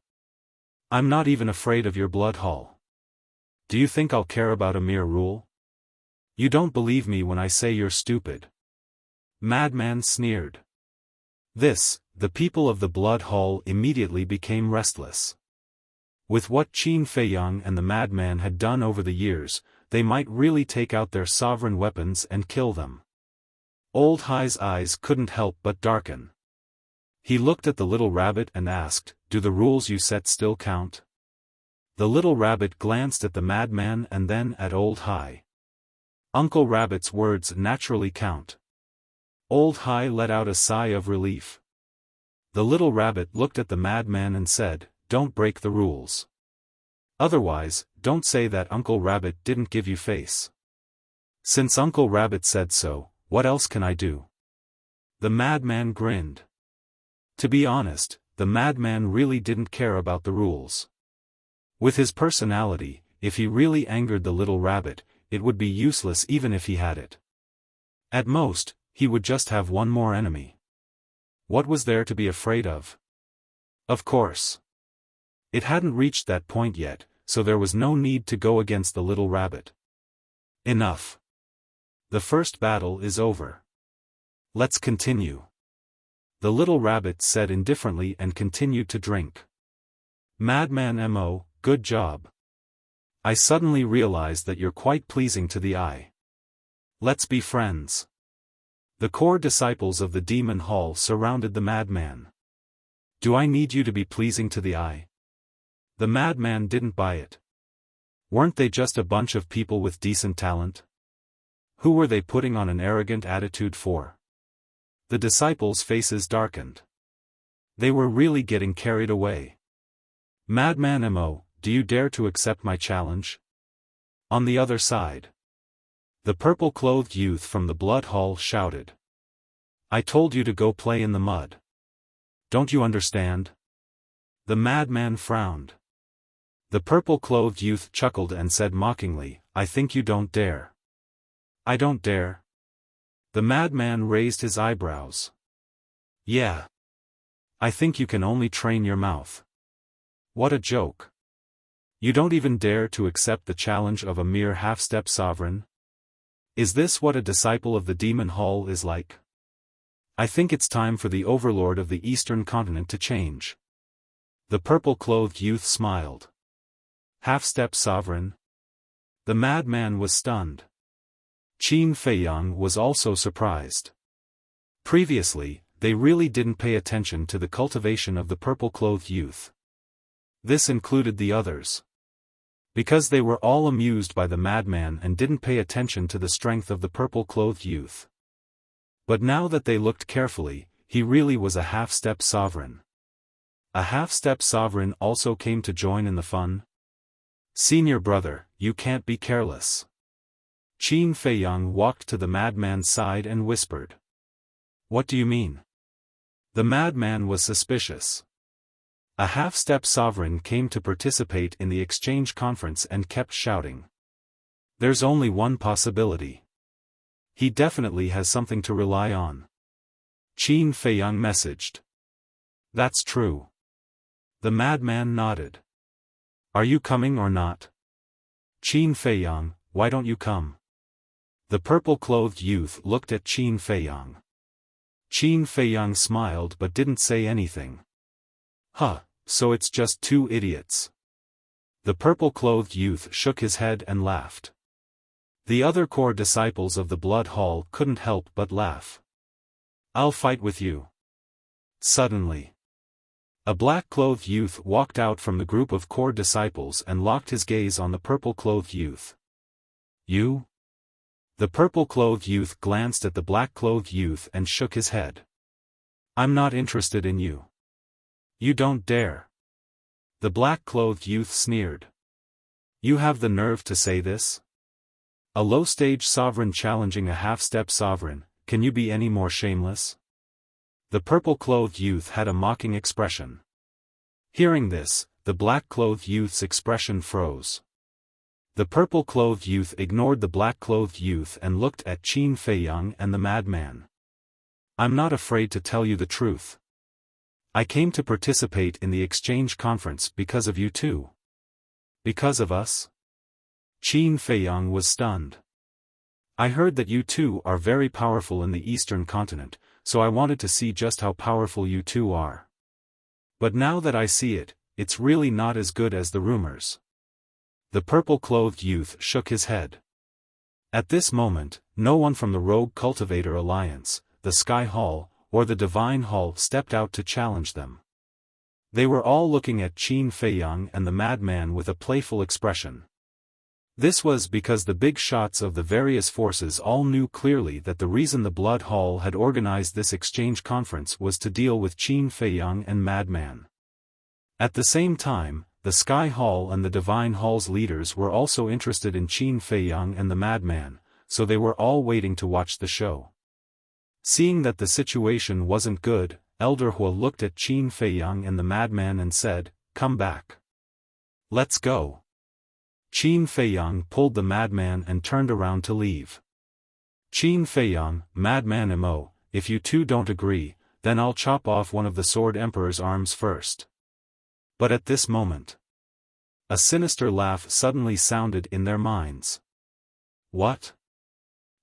I'm not even afraid of your blood haul. Do you think I'll care about a mere rule? You don't believe me when I say you're stupid. Madman sneered. The people of the blood hall immediately became restless. With what Qin Feiyang and the madman had done over the years, they might really take out their sovereign weapons and kill them. Old Hai's eyes couldn't help but darken. He looked at the little rabbit and asked, "Do the rules you set still count?" The little rabbit glanced at the madman and then at Old Hai. Uncle Rabbit's words naturally count. Old Hai let out a sigh of relief. The little rabbit looked at the madman and said, "Don't break the rules. Otherwise, don't say that Uncle Rabbit didn't give you face." "Since Uncle Rabbit said so, what else can I do?" The madman grinned. To be honest, the madman really didn't care about the rules. With his personality, if he really angered the little rabbit, it would be useless even if he had it. At most, he would just have one more enemy. What was there to be afraid of? Of course. It hadn't reached that point yet, so there was no need to go against the little rabbit. Enough. The first battle is over. Let's continue. The little rabbit said indifferently and continued to drink. Madman Mo, good job. I suddenly realized that you're quite pleasing to the eye. Let's be friends. The core disciples of the demon hall surrounded the madman. Do I need you to be pleasing to the eye? The madman didn't buy it. Weren't they just a bunch of people with decent talent? Who were they putting on an arrogant attitude for? The disciples' faces darkened. They were really getting carried away. Madman Mo, do you dare to accept my challenge? On the other side, the purple-clothed youth from the blood hall shouted. I told you to go play in the mud. Don't you understand? The madman frowned. The purple-clothed youth chuckled and said mockingly, I think you don't dare. I don't dare? The madman raised his eyebrows. Yeah. I think you can only train your mouth. What a joke. You don't even dare to accept the challenge of a mere half-step sovereign? Is this what a disciple of the demon hall is like? I think it's time for the overlord of the eastern continent to change. The purple-clothed youth smiled. Half-step sovereign? The madman was stunned. Qin Feiyang was also surprised. Previously, they really didn't pay attention to the cultivation of the purple-clothed youth. This included the others. Because they were all amused by the madman and didn't pay attention to the strength of the purple-clothed youth. But now that they looked carefully, he really was a half-step sovereign. A half-step sovereign also came to join in the fun? Senior brother, you can't be careless. Qin Feiyang walked to the madman's side and whispered. What do you mean? The madman was suspicious. A half-step sovereign came to participate in the exchange conference and kept shouting. There's only one possibility. He definitely has something to rely on. Qin Feiyang messaged. That's true. The madman nodded. Are you coming or not? Qin Feiyang, why don't you come? The purple-clothed youth looked at Qin Feiyang. Qin Feiyang smiled but didn't say anything. Huh, so it's just 2 idiots. The purple-clothed youth shook his head and laughed. The other core disciples of the blood hall couldn't help but laugh. I'll fight with you. Suddenly, A black-clothed youth walked out from the group of core disciples and locked his gaze on the purple-clothed youth. You? The purple-clothed youth glanced at the black-clothed youth and shook his head. I'm not interested in you. You don't dare. The black-clothed youth sneered. You have the nerve to say this? A low-stage sovereign challenging a half-step sovereign, can you be any more shameless? The purple-clothed youth had a mocking expression. Hearing this, the black-clothed youth's expression froze. The purple-clothed youth ignored the black-clothed youth and looked at Qin Feiyang and the madman. I'm not afraid to tell you the truth. I came to participate in the exchange conference because of you two. Because of us? Qin Feiyang was stunned. I heard that you two are very powerful in the eastern continent, so I wanted to see just how powerful you two are. But now that I see it, it's really not as good as the rumors. The purple-clothed youth shook his head. At this moment, no one from the Rogue Cultivator Alliance, the Sky Hall, or the Divine Hall stepped out to challenge them. They were all looking at Qin Feiyang and the madman with a playful expression. This was because the big shots of the various forces all knew clearly that the reason the Blood Hall had organized this exchange conference was to deal with Qin Feiyang and madman. At the same time, the Sky Hall and the Divine Hall's leaders were also interested in Qin Feiyang and the madman, so they were all waiting to watch the show. Seeing that the situation wasn't good, Elder Hua looked at Qin Feiyang and the madman and said, "Come back. Let's go." Qin Feiyang pulled the madman and turned around to leave. Qin Feiyang, madman Mo, if you two don't agree, then I'll chop off one of the Sword Emperor's arms first. But at this moment, a sinister laugh suddenly sounded in their minds. What?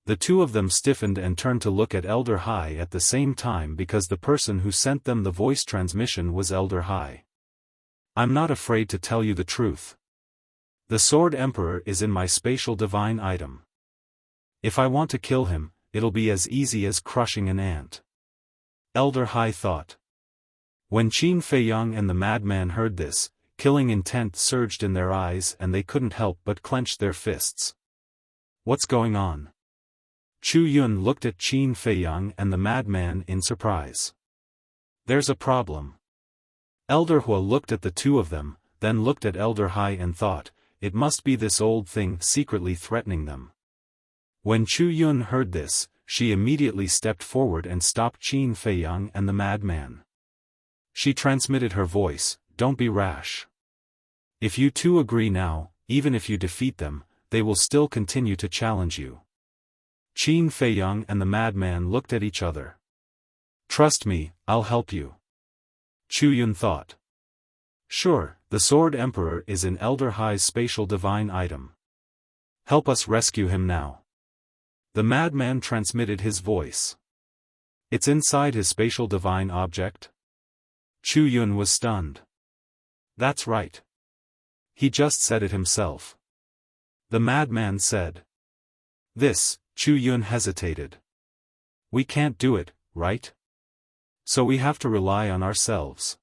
The two of them stiffened and turned to look at Elder Hai at the same time because the person who sent them the voice transmission was Elder Hai. I'm not afraid to tell you the truth. The Sword Emperor is in my spatial divine item. If I want to kill him, it'll be as easy as crushing an ant. Elder Hai thought. When Qin Feiyang and the madman heard this, killing intent surged in their eyes and they couldn't help but clench their fists. What's going on? Chu Yun looked at Qin Feiyang and the madman in surprise. There's a problem. Elder Hua looked at the two of them, then looked at Elder Hai and thought, it must be this old thing secretly threatening them. When Chu Yun heard this, she immediately stepped forward and stopped Qin Feiyang and the madman. She transmitted her voice, don't be rash. If you two agree now, even if you defeat them, they will still continue to challenge you. Qin Feiyang and the madman looked at each other. Trust me, I'll help you. Chu Yun thought. Sure, the Sword Emperor is in Elder Hai's spatial divine item. Help us rescue him now. The madman transmitted his voice. It's inside his spatial divine object? Chu Yun was stunned. That's right. He just said it himself. The madman said. This, Chu Yun hesitated. We can't do it, right? So we have to rely on ourselves.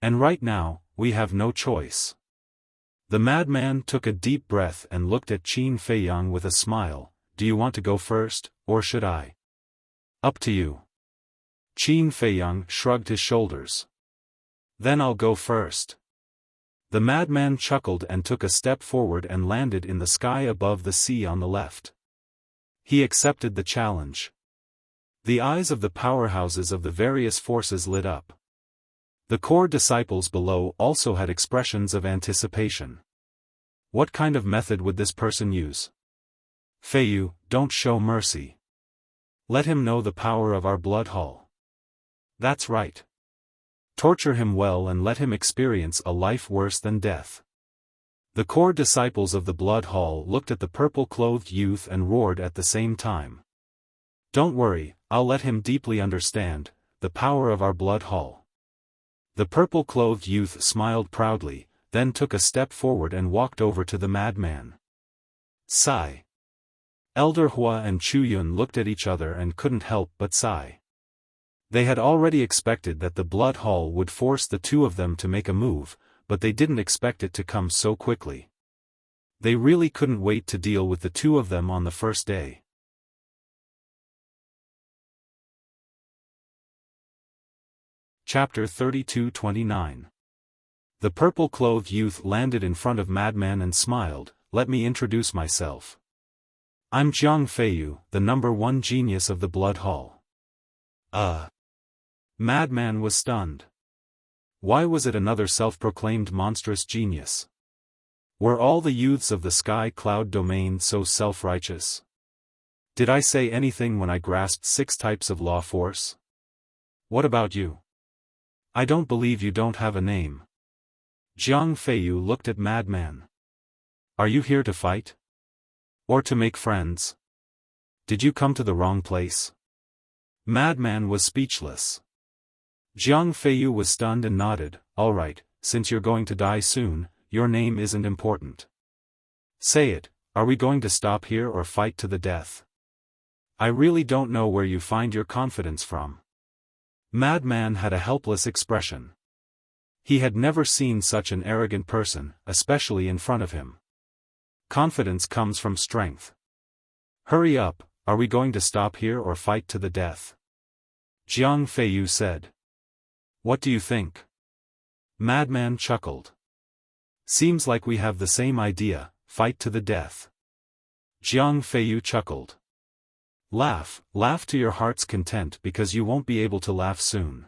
And right now, we have no choice. The madman took a deep breath and looked at Qin Feiyang with a smile. Do you want to go first, or should I? Up to you. Qin Feiyang shrugged his shoulders. Then I'll go first. The madman chuckled and took a step forward and landed in the sky above the sea on the left. He accepted the challenge. The eyes of the powerhouses of the various forces lit up. The core disciples below also had expressions of anticipation. What kind of method would this person use? Feiyu, don't show mercy. Let him know the power of our blood hall. That's right. Torture him well and let him experience a life worse than death. The core disciples of the blood hall looked at the purple-clothed youth and roared at the same time. Don't worry, I'll let him deeply understand the power of our blood hall. The purple-clothed youth smiled proudly, then took a step forward and walked over to the madman. Sigh. Elder Hua and Chu Yun looked at each other and couldn't help but sigh. They had already expected that the blood hall would force the two of them to make a move, but they didn't expect it to come so quickly. They really couldn't wait to deal with the two of them on the first day. Chapter 32-29. The purple-clothed youth landed in front of Madman and smiled. "Let me introduce myself. I'm Jiang Feiyu, the #1 genius of the Blood Hall." Madman was stunned. Why was it another self-proclaimed monstrous genius? Were all the youths of the Sky Cloud domain so self-righteous? Did I say anything when I grasped 6 types of law force? What about you? I don't believe you don't have a name. Jiang Feiyu looked at Madman. Are you here to fight? Or to make friends? Did you come to the wrong place? Madman was speechless. Jiang Feiyu was stunned and nodded. All right, since you're going to die soon, your name isn't important. Say it, are we going to stop here or fight to the death? I really don't know where you find your confidence from. Madman had a helpless expression. He had never seen such an arrogant person, especially in front of him. Confidence comes from strength. Hurry up, are we going to stop here or fight to the death? Jiang Feiyu said. What do you think? Madman chuckled. Seems like we have the same idea, fight to the death. Jiang Feiyu chuckled. Laugh to your heart's content because you won't be able to laugh soon.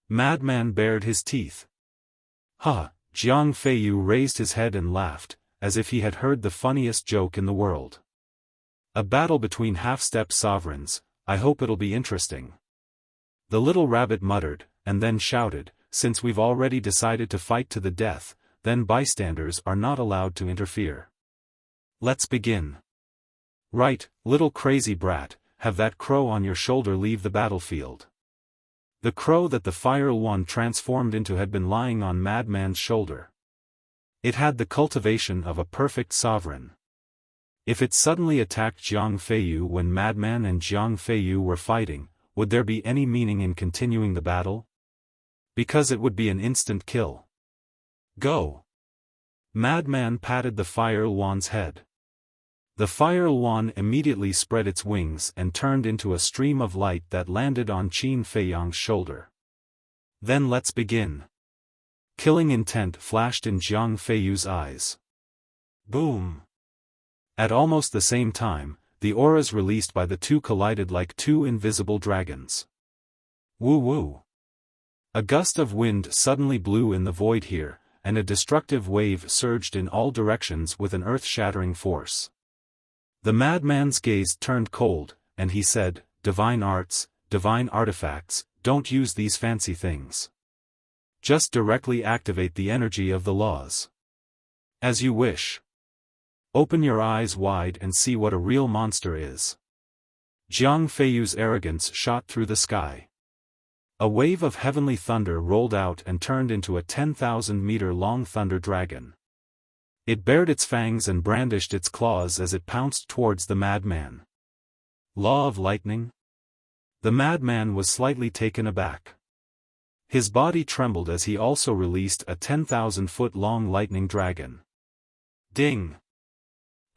Madman bared his teeth. Jiang Feiyu raised his head and laughed, as if he had heard the funniest joke in the world. A battle between half-step sovereigns, I hope it'll be interesting. The little rabbit muttered, and then shouted, since we've already decided to fight to the death, then bystanders are not allowed to interfere. Let's begin. Right, little crazy brat, have that crow on your shoulder leave the battlefield. The crow that the Fire One transformed into had been lying on Madman's shoulder. It had the cultivation of a perfect sovereign. If it suddenly attacked Jiang Feiyu when Madman and Jiang Feiyu were fighting, would there be any meaning in continuing the battle? Because it would be an instant kill. Go! Madman patted the Fire One's head. The Fire One immediately spread its wings and turned into a stream of light that landed on Qin Feiyang's shoulder. Then let's begin. Killing intent flashed in Jiang Feiyu's eyes. Boom! At almost the same time, the auras released by the two collided like two invisible dragons. Woo-woo! A gust of wind suddenly blew in the void here, and a destructive wave surged in all directions with an earth-shattering force. The madman's gaze turned cold, and he said, "Divine arts, divine artifacts, don't use these fancy things. Just directly activate the energy of the laws. As you wish. Open your eyes wide and see what a real monster is." Jiang Feiyu's arrogance shot through the sky. A wave of heavenly thunder rolled out and turned into a 10,000-meter-long thunder dragon. It bared its fangs and brandished its claws as it pounced towards the madman. Law of lightning? The madman was slightly taken aback. His body trembled as he also released a 10,000-foot-long lightning dragon. Ding!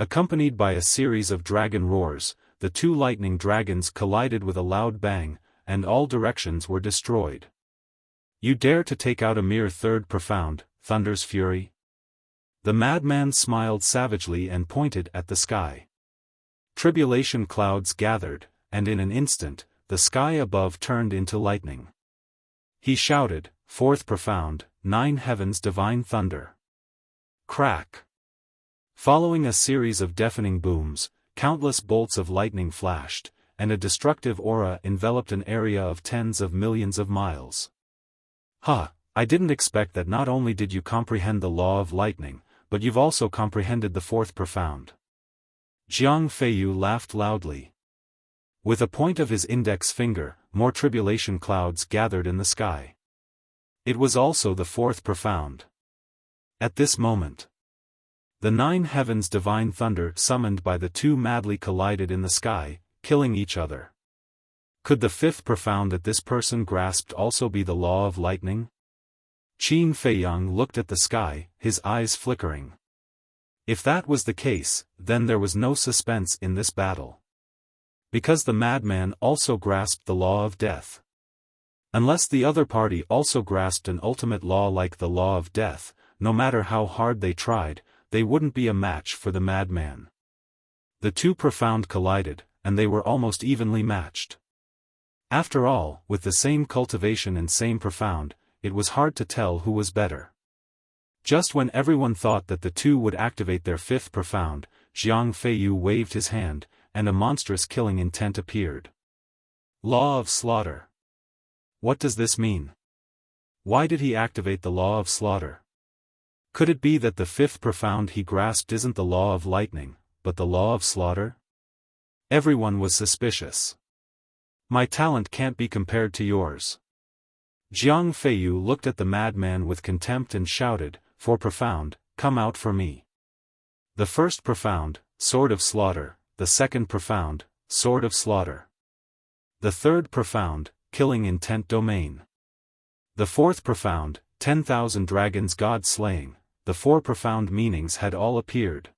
Accompanied by a series of dragon roars, the two lightning dragons collided with a loud bang, and all directions were destroyed. You dare to take out a mere third profound, Thunder's fury? The madman smiled savagely and pointed at the sky. Tribulation clouds gathered, and in an instant, the sky above turned into lightning. He shouted, "Fourth profound, 9 heavens divine thunder." Crack! Following a series of deafening booms, countless bolts of lightning flashed, and a destructive aura enveloped an area of tens of millions of miles. I didn't expect that. Not only did you comprehend the law of lightning, but you've also comprehended the fourth profound. Jiang Feiyu laughed loudly. With a point of his index finger, more tribulation clouds gathered in the sky. It was also the fourth profound. At this moment, the 9 heavens divine thunder summoned by the two madly collided in the sky, killing each other. Could the fifth profound that this person grasped also be the law of lightning? Qin Feiyang looked at the sky, his eyes flickering. If that was the case, then there was no suspense in this battle. Because the madman also grasped the law of death. Unless the other party also grasped an ultimate law like the law of death, no matter how hard they tried, they wouldn't be a match for the madman. The two profound collided, and they were almost evenly matched. After all, with the same cultivation and same profound, it was hard to tell who was better. Just when everyone thought that the two would activate their fifth profound, Jiang Feiyu waved his hand, and a monstrous killing intent appeared. Law of slaughter. What does this mean? Why did he activate the law of slaughter? Could it be that the fifth profound he grasped isn't the law of lightning, but the law of slaughter? Everyone was suspicious. My talent can't be compared to yours. Jiang Feiyu looked at the madman with contempt and shouted, "For profound, come out for me." The first profound, sword of slaughter, the second profound, sword of slaughter. The third profound, killing intent domain. The fourth profound, 10,000 dragons god slaying, the four profound meanings had all appeared.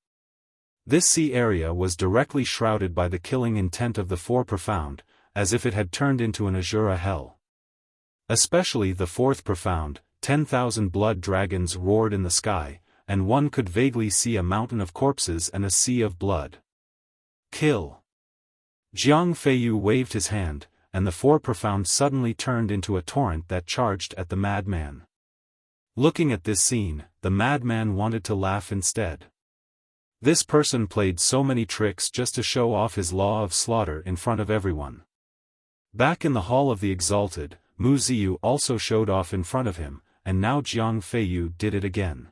This sea area was directly shrouded by the killing intent of the four profound, as if it had turned into an Azura hell. Especially the fourth profound, 10,000 blood dragons roared in the sky, and one could vaguely see a mountain of corpses and a sea of blood. Kill! Jiang Feiyu waved his hand, and the four profound suddenly turned into a torrent that charged at the madman. Looking at this scene, the madman wanted to laugh instead. This person played so many tricks just to show off his law of slaughter in front of everyone. Back in the Hall of the Exalted, Mu Ziyu also showed off in front of him, and now Jiang Feiyu did it again.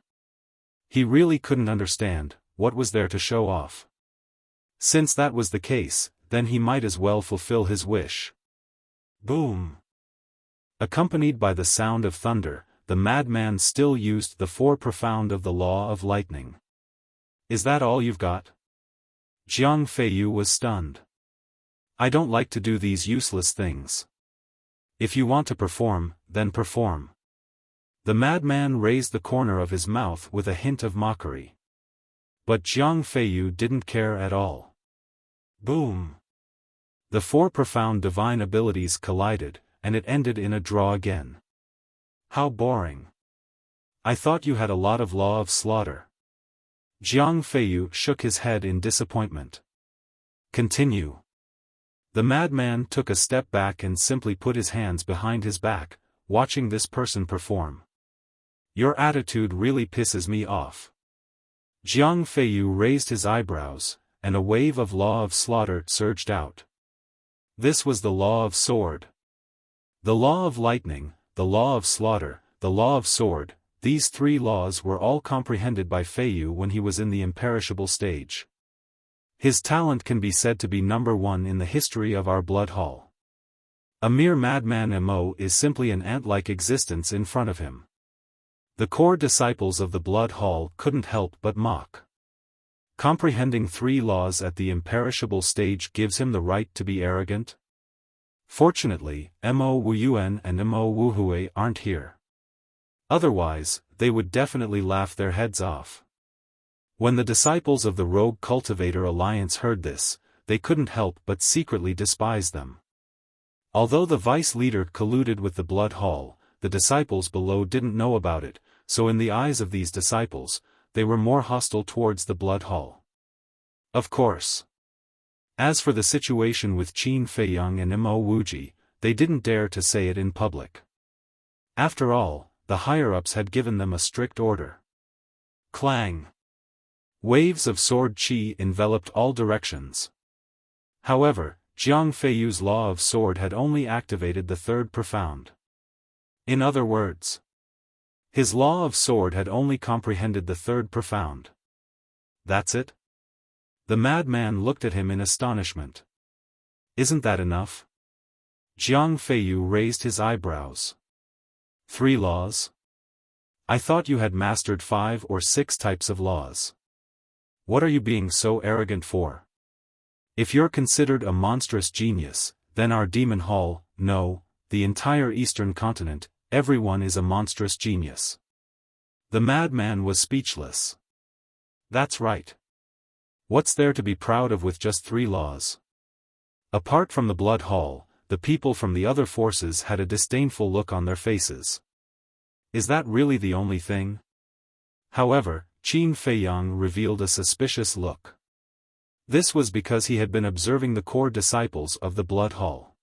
He really couldn't understand, what was there to show off? Since that was the case, then he might as well fulfill his wish. Boom! Accompanied by the sound of thunder, the madman still used the four profound of the law of lightning. Is that all you've got? Jiang Feiyu was stunned. I don't like to do these useless things. If you want to perform, then perform. The madman raised the corner of his mouth with a hint of mockery. But Jiang Feiyu didn't care at all. Boom! The four profound divine abilities collided, and it ended in a draw again. How boring. I thought you had a lot of law of slaughter. Jiang Feiyu shook his head in disappointment. Continue. The madman took a step back and simply put his hands behind his back, watching this person perform. Your attitude really pisses me off. Jiang Feiyu raised his eyebrows, and a wave of law of slaughter surged out. This was the law of sword. The law of lightning, the law of slaughter, the law of sword, these three laws were all comprehended by Feiyu when he was in the imperishable stage. His talent can be said to be number one in the history of our blood hall. A mere madman Mo is simply an ant-like existence in front of him. The core disciples of the blood hall couldn't help but mock. Comprehending three laws at the imperishable stage gives him the right to be arrogant? Fortunately, Mo Wuyuan and Mo Wuhui aren't here. Otherwise, they would definitely laugh their heads off. When the disciples of the Rogue Cultivator Alliance heard this, they couldn't help but secretly despise them. Although the vice leader colluded with the Blood Hall, the disciples below didn't know about it, so in the eyes of these disciples, they were more hostile towards the Blood Hall. Of course. As for the situation with Qin Feiyang and Mo Wuji, they didn't dare to say it in public. After all, the higher-ups had given them a strict order. Clang! Waves of sword qi enveloped all directions. However, Jiang Feiyu's law of sword had only activated the third profound. In other words, his law of sword had only comprehended the third profound. That's it? The madman looked at him in astonishment. Isn't that enough? Jiang Feiyu raised his eyebrows. 3 laws? I thought you had mastered 5 or 6 types of laws. What are you being so arrogant for? If you're considered a monstrous genius, then our demon hall, no, the entire eastern continent, everyone is a monstrous genius. The madman was speechless. That's right. What's there to be proud of with just 3 laws? Apart from the blood hall, the people from the other forces had a disdainful look on their faces. Is that really the only thing? However, Qin Feiyang revealed a suspicious look. This was because he had been observing the core disciples of the blood hall.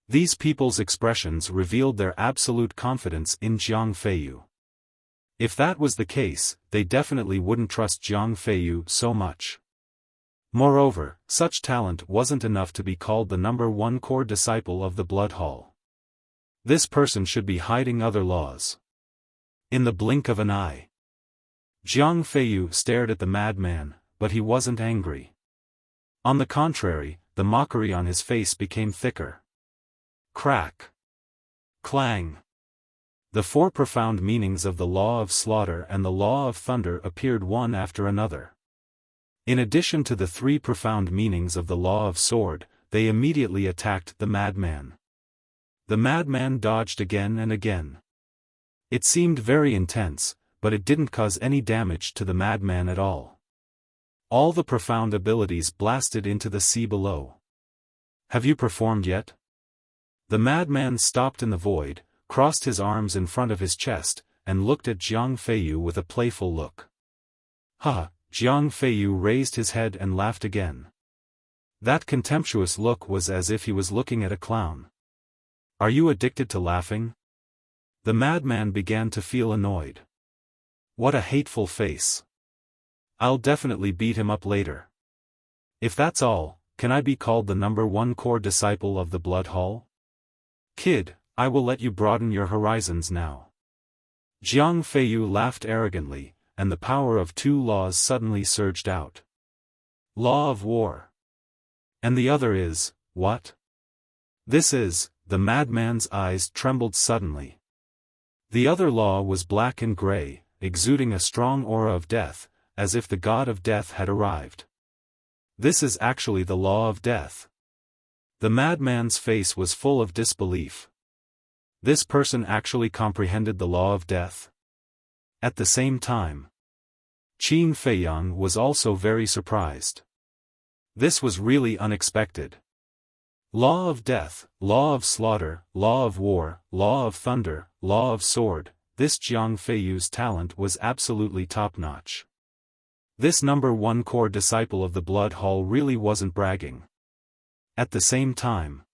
These people's expressions revealed their absolute confidence in Jiang Feiyu. If that was the case, they definitely wouldn't trust Jiang Feiyu so much. Moreover, such talent wasn't enough to be called the #1 core disciple of the blood hall. This person should be hiding other laws. In the blink of an eye, Jiang Feiyu stared at the madman, but he wasn't angry. On the contrary, the mockery on his face became thicker. Crack. Clang. The 4 profound meanings of the law of slaughter and the law of thunder appeared one after another. In addition to the 3 profound meanings of the law of sword, they immediately attacked the madman. The madman dodged again and again. It seemed very intense, but it didn't cause any damage to the madman at all. All the profound abilities blasted into the sea below. Have you performed yet? The madman stopped in the void, crossed his arms in front of his chest, and looked at Jiang Feiyu with a playful look. Ha! Jiang Feiyu raised his head and laughed again. That contemptuous look was as if he was looking at a clown. Are you addicted to laughing? The madman began to feel annoyed. What a hateful face. I'll definitely beat him up later. If that's all, can I be called the #1 core disciple of the blood hall? Kid, I will let you broaden your horizons now. Jiang Feiyu laughed arrogantly, and the power of 2 laws suddenly surged out. Law of war. And the other is, what? This is, the madman's eyes trembled suddenly. The other law was black and gray, exuding a strong aura of death, as if the god of death had arrived. This is actually the law of death. The madman's face was full of disbelief. This person actually comprehended the law of death. At the same time, Qin Feiyang was also very surprised. This was really unexpected. Law of death, law of slaughter, law of war, law of thunder, law of sword, this Jiang Feiyu's talent was absolutely top-notch. This #1 core disciple of the blood hall really wasn't bragging. At the same time,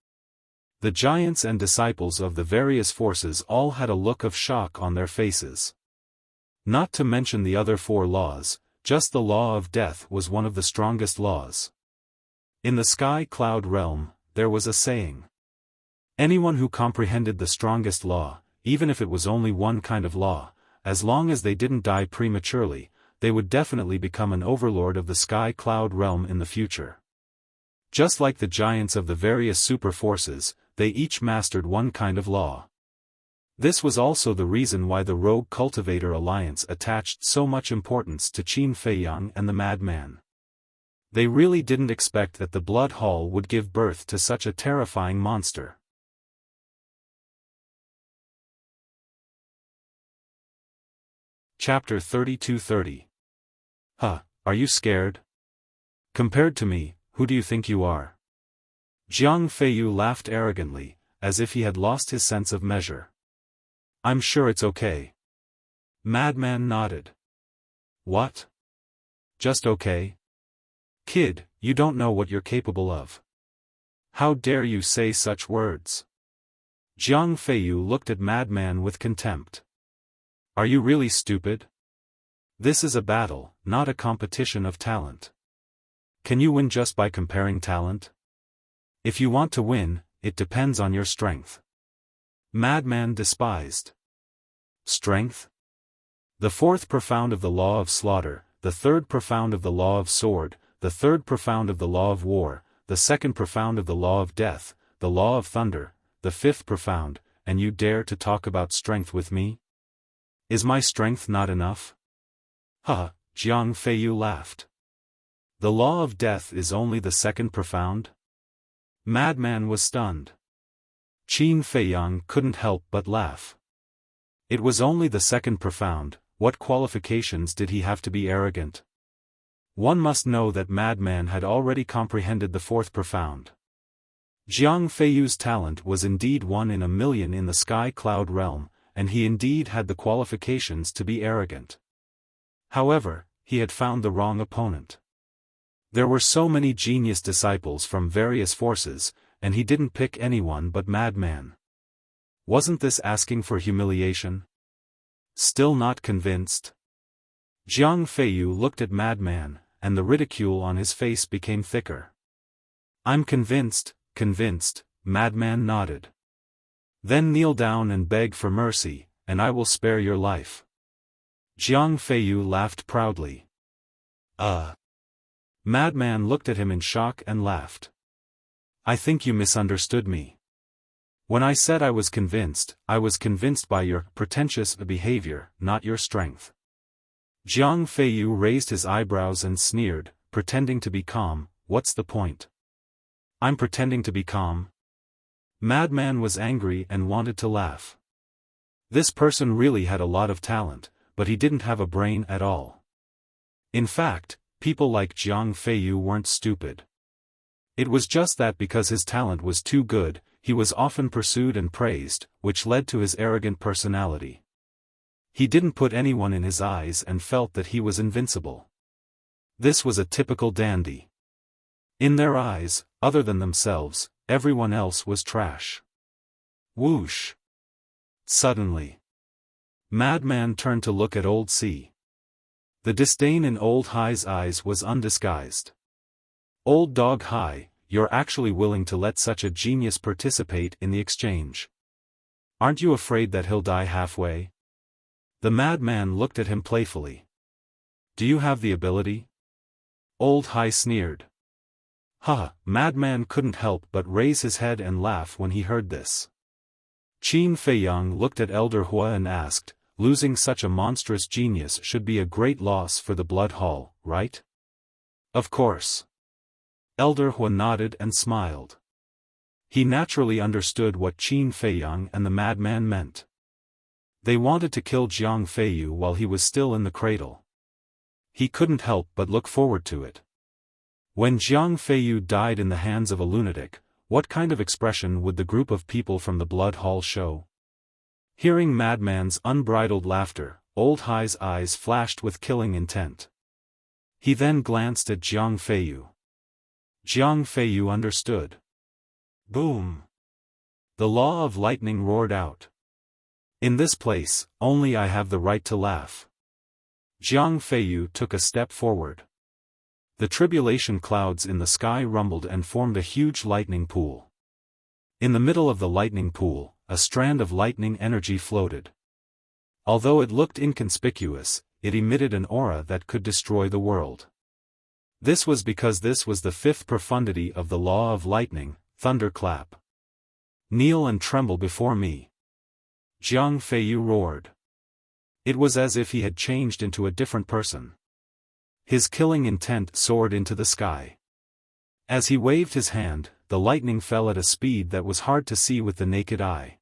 the giants and disciples of the various forces all had a look of shock on their faces. Not to mention the other 4 laws, just the law of death was one of the strongest laws. In the sky cloud realm, there was a saying. Anyone who comprehended the strongest law, even if it was only one kind of law, as long as they didn't die prematurely, they would definitely become an overlord of the sky cloud realm in the future. Just like the giants of the various super forces, they each mastered one kind of law. This was also the reason why the Rogue Cultivator Alliance attached so much importance to Qin Feiyang and the madman. They really didn't expect that the Blood Hall would give birth to such a terrifying monster. Chapter 32:30. Huh, are you scared? Compared to me, who do you think you are? Jiang Feiyu laughed arrogantly, as if he had lost his sense of measure. I'm sure it's okay. Madman nodded. What? Just okay? Kid, you don't know what you're capable of. How dare you say such words? Jiang Feiyu looked at Madman with contempt. Are you really stupid? This is a battle, not a competition of talent. Can you win just by comparing talent? If you want to win, it depends on your strength. Madman despised. Strength? The fourth profound of the law of slaughter, the third profound of the law of sword, the third profound of the law of war, the second profound of the law of death, the law of thunder, the fifth profound, and you dare to talk about strength with me? Is my strength not enough? Ha, Jiang Feiyu laughed. The law of death is only the second profound? Madman was stunned. Qin Feiyang couldn't help but laugh. It was only the second profound. What qualifications did he have to be arrogant? One must know that Madman had already comprehended the fourth profound. Jiang Feiyu's talent was indeed 1 in a million in the sky cloud realm, and he indeed had the qualifications to be arrogant. However, he had found the wrong opponent. There were so many genius disciples from various forces, and he didn't pick anyone but Madman. Wasn't this asking for humiliation? Still not convinced? Jiang Feiyu looked at Madman, and the ridicule on his face became thicker. I'm convinced, Madman nodded. Then kneel down and beg for mercy, and I will spare your life. Jiang Feiyu laughed proudly. Madman looked at him in shock and laughed. I think you misunderstood me. When I said I was convinced by your pretentious behavior, not your strength. Jiang Feiyu raised his eyebrows and sneered, pretending to be calm. What's the point? I'm pretending to be calm? Madman was angry and wanted to laugh. This person really had a lot of talent, but he didn't have a brain at all. In fact, people like Jiang Feiyu weren't stupid. It was just that because his talent was too good, he was often pursued and praised, which led to his arrogant personality. He didn't put anyone in his eyes and felt that he was invincible. This was a typical dandy. In their eyes, other than themselves, everyone else was trash. Whoosh! Suddenly, Madman turned to look at Old C. The disdain in Old High's eyes was undisguised. Old Dog High, you're actually willing to let such a genius participate in the exchange. Aren't you afraid that he'll die halfway? The Madman looked at him playfully. Do you have the ability? Old High sneered. Madman couldn't help but raise his head and laugh when he heard this. Qin Feiyang looked at Elder Hua and asked, losing such a monstrous genius should be a great loss for the Blood Hall, right? Of course. Elder Hua nodded and smiled. He naturally understood what Qin Feiyang and the Madman meant. They wanted to kill Jiang Feiyu while he was still in the cradle. He couldn't help but look forward to it. When Jiang Feiyu died in the hands of a lunatic, what kind of expression would the group of people from the Blood Hall show? Hearing Madman's unbridled laughter, Old High's eyes flashed with killing intent. He then glanced at Jiang Feiyu. Jiang Feiyu understood. Boom! The law of lightning roared out. In this place, only I have the right to laugh. Jiang Feiyu took a step forward. The tribulation clouds in the sky rumbled and formed a huge lightning pool. In the middle of the lightning pool, a strand of lightning energy floated. Although it looked inconspicuous, it emitted an aura that could destroy the world. This was because this was the fifth profundity of the law of lightning, thunderclap. Kneel and tremble before me. Jiang Feiyu roared. It was as if he had changed into a different person. His killing intent soared into the sky. As he waved his hand, the lightning fell at a speed that was hard to see with the naked eye.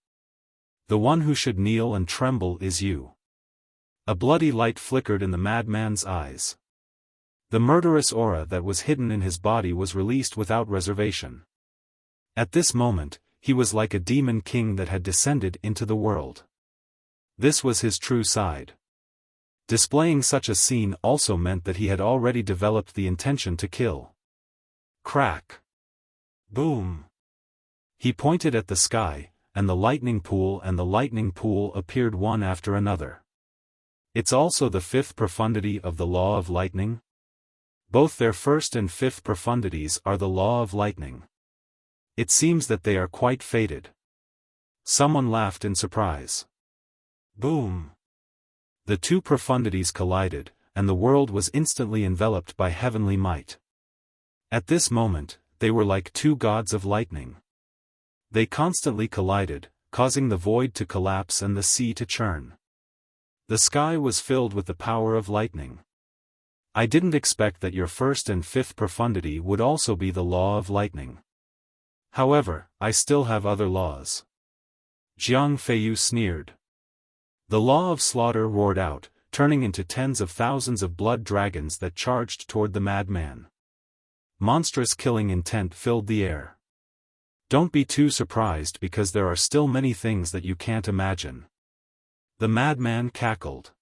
The one who should kneel and tremble is you. A bloody light flickered in the madman's eyes. The murderous aura that was hidden in his body was released without reservation. At this moment, he was like a demon king that had descended into the world. This was his true side. Displaying such a scene also meant that he had already developed the intention to kill. Crack! Boom! He pointed at the sky, and the lightning pool appeared one after another. It's also the fifth profundity of the law of lightning. Both their first and fifth profundities are the law of lightning. It seems that they are quite fated. Someone laughed in surprise. Boom! The two profundities collided, and the world was instantly enveloped by heavenly might. At this moment, they were like two gods of lightning. They constantly collided, causing the void to collapse and the sea to churn. The sky was filled with the power of lightning. I didn't expect that your first and fifth profundity would also be the law of lightning. However, I still have other laws. Jiang Feiyu sneered. The law of slaughter roared out, turning into tens of thousands of blood dragons that charged toward the madman. Monstrous killing intent filled the air. Don't be too surprised because there are still many things that you can't imagine. The madman cackled.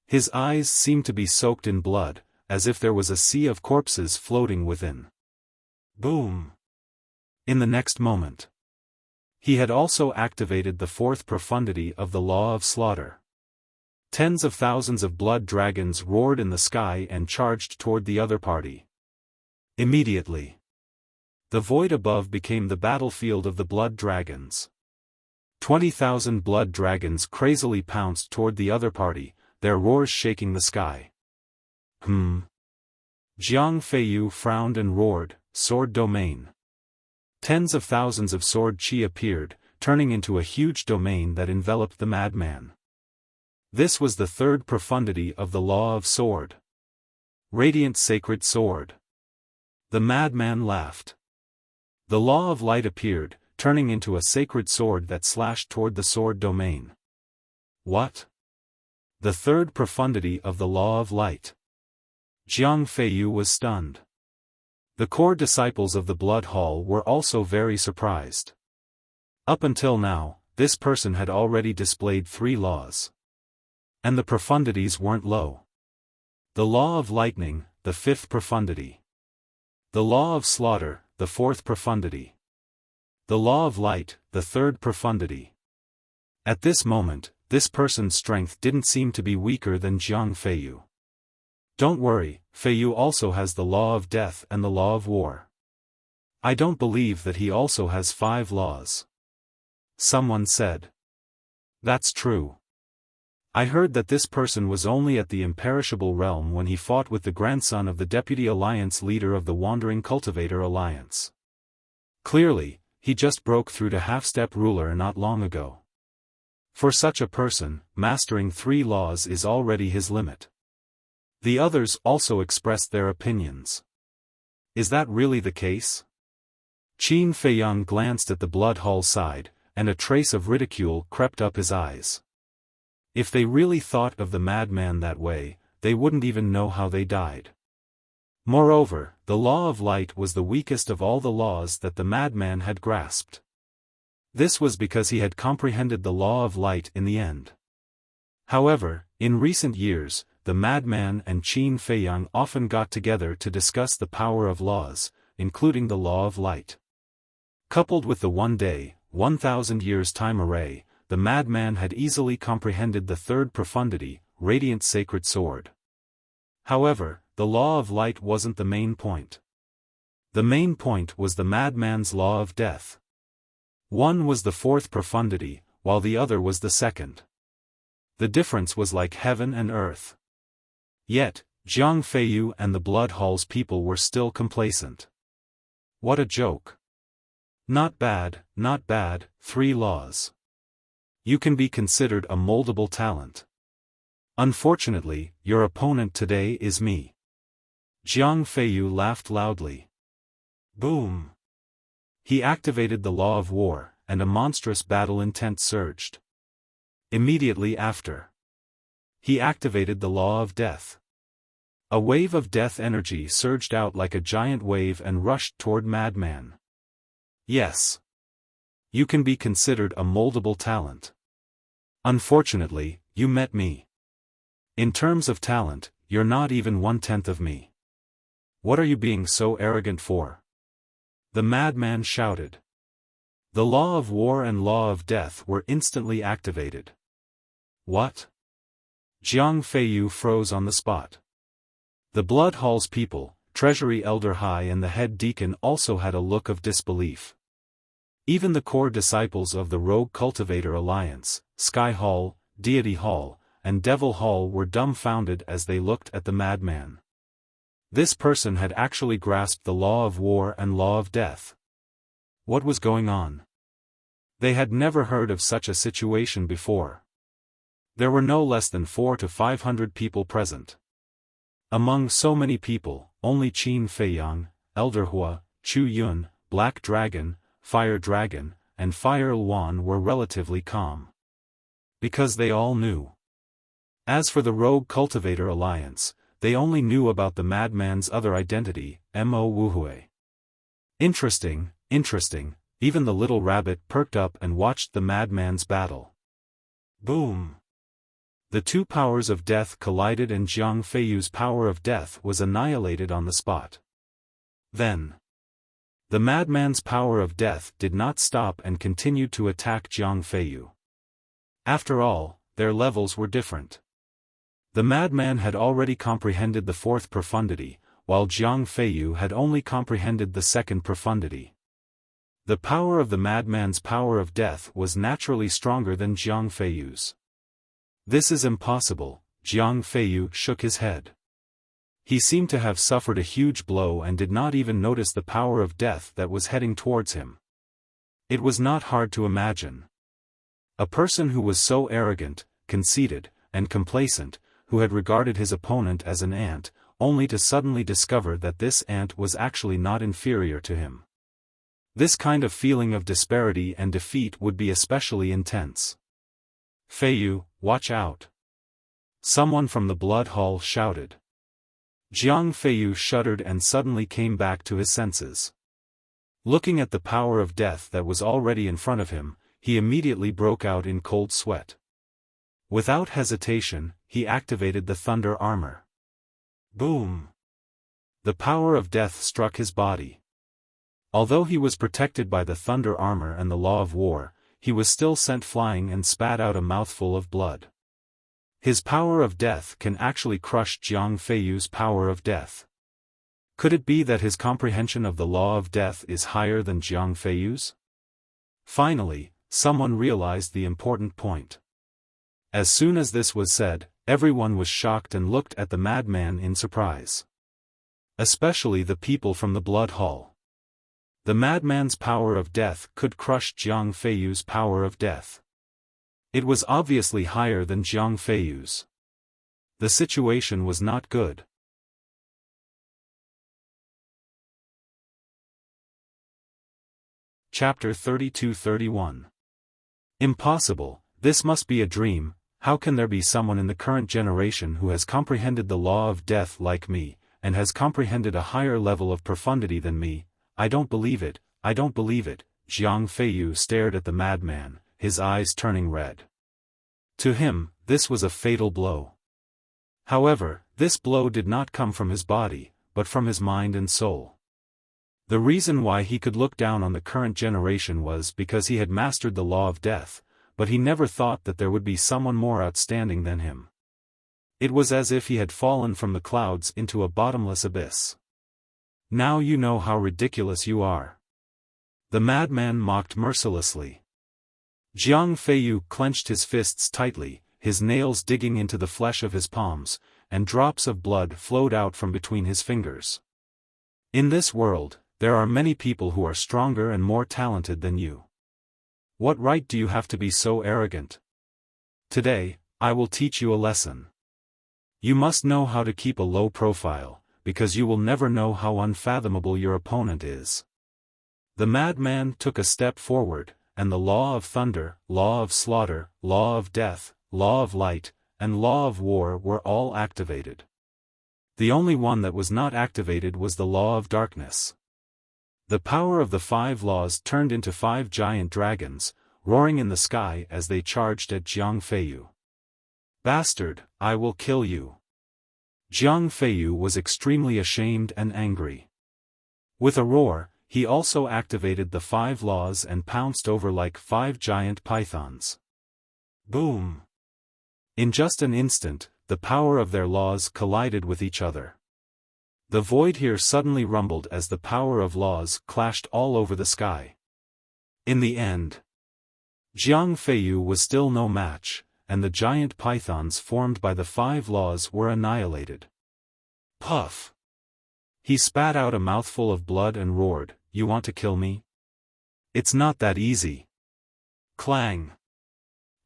His eyes seemed to be soaked in blood, as if there was a sea of corpses floating within. Boom! In the next moment, he had also activated the fourth profundity of the law of slaughter. Tens of thousands of blood dragons roared in the sky and charged toward the other party. Immediately, the void above became the battlefield of the blood dragons. 20,000 blood dragons crazily pounced toward the other party, their roars shaking the sky. Jiang Feiyu frowned and roared, "Sword domain." Tens of thousands of sword chi appeared, turning into a huge domain that enveloped the madman. This was the third profundity of the law of sword. Radiant sacred sword. The madman laughed. The law of light appeared, turning into a sacred sword that slashed toward the sword domain. What? The third profundity of the law of light. Jiang Feiyu was stunned. The core disciples of the Blood Hall were also very surprised. Up until now, this person had already displayed 3 laws. And the profundities weren't low. The law of lightning, the 5th profundity. The law of slaughter, the 4th profundity. The law of light, the 3rd profundity. At this moment, this person's strength didn't seem to be weaker than Jiang Feiyu. Don't worry, Feiyu also has the law of death and the law of war. I don't believe that he also has 5 laws. Someone said. That's true. I heard that this person was only at the imperishable realm when he fought with the grandson of the Deputy Alliance leader of the Wandering Cultivator Alliance. Clearly, he just broke through to half-step ruler not long ago. For such a person, mastering 3 laws is already his limit. The others also expressed their opinions. Is that really the case? Qin Feiyang glanced at the blood hall side, and a trace of ridicule crept up his eyes. If they really thought of the madman that way, they wouldn't even know how they died. Moreover, the law of light was the weakest of all the laws that the madman had grasped. This was because he had comprehended the law of light in the end. However, in recent years, the madman and Qin Feiyang often got together to discuss the power of laws, including the law of light. Coupled with the 1-day, 1,000 years time array, the madman had easily comprehended the 3rd profundity, radiant sacred sword. However, the law of light wasn't the main point. The main point was the madman's law of death. One was the 4th profundity, while the other was the 2nd. The difference was like heaven and earth. Yet, Jiang Feiyu and the Blood Hall's people were still complacent. What a joke. Not bad, 3 laws. You can be considered a moldable talent. Unfortunately, your opponent today is me. Jiang Feiyu laughed loudly. Boom. He activated the law of war, and a monstrous battle intent surged. Immediately after, he activated the law of death. A wave of death energy surged out like a giant wave and rushed toward madman. Yes. You can be considered a moldable talent. Unfortunately, you met me. In terms of talent, you're not even 1/10 of me. What are you being so arrogant for? The madman shouted. The law of war and law of death were instantly activated. What? Jiang Feiyu froze on the spot. The Blood Hall's people, Treasury Elder Hai and the head deacon also had a look of disbelief. Even the core disciples of the Rogue Cultivator Alliance, Sky Hall, Deity Hall, and Devil Hall were dumbfounded as they looked at the madman. This person had actually grasped the law of war and law of death. What was going on? They had never heard of such a situation before. There were no less than 400 to 500 people present. Among so many people, only Qin Feiyang, Elder Hua, Chu Yun, Black Dragon, Fire Dragon, and Fire Luan were relatively calm. Because they all knew. As for the Rogue Cultivator Alliance, they only knew about the madman's other identity, Mo Wuhui. Interesting, even the little rabbit perked up and watched the madman's battle. Boom! The two powers of death collided and Jiang Feiyu's power of death was annihilated on the spot. Then, the madman's power of death did not stop and continued to attack Jiang Feiyu. After all, their levels were different. The madman had already comprehended the fourth profundity, while Jiang Feiyu had only comprehended the second profundity. The power of the madman's power of death was naturally stronger than Jiang Feiyu's. This is impossible, Jiang Feiyu shook his head. He seemed to have suffered a huge blow and did not even notice the power of death that was heading towards him. It was not hard to imagine. A person who was so arrogant, conceited, and complacent, who had regarded his opponent as an ant, only to suddenly discover that this ant was actually not inferior to him. This kind of feeling of disparity and defeat would be especially intense. Feiyu, watch out! Someone from the blood hall shouted. Jiang Feiyu shuddered and suddenly came back to his senses. Looking at the power of death that was already in front of him, he immediately broke out in cold sweat. Without hesitation, he activated the thunder armor. Boom! The power of death struck his body. Although he was protected by the thunder armor and the law of war, he was still sent flying and spat out a mouthful of blood. His power of death can actually crush Jiang Feiyu's power of death. Could it be that his comprehension of the law of death is higher than Jiang Feiyu's? Finally, someone realized the important point. As soon as this was said, everyone was shocked and looked at the madman in surprise. Especially the people from the blood hall. The madman's power of death could crush Jiang Feiyu's power of death. It was obviously higher than Jiang Feiyu's. The situation was not good. Chapter 32-31. Impossible, this must be a dream. How can there be someone in the current generation who has comprehended the law of death like me, and has comprehended a higher level of profundity than me? I don't believe it, I don't believe it. Jiang Feiyu stared at the madman, his eyes turning red. To him, this was a fatal blow. However, this blow did not come from his body, but from his mind and soul. The reason why he could look down on the current generation was because he had mastered the law of death, but he never thought that there would be someone more outstanding than him. It was as if he had fallen from the clouds into a bottomless abyss. Now you know how ridiculous you are. The madman mocked mercilessly. Jiang Feiyu clenched his fists tightly, his nails digging into the flesh of his palms, and drops of blood flowed out from between his fingers. In this world, there are many people who are stronger and more talented than you. What right do you have to be so arrogant? Today, I will teach you a lesson. You must know how to keep a low profile, because you will never know how unfathomable your opponent is. The madman took a step forward, and the law of thunder, law of slaughter, law of death, law of light, and law of war were all activated. The only one that was not activated was the law of darkness. The power of the 5 laws turned into 5 giant dragons, roaring in the sky as they charged at Jiang Feiyu. Bastard, I will kill you. Jiang Feiyu was extremely ashamed and angry. With a roar, he also activated the 5 laws and pounced over like 5 giant pythons. Boom! In just an instant, the power of their laws collided with each other. The void here suddenly rumbled as the power of laws clashed all over the sky. In the end, Jiang Feiyu was still no match, and the giant pythons formed by the 5 laws were annihilated. Puff! He spat out a mouthful of blood and roared, "You want to kill me? It's not that easy." Clang!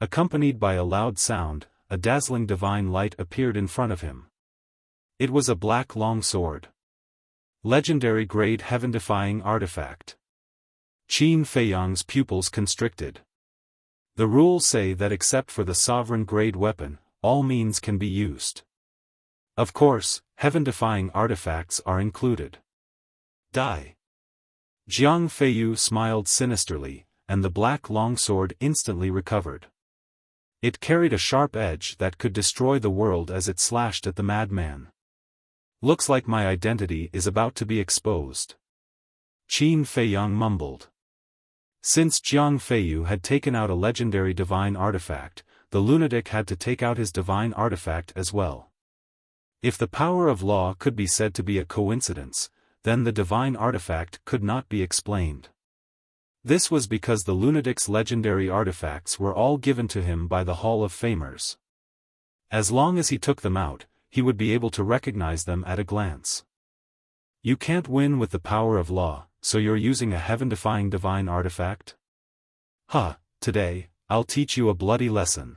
Accompanied by a loud sound, a dazzling divine light appeared in front of him. It was a black long sword. Legendary grade heaven-defying artifact. Qin Feiyang's pupils constricted. The rules say that except for the sovereign-grade weapon, all means can be used. Of course, heaven-defying artifacts are included. Die. Jiang Feiyu smiled sinisterly, and the black longsword instantly recovered. It carried a sharp edge that could destroy the world as it slashed at the madman. Looks like my identity is about to be exposed. Qin Feiyang mumbled. Since Jiang Feiyu had taken out a legendary divine artifact, the lunatic had to take out his divine artifact as well. If the power of law could be said to be a coincidence, then the divine artifact could not be explained. This was because the lunatic's legendary artifacts were all given to him by the Hall of Famers. As long as he took them out, he would be able to recognize them at a glance. You can't win with the power of law, so you're using a heaven-defying divine artifact? Today, I'll teach you a bloody lesson.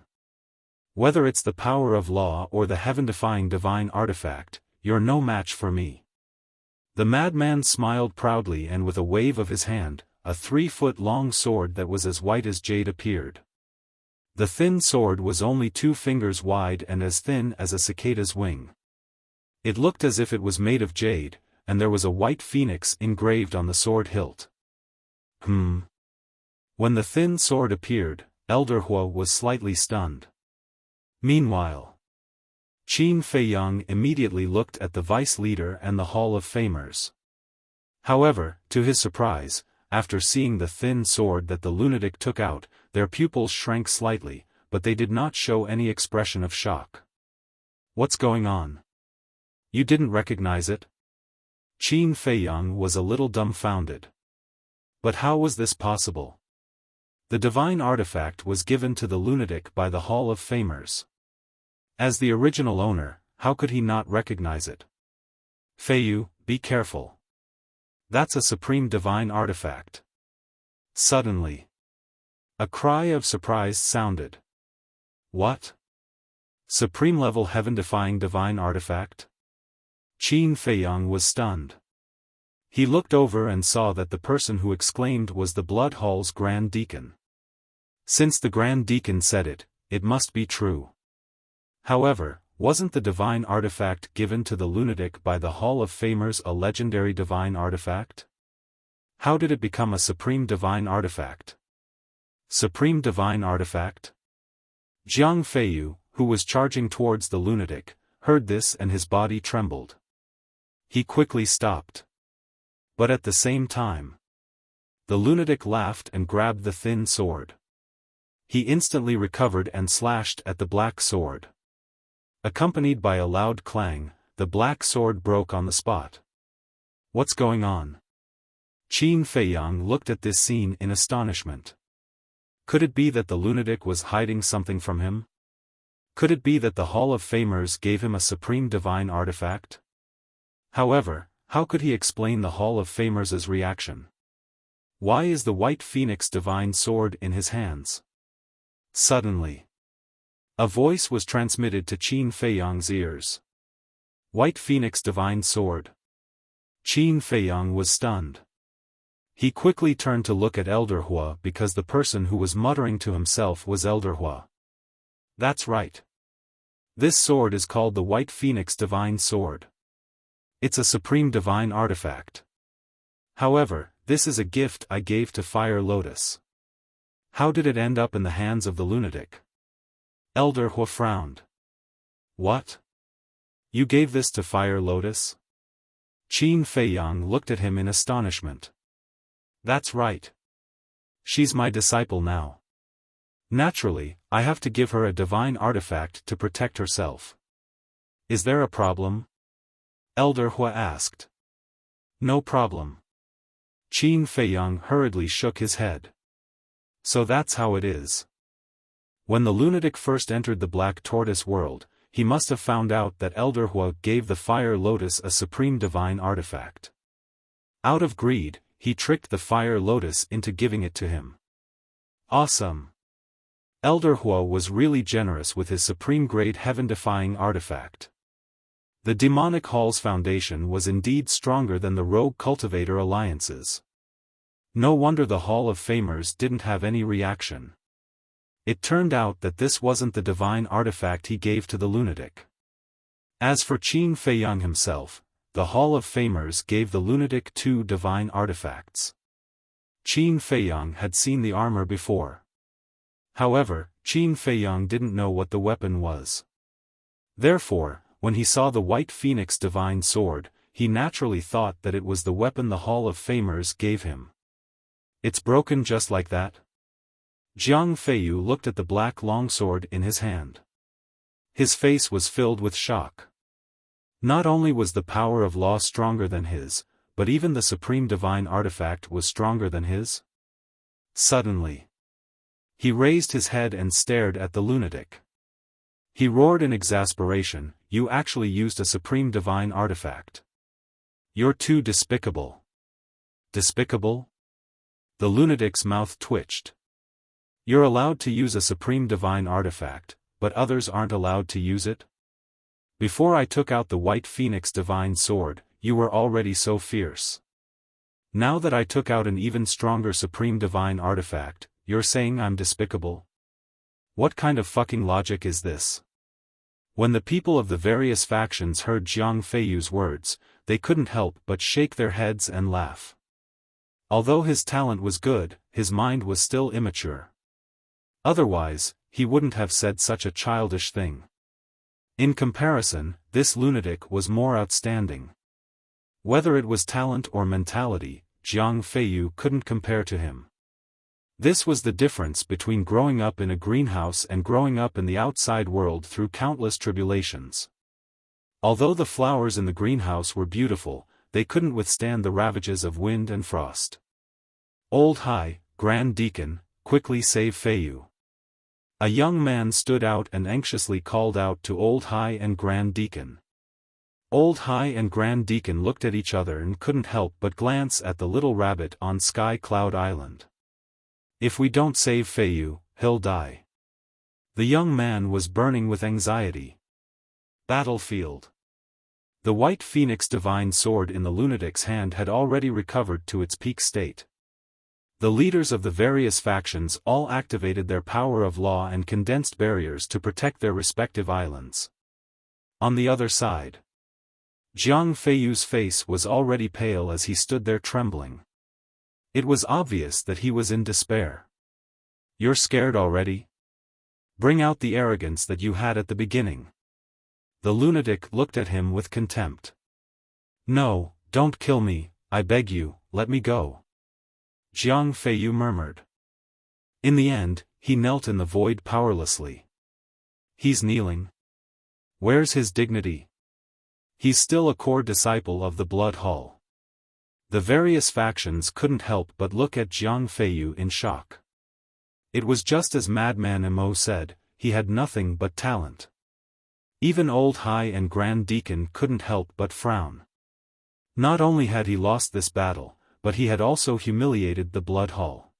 Whether it's the power of law or the heaven-defying divine artifact, you're no match for me. The madman smiled proudly, and with a wave of his hand, a 3-foot-long sword that was as white as jade appeared. The thin sword was only 2 fingers wide and as thin as a cicada's wing. It looked as if it was made of jade, and there was a white phoenix engraved on the sword hilt. When the thin sword appeared, Elder Hua was slightly stunned. Meanwhile, Qin Feiyang immediately looked at the vice leader and the Hall of Famers. However, to his surprise, after seeing the thin sword that the lunatic took out, their pupils shrank slightly, but they did not show any expression of shock. What's going on? You didn't recognize it? Qin Feiyang was a little dumbfounded. But how was this possible? The divine artifact was given to the lunatic by the Hall of Famers. As the original owner, how could he not recognize it? Feiyu, be careful. That's a supreme divine artifact. Suddenly, a cry of surprise sounded. What? Supreme-level heaven-defying divine artifact? Qin Feiyang was stunned. He looked over and saw that the person who exclaimed was the Blood Hall's Grand Deacon. Since the Grand Deacon said it, it must be true. However, wasn't the divine artifact given to the lunatic by the Hall of Famers a legendary divine artifact? How did it become a supreme divine artifact? Supreme divine artifact? Jiang Feiyu, who was charging towards the lunatic, heard this and his body trembled. He quickly stopped. But at the same time, the lunatic laughed and grabbed the thin sword. He instantly recovered and slashed at the black sword. Accompanied by a loud clang, the black sword broke on the spot. What's going on? Qin Feiyang looked at this scene in astonishment. Could it be that the lunatic was hiding something from him? Could it be that the Hall of Famers gave him a supreme divine artifact? However, how could he explain the Hall of Famers' reaction? Why is the white phoenix divine sword in his hands? Suddenly, a voice was transmitted to Qin Feiyang's ears. White Phoenix Divine Sword. Qin Feiyang was stunned. He quickly turned to look at Elder Hua because the person who was muttering to himself was Elder Hua. That's right. This sword is called the White Phoenix Divine Sword. It's a supreme divine artifact. However, this is a gift I gave to Fire Lotus. How did it end up in the hands of the lunatic? Elder Hua frowned. What? You gave this to Fire Lotus? Qin Feiyang looked at him in astonishment. That's right. She's my disciple now. Naturally, I have to give her a divine artifact to protect herself. Is there a problem? Elder Hua asked. No problem. Qin Feiyang hurriedly shook his head. So that's how it is. When the lunatic first entered the Black Tortoise world, he must have found out that Elder Hua gave the Fire Lotus a supreme divine artifact. Out of greed, he tricked the Fire Lotus into giving it to him. Awesome! Elder Hua was really generous with his supreme-grade heaven-defying artifact. The Demonic Hall's foundation was indeed stronger than the Rogue Cultivator alliances. No wonder the Hall of Famers didn't have any reaction. It turned out that this wasn't the divine artifact he gave to the lunatic. As for Qin Feiyang himself, the Hall of Famers gave the lunatic 2 divine artifacts. Qin Feiyang had seen the armor before. However, Qin Feiyang didn't know what the weapon was. Therefore, when he saw the White Phoenix divine sword, he naturally thought that it was the weapon the Hall of Famers gave him. It's broken just like that? Jiang Feiyu looked at the black longsword in his hand. His face was filled with shock. Not only was the power of law stronger than his, but even the supreme divine artifact was stronger than his? Suddenly, he raised his head and stared at the lunatic. He roared in exasperation, "You actually used a supreme divine artifact. You're too despicable." Despicable? The lunatic's mouth twitched. You're allowed to use a supreme divine artifact, but others aren't allowed to use it? Before I took out the White Phoenix divine sword, you were already so fierce. Now that I took out an even stronger supreme divine artifact, you're saying I'm despicable? What kind of fucking logic is this? When the people of the various factions heard Jiang Feiyu's words, they couldn't help but shake their heads and laugh. Although his talent was good, his mind was still immature. Otherwise, he wouldn't have said such a childish thing. In comparison, this lunatic was more outstanding. Whether it was talent or mentality, Jiang Feiyu couldn't compare to him. This was the difference between growing up in a greenhouse and growing up in the outside world through countless tribulations. Although the flowers in the greenhouse were beautiful, they couldn't withstand the ravages of wind and frost. Old Hai, Grand Deacon, quickly save Feiyu. A young man stood out and anxiously called out to Old Hai and Grand Deacon. Old Hai and Grand Deacon looked at each other and couldn't help but glance at the little rabbit on Sky Cloud Island. If we don't save Feiyu, he'll die. The young man was burning with anxiety. Battlefield. The White Phoenix divine sword in the lunatic's hand had already recovered to its peak state. The leaders of the various factions all activated their power of law and condensed barriers to protect their respective islands. On the other side, Jiang Feiyu's face was already pale as he stood there trembling. It was obvious that he was in despair. You're scared already? Bring out the arrogance that you had at the beginning. The lunatic looked at him with contempt. No, don't kill me, I beg you, let me go. Jiang Feiyu murmured. In the end, he knelt in the void powerlessly. He's kneeling. Where's his dignity? He's still a core disciple of the Blood Hall. The various factions couldn't help but look at Jiang Feiyu in shock. It was just as Madman Emo said, he had nothing but talent. Even Old Hai and Grand Deacon couldn't help but frown. Not only had he lost this battle, but he had also humiliated the Blood Hall.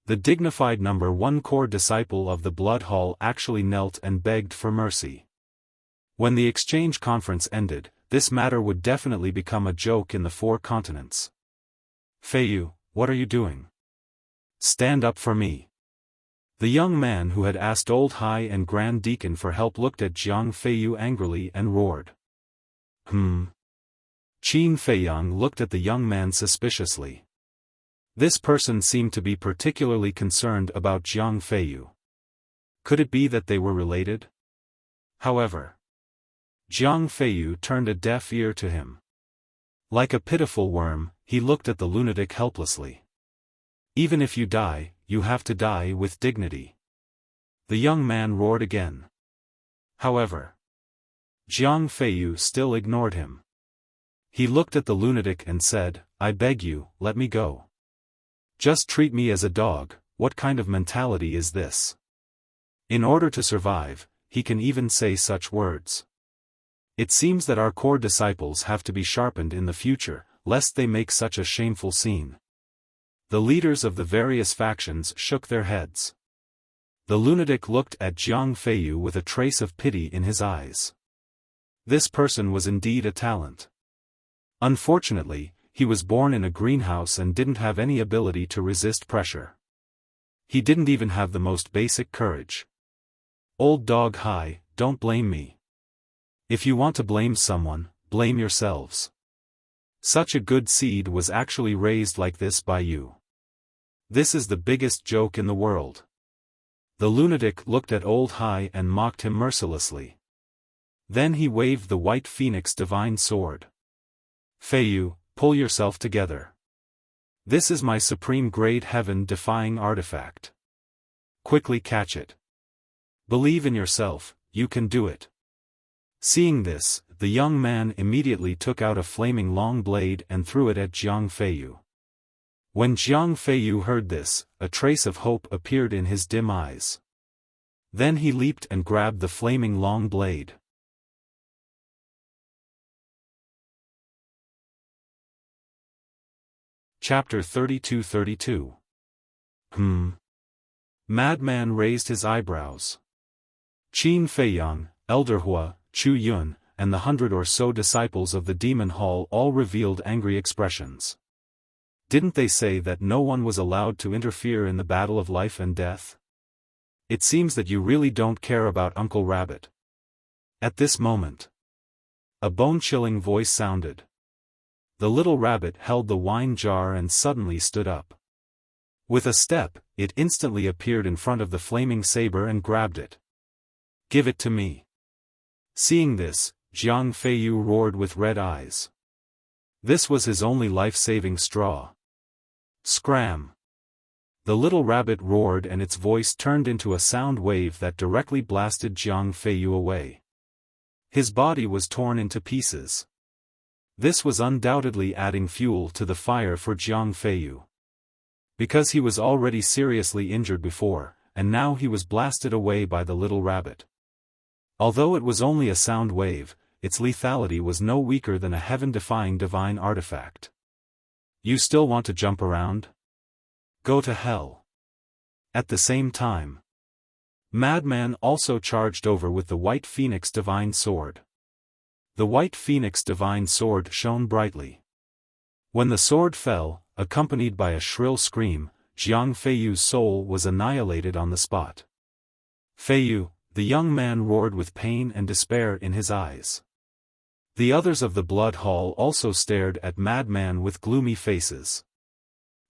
The dignified number 1 core disciple of the Blood Hall actually knelt and begged for mercy. When the exchange conference ended, this matter would definitely become a joke in the 4 continents. Feiyu, what are you doing? Stand up for me. The young man who had asked Old Hai and Grand Deacon for help looked at Jiang Feiyu angrily and roared. Qin Feiyang looked at the young man suspiciously. This person seemed to be particularly concerned about Jiang Feiyu. Could it be that they were related? However, Jiang Feiyu turned a deaf ear to him. Like a pitiful worm, he looked at the lunatic helplessly. Even if you die, you have to die with dignity. The young man roared again. However, Jiang Feiyu still ignored him. He looked at the lunatic and said, I beg you, let me go. Just treat me as a dog, what kind of mentality is this? In order to survive, he can even say such words. It seems that our core disciples have to be sharpened in the future, lest they make such a shameful scene. The leaders of the various factions shook their heads. The lunatic looked at Jiang Feiyu with a trace of pity in his eyes. This person was indeed a talent. Unfortunately, he was born in a greenhouse and didn't have any ability to resist pressure. He didn't even have the most basic courage. Old dog Hai, don't blame me. If you want to blame someone, blame yourselves. Such a good seed was actually raised like this by you. This is the biggest joke in the world. The lunatic looked at old Hai and mocked him mercilessly. Then he waved the white phoenix divine sword. Feiyu, pull yourself together. This is my supreme grade heaven-defying artifact. Quickly catch it. Believe in yourself, you can do it. Seeing this, the young man immediately took out a flaming long blade and threw it at Jiang Feiyu. When Jiang Feiyu heard this, a trace of hope appeared in his dim eyes. Then he leaped and grabbed the flaming long blade. Chapter 32-32. Madman raised his eyebrows. Qin Feiyang, Elder Hua, Chu Yun, and the 100 or so disciples of the demon hall all revealed angry expressions. Didn't they say that no one was allowed to interfere in the battle of life and death? It seems that you really don't care about Uncle Rabbit. At this moment, a bone-chilling voice sounded. The little rabbit held the wine jar and suddenly stood up. With a step, it instantly appeared in front of the flaming saber and grabbed it. Give it to me. Seeing this, Jiang Feiyu roared with red eyes. This was his only life-saving straw. Scram! The little rabbit roared and its voice turned into a sound wave that directly blasted Jiang Feiyu away. His body was torn into pieces. This was undoubtedly adding fuel to the fire for Jiang Feiyu. Because he was already seriously injured before, and now he was blasted away by the little rabbit. Although it was only a sound wave, its lethality was no weaker than a heaven-defying divine artifact. You still want to jump around? Go to hell. At the same time, Madman also charged over with the white phoenix divine sword. The white phoenix divine sword shone brightly. When the sword fell, accompanied by a shrill scream, Jiang Feiyu's soul was annihilated on the spot. Feiyu, the young man roared with pain and despair in his eyes. The others of the blood hall also stared at Madman with gloomy faces.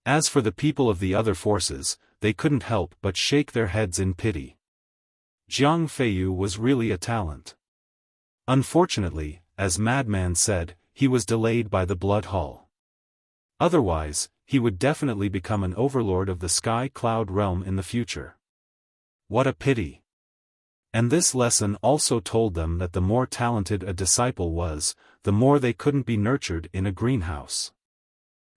As for the people of the other forces, they couldn't help but shake their heads in pity. Jiang Feiyu was really a talent. Unfortunately, as Madman said, he was delayed by the blood hall. Otherwise, he would definitely become an overlord of the sky cloud realm in the future. What a pity. And this lesson also told them that the more talented a disciple was, the more they couldn't be nurtured in a greenhouse.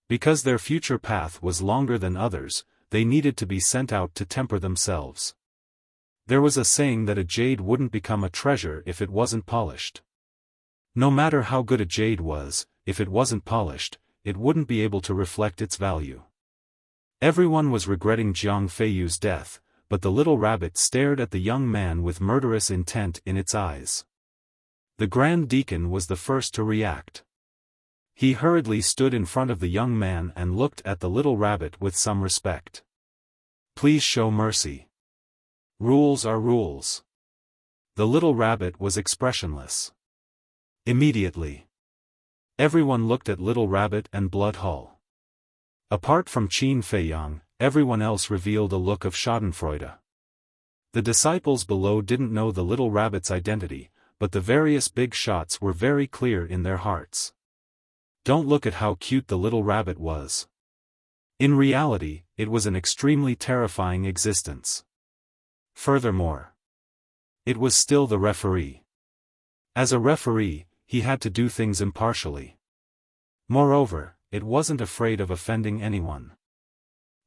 Because their future path was longer than others, they needed to be sent out to temper themselves. There was a saying that a jade wouldn't become a treasure if it wasn't polished. No matter how good a jade was, if it wasn't polished, it wouldn't be able to reflect its value. Everyone was regretting Jiang Feiyu's death, but the little rabbit stared at the young man with murderous intent in its eyes. The Grand Deacon was the first to react. He hurriedly stood in front of the young man and looked at the little rabbit with some respect. Please show mercy. Rules are rules. The little rabbit was expressionless. Immediately, everyone looked at Little Rabbit and Blood Hall. Apart from Qin Feiyang, everyone else revealed a look of schadenfreude. The disciples below didn't know the little rabbit's identity, but the various big shots were very clear in their hearts. Don't look at how cute the little rabbit was. In reality, it was an extremely terrifying existence. Furthermore, it was still the referee. As a referee, he had to do things impartially. Moreover, it wasn't afraid of offending anyone.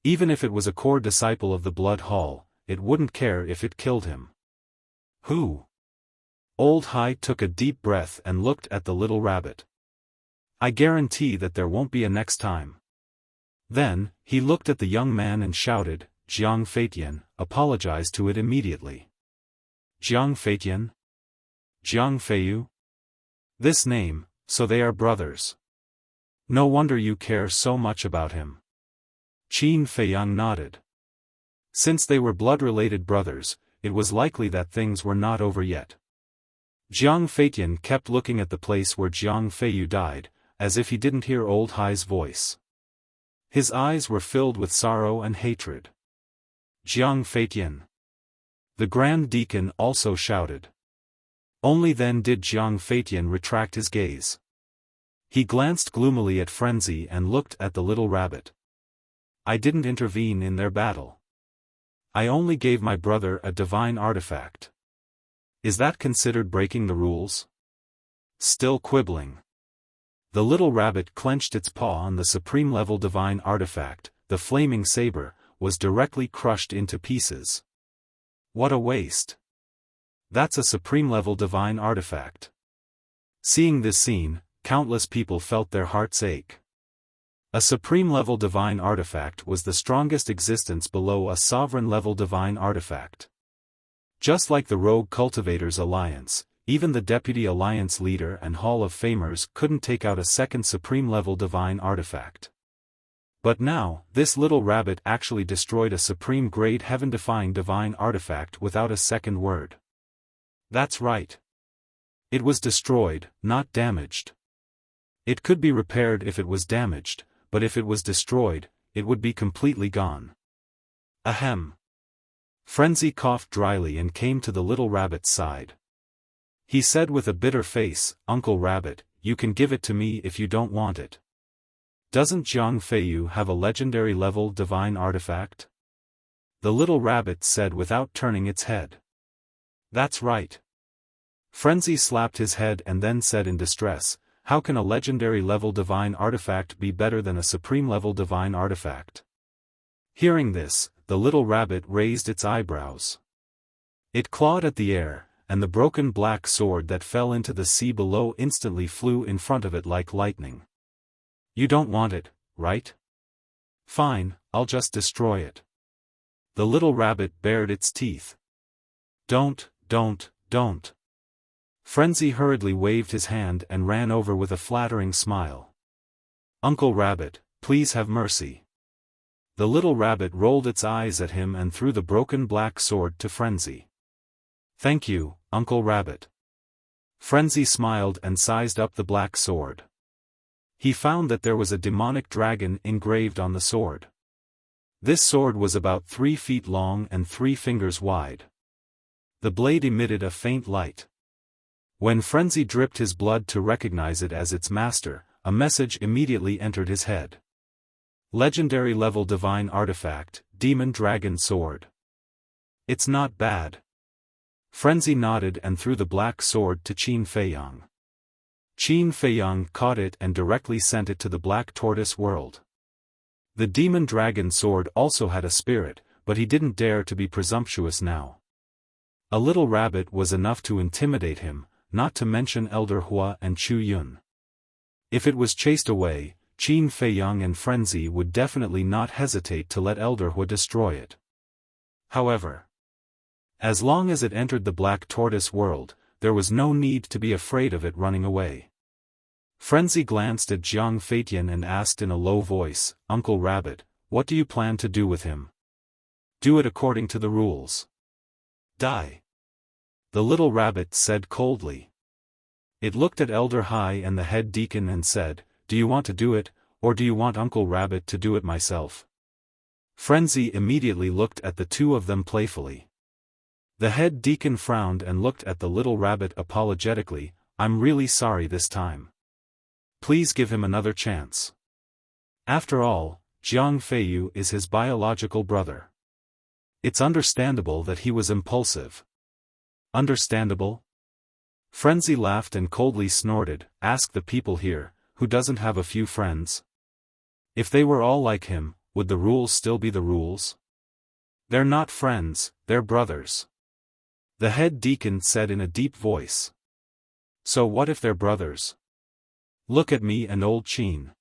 Even if it was a core disciple of the Blood Hall, it wouldn't care if it killed him. Who? Old Hai took a deep breath and looked at the little rabbit. I guarantee that there won't be a next time. Then, he looked at the young man and shouted, Jiang Feitian, apologize to it immediately. Jiang Feitian? Jiang Feiyu? This name, so they are brothers. No wonder you care so much about him. Qin Feiyang nodded. Since they were blood-related brothers, it was likely that things were not over yet. Jiang Feitian kept looking at the place where Jiang Feiyu died, as if he didn't hear old Hai's voice. His eyes were filled with sorrow and hatred. Jiang Feitian. The Grand Deacon also shouted. Only then did Jiang Feitian retract his gaze. He glanced gloomily at Frenzy and looked at the little rabbit. I didn't intervene in their battle. I only gave my brother a divine artifact. Is that considered breaking the rules? Still quibbling. The little rabbit clenched its paw on the supreme-level divine artifact. The flaming saber was directly crushed into pieces. What a waste. That's a supreme-level divine artifact. Seeing this scene, countless people felt their hearts ache. A supreme-level divine artifact was the strongest existence below a sovereign-level divine artifact. Just like the Rogue Cultivators Alliance, even the Deputy Alliance leader and Hall of Famers couldn't take out a second supreme-level divine artifact. But now, this little rabbit actually destroyed a supreme-grade heaven-defying divine artifact without a second word. That's right. It was destroyed, not damaged. It could be repaired if it was damaged, but if it was destroyed, it would be completely gone. Ahem. Frenzy coughed dryly and came to the little rabbit's side. He said with a bitter face, Uncle Rabbit, you can give it to me if you don't want it. Doesn't Jiang Feiyu have a legendary-level divine artifact? The little rabbit said without turning its head. That's right. Frenzy slapped his head and then said in distress, how can a legendary-level divine artifact be better than a supreme-level divine artifact? Hearing this, the little rabbit raised its eyebrows. It clawed at the air, and the broken black sword that fell into the sea below instantly flew in front of it like lightning. You don't want it, right? Fine, I'll just destroy it. The little rabbit bared its teeth. Don't. Frenzy hurriedly waved his hand and ran over with a flattering smile. Uncle Rabbit, please have mercy. The little rabbit rolled its eyes at him and threw the broken black sword to Frenzy. Thank you, Uncle Rabbit. Frenzy smiled and sized up the black sword. He found that there was a demonic dragon engraved on the sword. This sword was about 3 feet long and 3 fingers wide. The blade emitted a faint light. When Frenzy dripped his blood to recognize it as its master, a message immediately entered his head. Legendary-level divine artifact, Demon Dragon Sword. It's not bad. Frenzy nodded and threw the black sword to Qin Feiyang. Qin Feiyang caught it and directly sent it to the Black Tortoise world. The Demon Dragon Sword also had a spirit, but he didn't dare to be presumptuous now. A little rabbit was enough to intimidate him, not to mention Elder Hua and Chu Yun. If it was chased away, Qin Feiyang and Frenzy would definitely not hesitate to let Elder Hua destroy it. However, as long as it entered the Black Tortoise world, there was no need to be afraid of it running away. Frenzy glanced at Jiang Feitian and asked in a low voice, Uncle Rabbit, what do you plan to do with him? Do it according to the rules. Die. The little rabbit said coldly. It looked at Elder Hai and the head deacon and said, do you want to do it, or do you want Uncle Rabbit to do it myself? Frenzy immediately looked at the two of them playfully. The head deacon frowned and looked at the little rabbit apologetically, I'm really sorry this time. Please give him another chance. After all, Jiang Feiyu is his biological brother. It's understandable that he was impulsive. Understandable? Frenzy laughed and coldly snorted, ask the people here, who doesn't have a few friends? If they were all like him, would the rules still be the rules? They're not friends, they're brothers. The head deacon said in a deep voice. So what if they're brothers? Look at me and old Qin.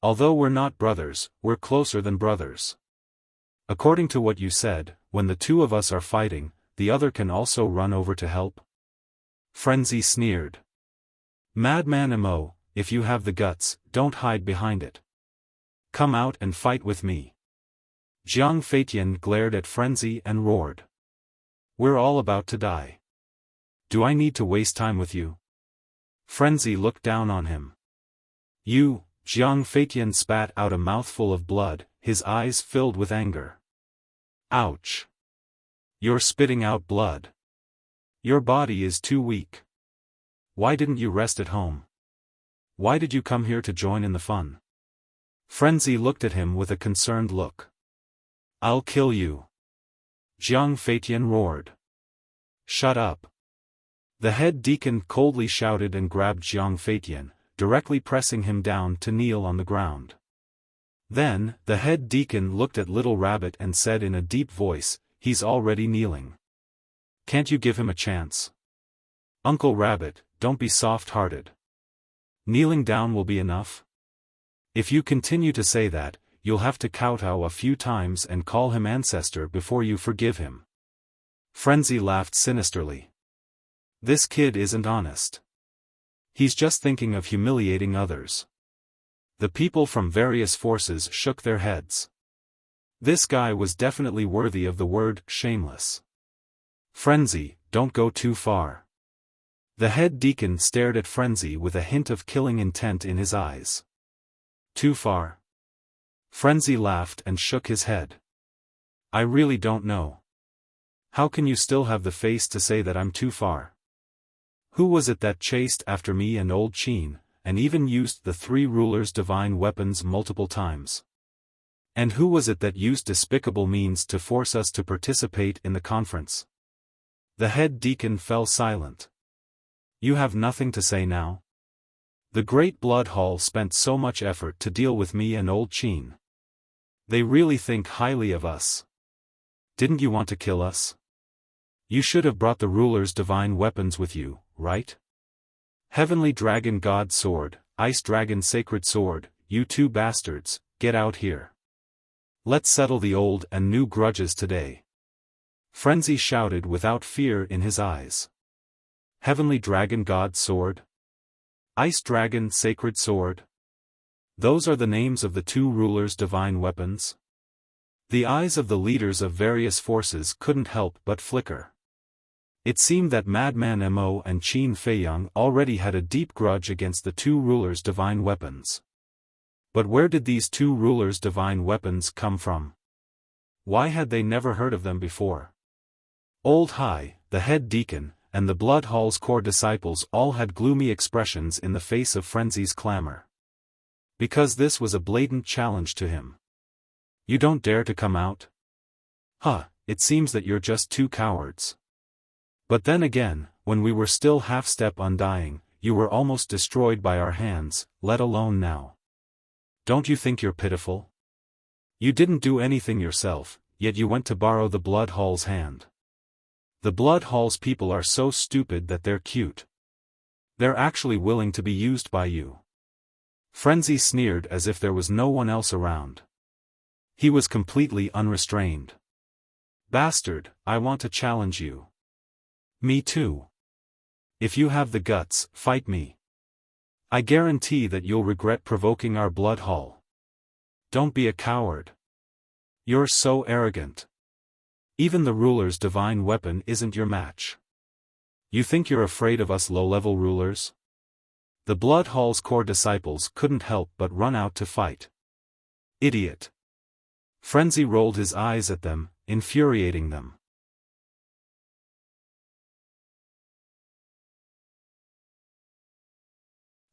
Although we're not brothers, we're closer than brothers. According to what you said, when the two of us are fighting, the other can also run over to help? Frenzy sneered. Madman Mo, if you have the guts, don't hide behind it. Come out and fight with me. Jiang Feitian glared at Frenzy and roared. We're all about to die. Do I need to waste time with you? Frenzy looked down on him. You, Jiang Feitian spat out a mouthful of blood, his eyes filled with anger. Ouch. You're spitting out blood. Your body is too weak. Why didn't you rest at home? Why did you come here to join in the fun? Frenzy looked at him with a concerned look. I'll kill you. Jiang Feitian roared. Shut up. The head deacon coldly shouted and grabbed Jiang Feitian, directly pressing him down to kneel on the ground. Then, the head deacon looked at Little Rabbit and said in a deep voice, he's already kneeling. Can't you give him a chance? Uncle Rabbit, don't be soft-hearted. Kneeling down will be enough. If you continue to say that, you'll have to kowtow a few times and call him ancestor before you forgive him. Frenzy laughed sinisterly. This kid isn't honest. He's just thinking of humiliating others. The people from various forces shook their heads. This guy was definitely worthy of the word shameless. Frenzy, don't go too far. The head deacon stared at Frenzy with a hint of killing intent in his eyes. Too far? Frenzy laughed and shook his head. I really don't know. How can you still have the face to say that I'm too far? Who was it that chased after me and old Qin, and even used the three rulers' divine weapons multiple times? And who was it that used despicable means to force us to participate in the conference? The head deacon fell silent. You have nothing to say now? The Great Blood Hall spent so much effort to deal with me and old Qin. They really think highly of us. Didn't you want to kill us? You should have brought the ruler's divine weapons with you, right? Heavenly Dragon God Sword, Ice Dragon Sacred Sword, you two bastards, get out here. Let's settle the old and new grudges today. Frenzy shouted without fear in his eyes. Heavenly Dragon God Sword? Ice Dragon Sacred Sword? Those are the names of the two rulers' divine weapons? The eyes of the leaders of various forces couldn't help but flicker. It seemed that Madman Mo and Qin Feiyang already had a deep grudge against the two rulers' divine weapons. But where did these two rulers' divine weapons come from? Why had they never heard of them before? Old Hai, the head deacon, and the Blood Hall's core disciples all had gloomy expressions in the face of Frenzy's clamor. Because this was a blatant challenge to him. You don't dare to come out? Huh, it seems that you're just two cowards. But then again, when we were still half-step undying, you were almost destroyed by our hands, let alone now. Don't you think you're pitiful? You didn't do anything yourself, yet you went to borrow the Blood Hall's hand. The Blood Hall's people are so stupid that they're cute. They're actually willing to be used by you. Frenzy sneered as if there was no one else around. He was completely unrestrained. Bastard, I want to challenge you. Me too. If you have the guts, fight me. I guarantee that you'll regret provoking our Blood Hall. Don't be a coward. You're so arrogant. Even the ruler's divine weapon isn't your match. You think you're afraid of us low-level rulers? The Blood Hall's core disciples couldn't help but run out to fight. Idiot. Frenzy rolled his eyes at them, infuriating them.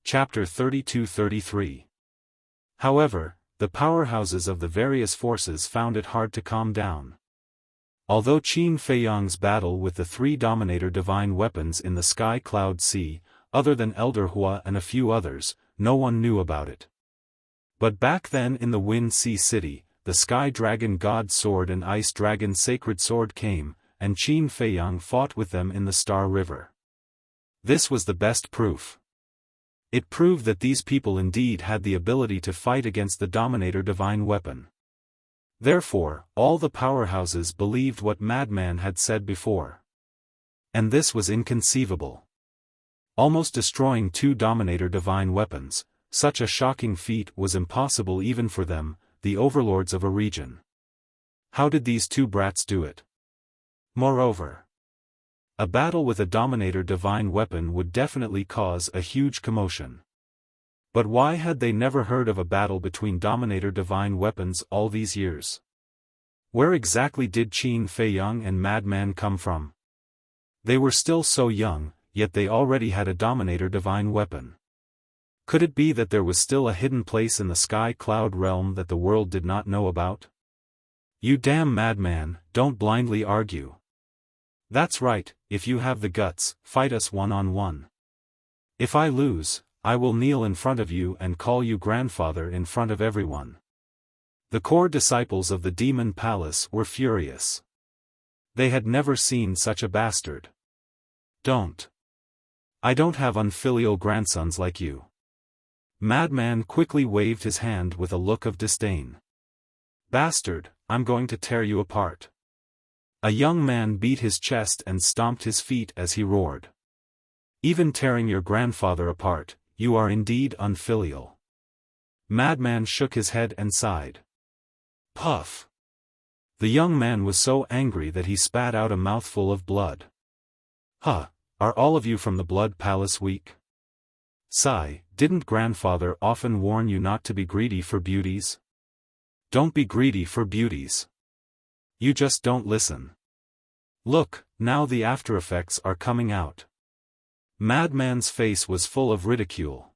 Chapter 32-33. However, the powerhouses of the various forces found it hard to calm down. Although Qin Feiyang's battle with the three Dominator divine weapons in the Sky Cloud Sea, other than Elder Hua and a few others, no one knew about it. But back then in the Wind Sea City, the Sky Dragon God Sword and Ice Dragon Sacred Sword came, and Qin Feiyang fought with them in the Star River. This was the best proof. It proved that these people indeed had the ability to fight against the Dominator divine weapon. Therefore, all the powerhouses believed what Madman had said before. And this was inconceivable. almost destroying 2 Dominator divine weapons. Such a shocking feat was impossible even for them, the overlords of a region. How did these 2 brats do it? Moreover, a battle with a Dominator divine weapon would definitely cause a huge commotion. But why had they never heard of a battle between Dominator divine weapons all these years? Where exactly did Qin Feiyang and Madman come from? They were still so young, yet they already had a Dominator divine weapon. Could it be that there was still a hidden place in the Sky Cloud realm that the world did not know about? You damn madman, don't blindly argue. That's right, if you have the guts, fight us one-on-one. If I lose, I will kneel in front of you and call you grandfather in front of everyone. The core disciples of the Demon Palace were furious. They had never seen such a bastard. Don't. I don't have unfilial grandsons like you. Madman quickly waved his hand with a look of disdain. Bastard, I'm going to tear you apart. A young man beat his chest and stomped his feet as he roared. Even tearing your grandfather apart, you are indeed unfilial. Madman shook his head and sighed. Puff. The young man was so angry that he spat out a mouthful of blood. Huh, are all of you from the Blood Palace weak? Sigh, didn't grandfather often warn you not to be greedy for beauties? Don't be greedy for beauties. You just don't listen. Look, now the after effects are coming out. Madman's face was full of ridicule.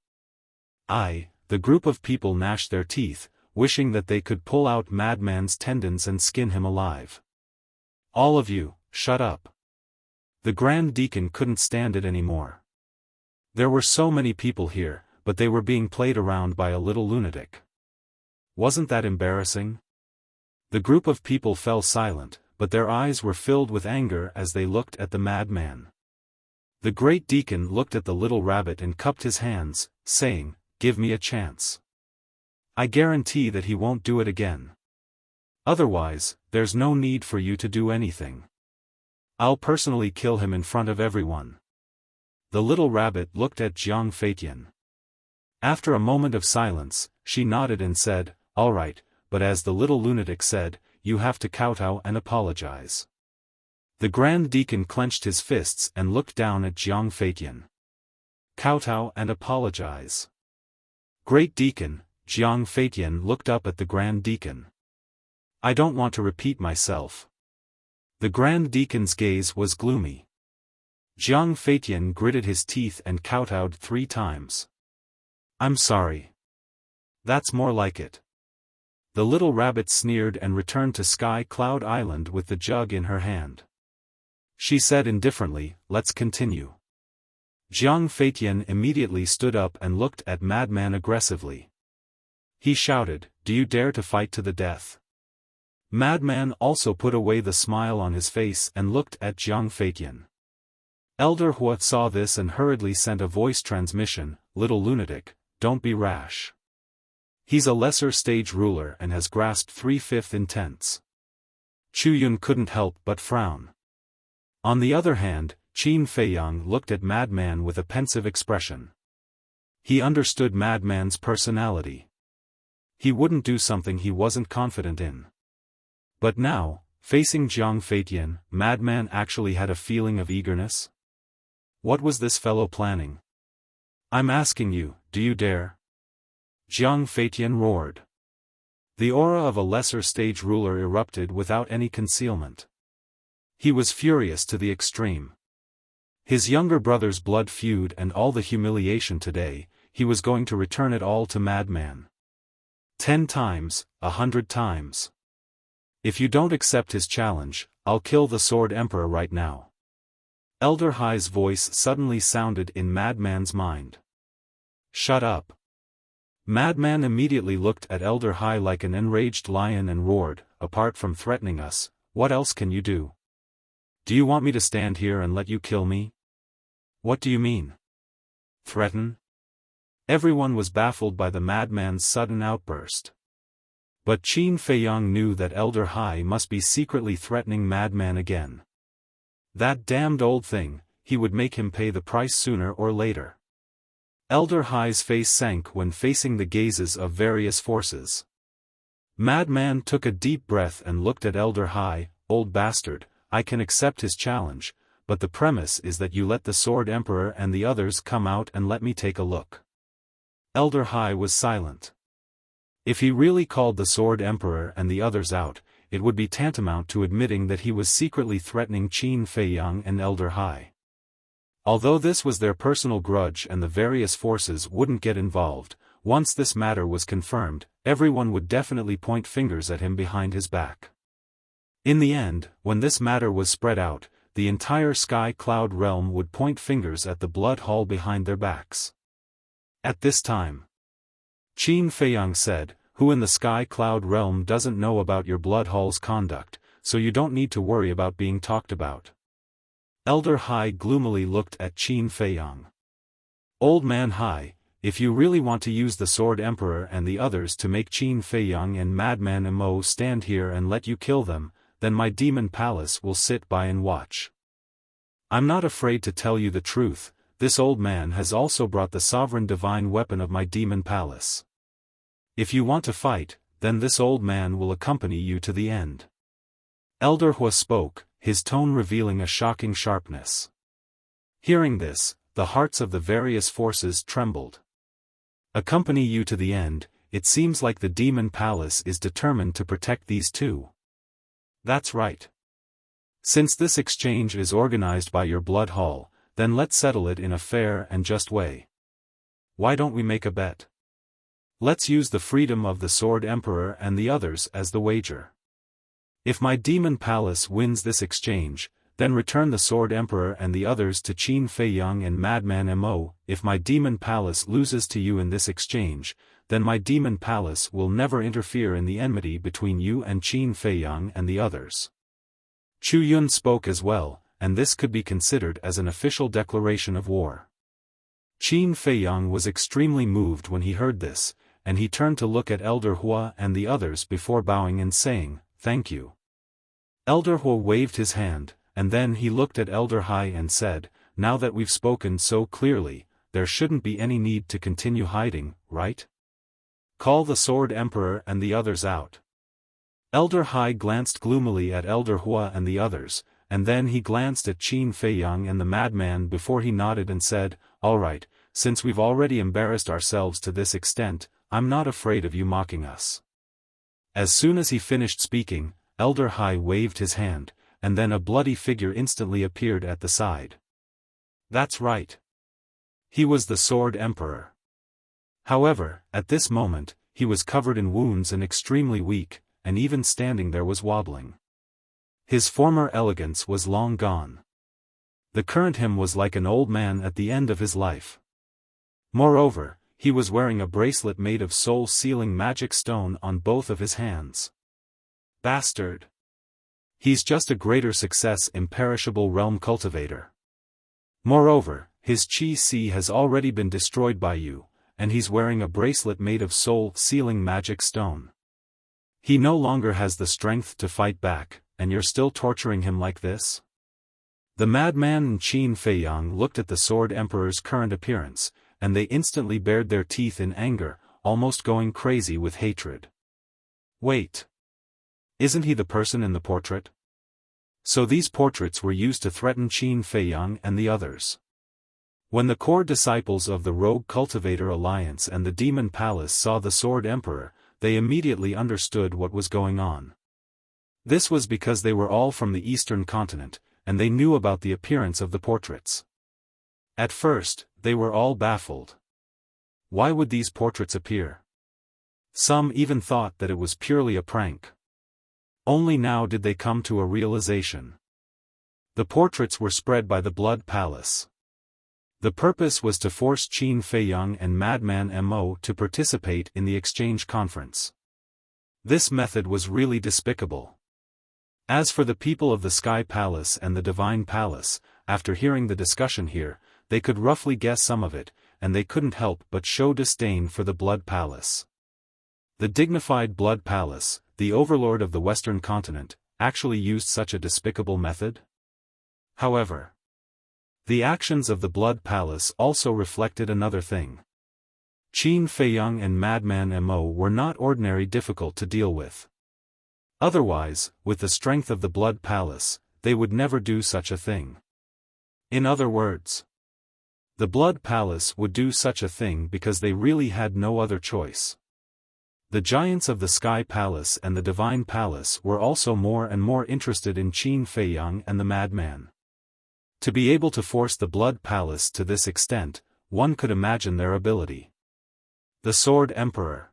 The group of people gnashed their teeth, wishing that they could pull out Madman's tendons and skin him alive. All of you, shut up. The Grand Deacon couldn't stand it anymore. There were so many people here, but they were being played around by a little lunatic. Wasn't that embarrassing? The group of people fell silent, but their eyes were filled with anger as they looked at the madman. The Great Deacon looked at the little rabbit and cupped his hands, saying, "Give me a chance. I guarantee that he won't do it again. Otherwise, there's no need for you to do anything. I'll personally kill him in front of everyone." The little rabbit looked at Jiang Feitian. After a moment of silence, she nodded and said, "All right, but as the little lunatic said, you have to kowtow and apologize." The Grand Deacon clenched his fists and looked down at Jiang Feitian. Kowtow and apologize. Great Deacon, Jiang Feitian looked up at the Grand Deacon. I don't want to repeat myself. The Grand Deacon's gaze was gloomy. Jiang Feitian gritted his teeth and kowtowed 3 times. I'm sorry. That's more like it. The little rabbit sneered and returned to Sky Cloud Island with the jug in her hand. She said indifferently, "Let's continue." Jiang Feitian immediately stood up and looked at Madman aggressively. He shouted, "Do you dare to fight to the death?" Madman also put away the smile on his face and looked at Jiang Feitian. Elder Hua saw this and hurriedly sent a voice transmission, "Little lunatic, don't be rash. He's a lesser stage ruler and has grasped 3/5 intents." Chu Yun couldn't help but frown. On the other hand, Qin Feiyang looked at Madman with a pensive expression. He understood Madman's personality. He wouldn't do something he wasn't confident in. But now, facing Jiang Feitian, Madman actually had a feeling of eagerness. What was this fellow planning? I'm asking you, do you dare? Jiang Feitian roared. The aura of a lesser stage ruler erupted without any concealment. He was furious to the extreme. His younger brother's blood feud and all the humiliation today, he was going to return it all to Madman. 10 times, 100 times. If you don't accept his challenge, I'll kill the Sword Emperor right now. Elder Hai's voice suddenly sounded in Madman's mind. Shut up. Madman immediately looked at Elder Hai like an enraged lion and roared, "Apart from threatening us, what else can you do? Do you want me to stand here and let you kill me? What do you mean? Threaten?" Everyone was baffled by the madman's sudden outburst. But Qin Feiyang knew that Elder Hai must be secretly threatening Madman again. That damned old thing, he would make him pay the price sooner or later. Elder Hai's face sank when facing the gazes of various forces. Madman took a deep breath and looked at Elder Hai. Old bastard, I can accept his challenge, but the premise is that you let the Sword Emperor and the others come out and let me take a look. Elder Hai was silent. If he really called the Sword Emperor and the others out, it would be tantamount to admitting that he was secretly threatening Qin Feiyang and Elder Hai. Although this was their personal grudge and the various forces wouldn't get involved, once this matter was confirmed, everyone would definitely point fingers at him behind his back. In the end, when this matter was spread out, the entire Sky Cloud realm would point fingers at the Blood Hall behind their backs. At this time, Qin Feiyang said, "Who in the Sky Cloud realm doesn't know about your Blood Hall's conduct, so you don't need to worry about being talked about." Elder Hai gloomily looked at Qin Feiyang. "Old man Hai, if you really want to use the Sword Emperor and the others to make Qin Feiyang and Madman Mo stand here and let you kill them, then my Demon Palace will sit by and watch. I'm not afraid to tell you the truth, this old man has also brought the sovereign divine weapon of my Demon Palace. If you want to fight, then this old man will accompany you to the end." Elder Hua spoke, his tone revealing a shocking sharpness. Hearing this, the hearts of the various forces trembled. Accompany you to the end, it seems like the Demon Palace is determined to protect these two. That's right. Since this exchange is organized by your Blood Hall, then let's settle it in a fair and just way. Why don't we make a bet? Let's use the freedom of the Sword Emperor and the others as the wager. If my Demon Palace wins this exchange, then return the Sword Emperor and the others to Qin Feiyang and Madman Mo. If my Demon Palace loses to you in this exchange, then my Demon Palace will never interfere in the enmity between you and Qin Feiyang and the others. Chu Yun spoke as well, and this could be considered as an official declaration of war. Qin Feiyang was extremely moved when he heard this, and he turned to look at Elder Hua and the others before bowing and saying, "Thank you." Elder Hua waved his hand, and then he looked at Elder Hai and said, "Now that we've spoken so clearly, there shouldn't be any need to continue hiding, right? Call the Sword Emperor and the others out." Elder Hai glanced gloomily at Elder Hua and the others, and then he glanced at Qin Feiyang and the madman before he nodded and said, "All right, since we've already embarrassed ourselves to this extent, I'm not afraid of you mocking us." As soon as he finished speaking, Elder Hai waved his hand, and then a bloody figure instantly appeared at the side. That's right. He was the Sword Emperor. However, at this moment, he was covered in wounds and extremely weak, and even standing there was wobbling. His former elegance was long gone. The current him was like an old man at the end of his life. Moreover, he was wearing a bracelet made of soul-sealing magic stone on both of his hands. Bastard! He's just a greater success imperishable realm cultivator. Moreover, his Qi has already been destroyed by you, and he's wearing a bracelet made of soul-sealing magic stone. He no longer has the strength to fight back, and you're still torturing him like this? The madman and Qin Feiyang looked at the Sword Emperor's current appearance, and they instantly bared their teeth in anger, almost going crazy with hatred. Wait. Isn't he the person in the portrait? So these portraits were used to threaten Qin Feiyang and the others. When the core disciples of the Rogue Cultivator Alliance and the Demon Palace saw the Sword Emperor, they immediately understood what was going on. This was because they were all from the Eastern continent, and they knew about the appearance of the portraits. At first, they were all baffled. Why would these portraits appear? Some even thought that it was purely a prank. Only now did they come to a realization. The portraits were spread by the Blood Palace. The purpose was to force Qin Feiyang and Madman Mo to participate in the exchange conference. This method was really despicable. As for the people of the Sky Palace and the Divine Palace, after hearing the discussion here, they could roughly guess some of it, and they couldn't help but show disdain for the Blood Palace. The dignified Blood Palace, the overlord of the Western continent, actually used such a despicable method? However, The actions of the Blood Palace also reflected another thing. Qin Feiyang and Madman Mo were not ordinary difficult to deal with. Otherwise, with the strength of the Blood Palace, they would never do such a thing. In other words, the Blood Palace would do such a thing because they really had no other choice. The giants of the Sky Palace and the Divine Palace were also more and more interested in Qin Feiyang and the Madman. To be able to force the Blood Palace to this extent, one could imagine their ability. The Sword Emperor.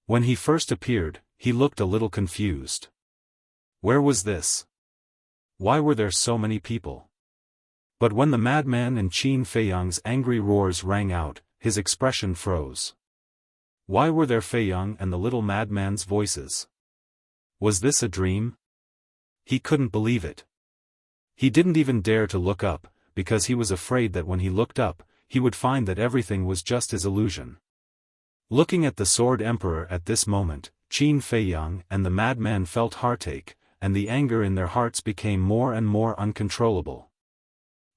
When he first appeared, he looked a little confused. Where was this? Why were there so many people? But when the Madman and Qin Feiyang's angry roars rang out, his expression froze. Why were there Feiyang and the little madman's voices? Was this a dream? He couldn't believe it. He didn't even dare to look up, because he was afraid that when he looked up, he would find that everything was just his illusion. Looking at the Sword Emperor at this moment, Qin Feiyang and the madman felt heartache, and the anger in their hearts became more and more uncontrollable.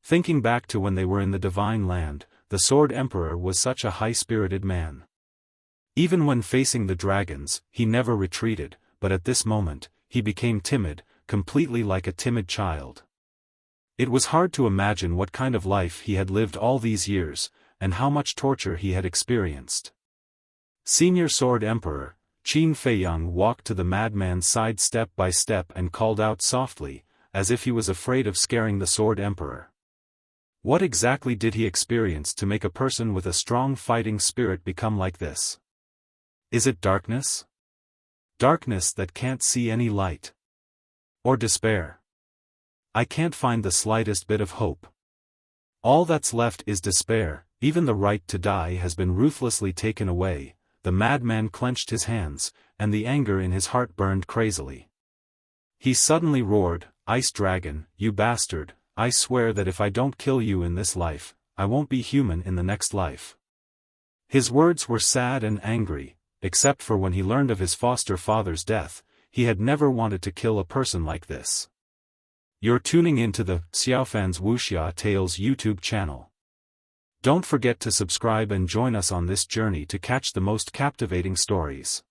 Thinking back to when they were in the Divine Land, the Sword Emperor was such a high-spirited man. Even when facing the dragons, he never retreated, but at this moment, he became timid, completely like a timid child. It was hard to imagine what kind of life he had lived all these years, and how much torture he had experienced. Senior Sword Emperor, Qin Feiyang walked to the madman's side step by step and called out softly, as if he was afraid of scaring the Sword Emperor. What exactly did he experience to make a person with a strong fighting spirit become like this? Is it darkness? Darkness that can't see any light? Or despair? I can't find the slightest bit of hope. All that's left is despair, even the right to die has been ruthlessly taken away. The madman clenched his hands, and the anger in his heart burned crazily. He suddenly roared, "Ice Dragon, you bastard, I swear that if I don't kill you in this life, I won't be human in the next life." His words were sad and angry, except for when he learned of his foster father's death, he had never wanted to kill a person like this. You're tuning into the Xiaofan's Wuxia Tales YouTube channel. Don't forget to subscribe and join us on this journey to catch the most captivating stories.